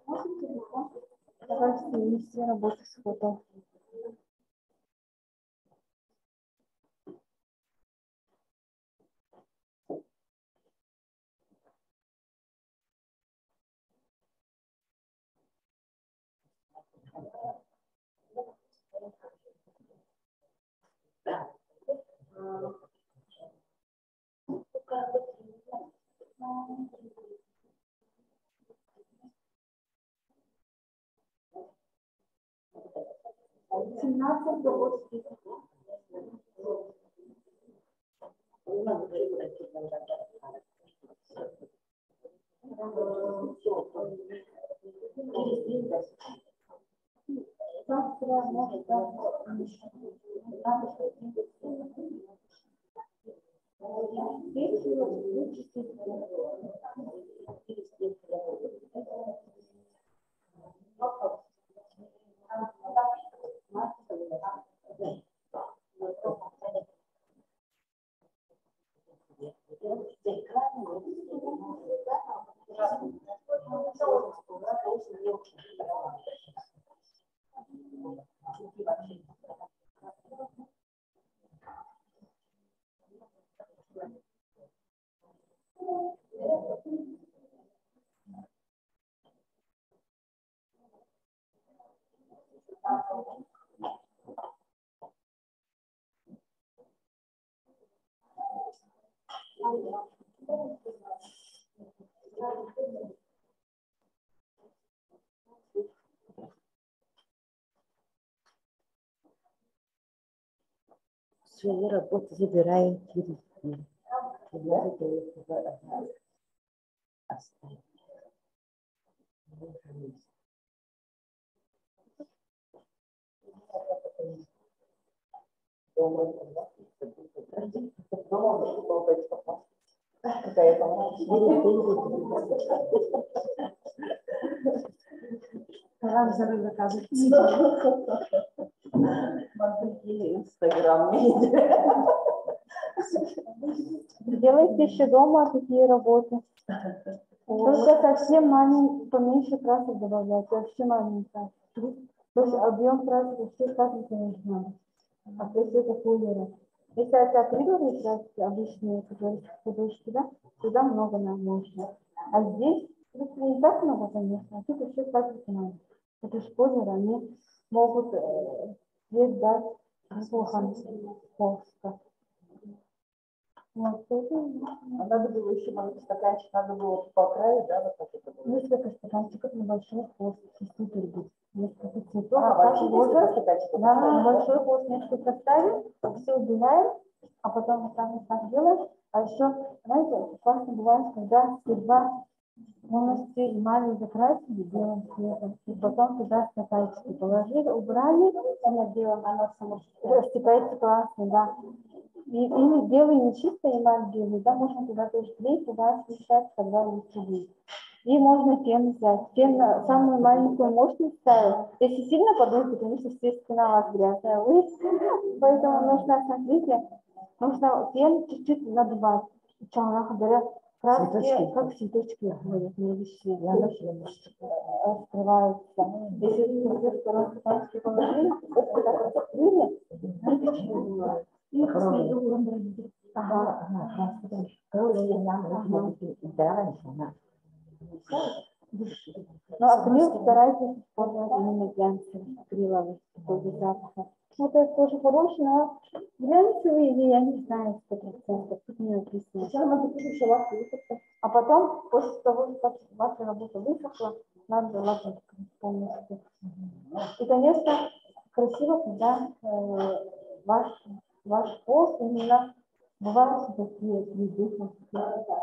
Кажется, не все работы с фото. Свои работы забираем через день. Инстаграм. Делайте еще дома такие работы. Только совсем маленький, поменьше красок добавлять, вообще маленький красок. То есть объем красок все красок нужно. А то есть это колеры. Если это акриловые краски, обычные, которые художки, да, туда много нам нужно. А здесь не так много, конечно, а тут еще красок надо. Это же колеры, они могут цвет дать плохо. Вот, Надо было еще маленький стаканчик, надо было по краю, да, вот так это было. несколько стаканчиков на большой хвост, супер будет. Несколько цветов, на большой хвост несколько ставим, все убираем, а потом вот так делаем. А еще, знаете, классно бывает, когда сперва полностью эмалью закрасили белым цветом, и потом туда стаканчики положили, убрали, она белым, она само растекается классно, да. Или белый, не чисто эмаль белый, да, можно туда тоже клей, туда смешать, когда лучше будет. И можно пену взять. Пену самую маленькую мощность ставить. Если сильно подует, конечно, естественно, у вас грязная улица. Поэтому нужно, смотрите, нужно пену чуть-чуть надувать. Краски, как цветочки ходят, не вещи, раскрываются. Если вы второй стаканчик положили, просто так вот открыли, и но акрил старайтесь использовать именно глянцевый, акриловый, без запаха. Ну, то есть тоже хороший, но глянцевый, я не знаю, 100%, тут не написано. Сначала надо еще лаку высохнуть, а потом, после того, как ваша работа высохла, надо лакать полностью. И, конечно, красиво, когда ваш пол именно бывают такие следы,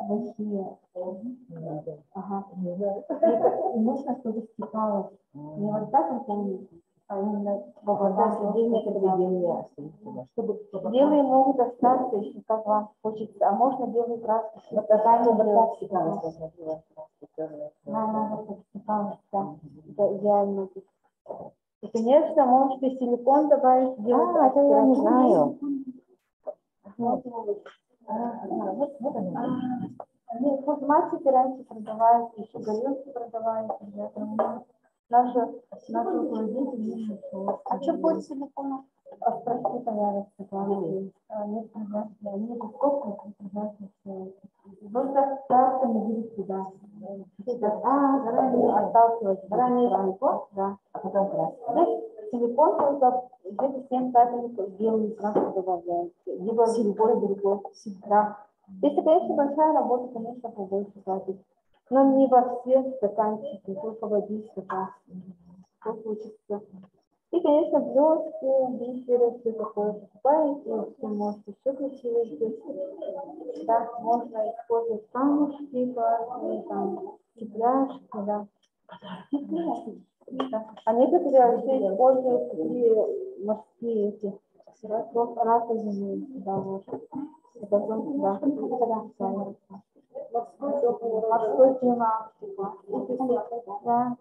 большие. Ага. И нужно, чтобы стекало. Не вот так вот, а именно чтобы белые могут остаться, если как вам хочется. А можно белые краски, чтобы надо, чтобы стекало, да. Это идеально. И, конечно, можете силикон добавить. Это я не знаю. Они косметики раньше продавали, еще горелки продавали. Наши руководители не нашли. А что будет силиконом? Спроси, появится классы. Нет, они же сколько прекрасных. Просто старта не будет сюда. Заранее отталкивать. Заранее силикон, да. А потом краску. Силикон только где-то 7 капель белый краску добавляется. Либо любой другой. Да. Если, конечно, большая работа, конечно, побольше капель. Но не во все стаканчики, только водичка, да. Что случится. И, конечно, блестки, бисеры, все такое покупаете, все можете еще красиво сделать. Да, можно использовать камушки, там, стекляшки, да. Да. А некоторые вообще используют такие морские эти раковины, да, вот. И потом, да, морской климат, да.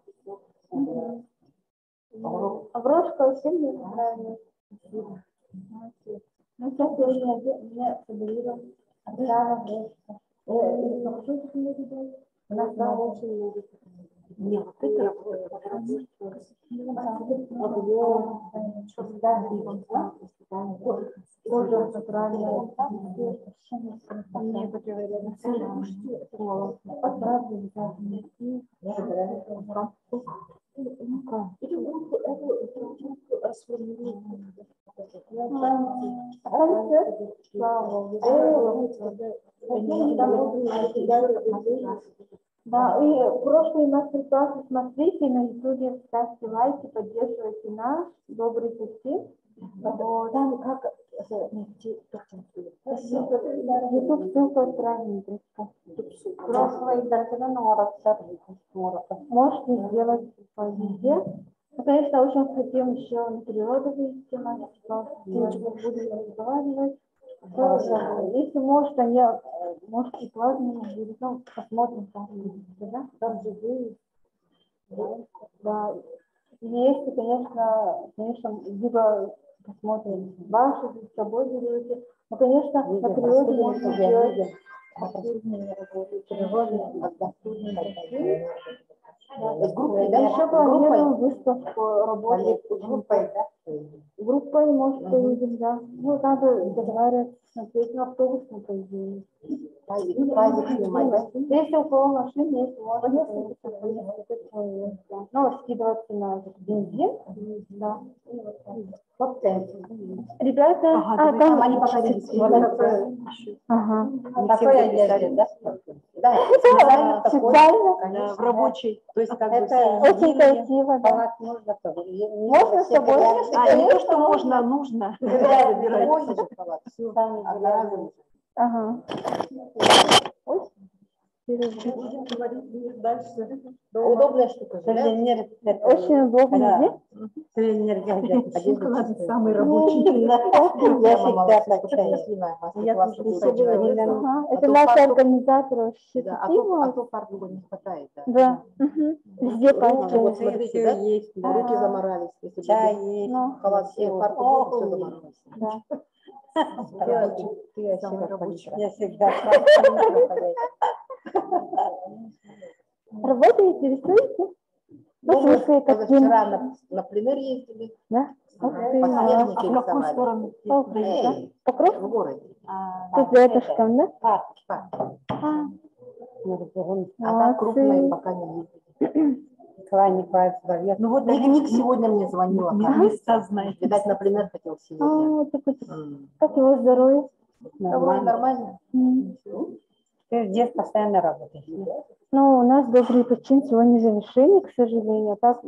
А брошка вообще мне нравится. Ну, сейчас я мне подарила Оксана брошка. У нас на очень не, вот это работает. Кожа натуральная. Мне потеряли. Да, и прошлые мастер-классы смотрите на YouTube, ставьте лайки, поддерживайте наш добрый пути. Там как YouTube ссылка сразу. Прошлые можете сделать везде. Мы, конечно, очень хотим еще на природу вывести мастер-класс. Будем разговаривать. Если может, они, может, и плазменные будут, ну, посмотрим там, да, там живые. Да. Если, конечно, либо посмотрим ваши, с собой берете. Ну, конечно, на природе можно делать. Еще планируем выставку работы группой, может, поедем, да. Ну, надо договариваться, смотреть на автобус, на поведение. Если у кого машин есть, можно, ну, скидываться на бензин, да. Ребята, там они пока ага. Такое одежда, да? Да, специально. В рабочей, то есть как бы это Очень красиво, да. палат нужно. Можно с собой? не то, что можно, а нужно. Ага. Будем говорить дальше. Удобная штука. Очень удобно. Самый рабочий. Я всегда так считаю. Это наши организаторы А то парку не хватает. Да. Везде пальцы. Вот смотрите, да? Есть. Руки заморались. Чай есть. Халат все, парку все заморались. Да. Я всегда Работаете, рисуете? Ну, в смысле, каким? Вчера на пленэр ездили. Да? Подсвечники В какую сторону? Покров? В городе. Тут рядышком, да? А там крупные пока не ездили. Ну вот Ник сегодня мне звонила. места знаете. Видать, на пленэр хотел сегодня. Как его здоровье? Нормально. Ты здесь постоянно работаешь? Ну, у нас добрый почин сегодня завершение, к сожалению. Так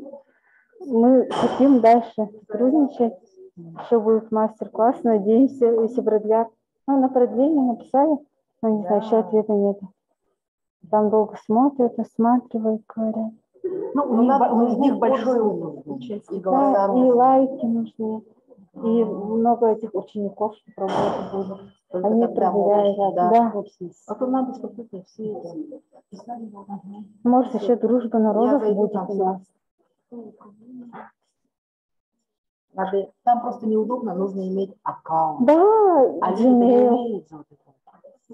мы хотим дальше сотрудничать. Еще будет мастер-класс, надеемся, если продлят. Ну, на продление написали, но не знаю, еще ответа нет. Там долго смотрят, осматривают, говорят. Ну, у них большой опыт. Да, и лайки нужны. И много этих учеников, что работать будут. Они проверяют. Да. А то надо, чтобы все это. Может, еще дружба народов будет у нас. Там просто неудобно, нужно иметь аккаунт. Да, А Gmail.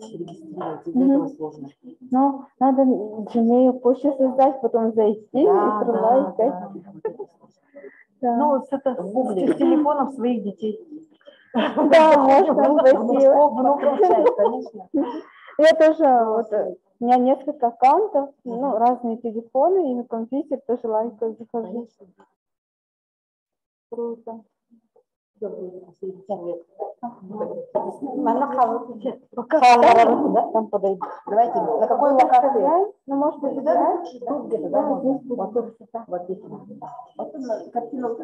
регистрировать, из-за этого сложно. Ну, надо Gmail почту создать, потом зайти и пролайкать. Да. Ну, с телефонов своих детей. Да, можно, спасибо. Много общаюсь, конечно. Я тоже, вот, у меня несколько аккаунтов, ну, разные телефоны, и на компьютер тоже лайкаю, захожу. Круто. Там подойдет. Давайте, на какой локации? Ну, может быть, да? Тут где-то, да? Вот тут, вот здесь. Вот тут картина.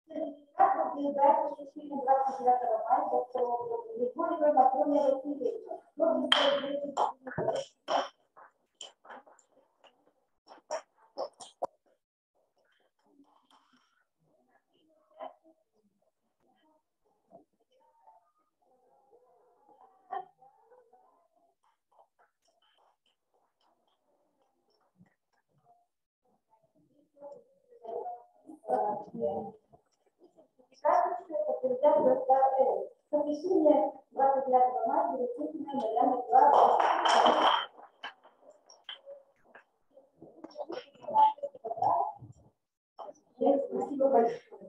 Сертификат утверждается в течение 29 мая 2022 года. Григорьевой Матроне Васильевна. Совмещение 29 мая 2022 Спасибо большое.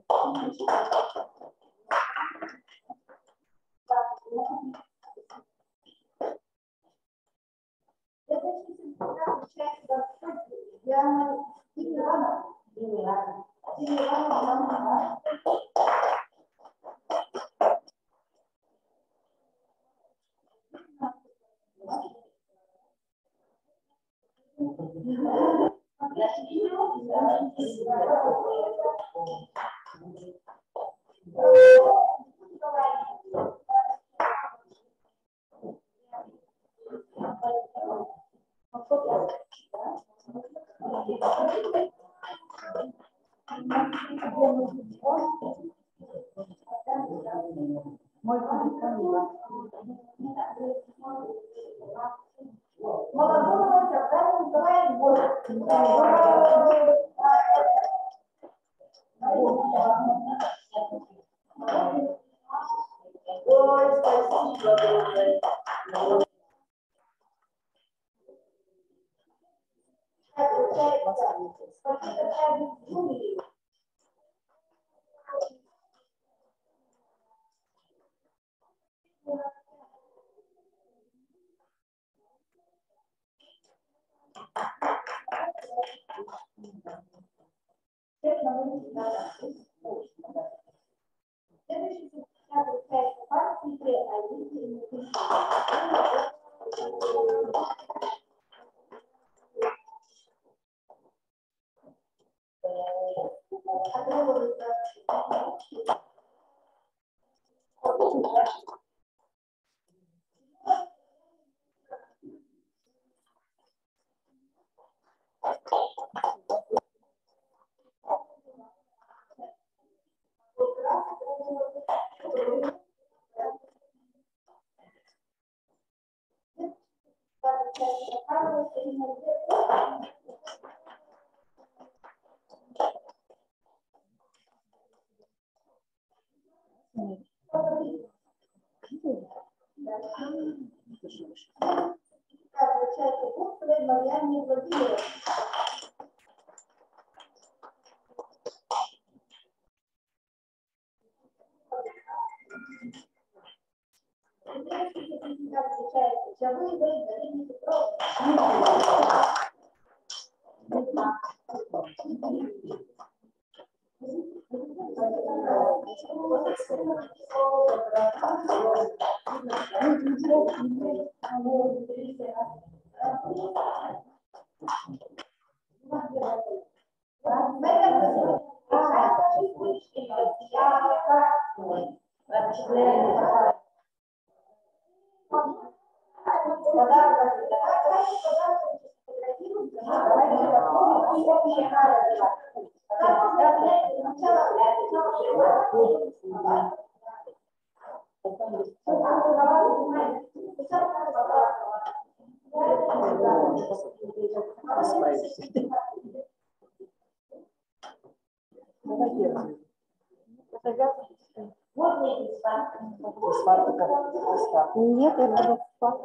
Нет, я буду спать.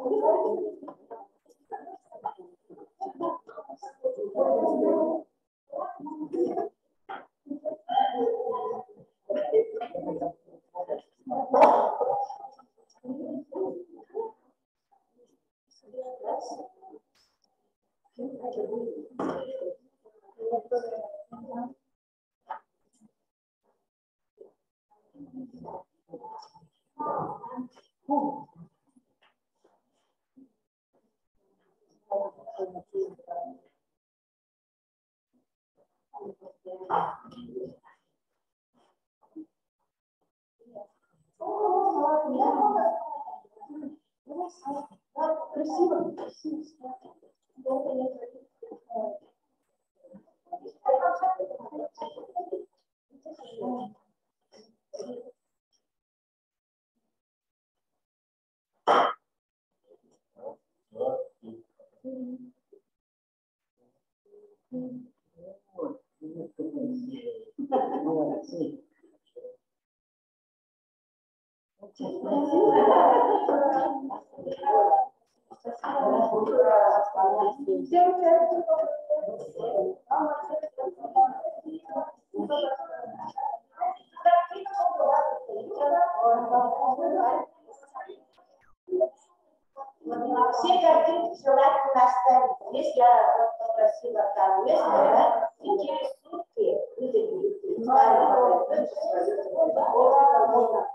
Все картинки желательно оставить. Если я попросила там место, да, и через сутки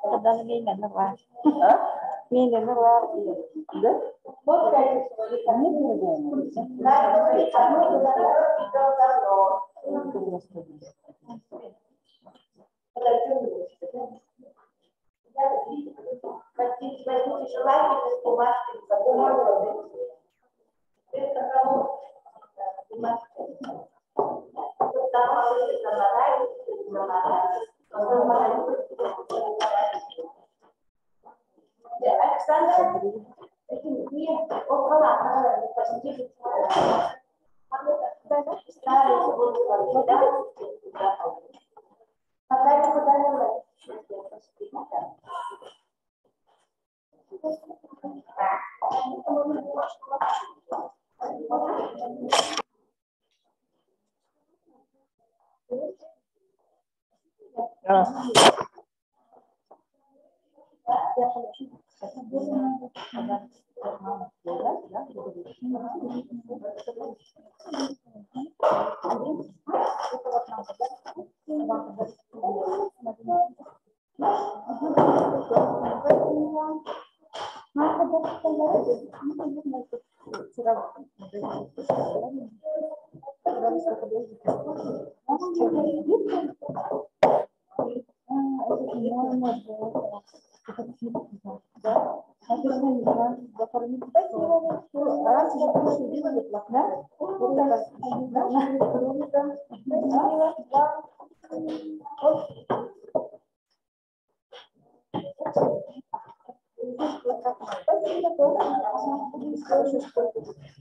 Kadang ini luar. Ini luar. вот количество витаминов. Надо говорить, одно хотите, возьмите желательно с бумажкой, бумагой. Это кого? Александр, около посетили старые какая-то подалила.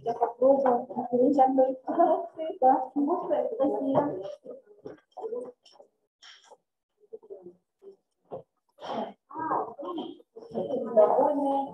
Я попробую. Довольные.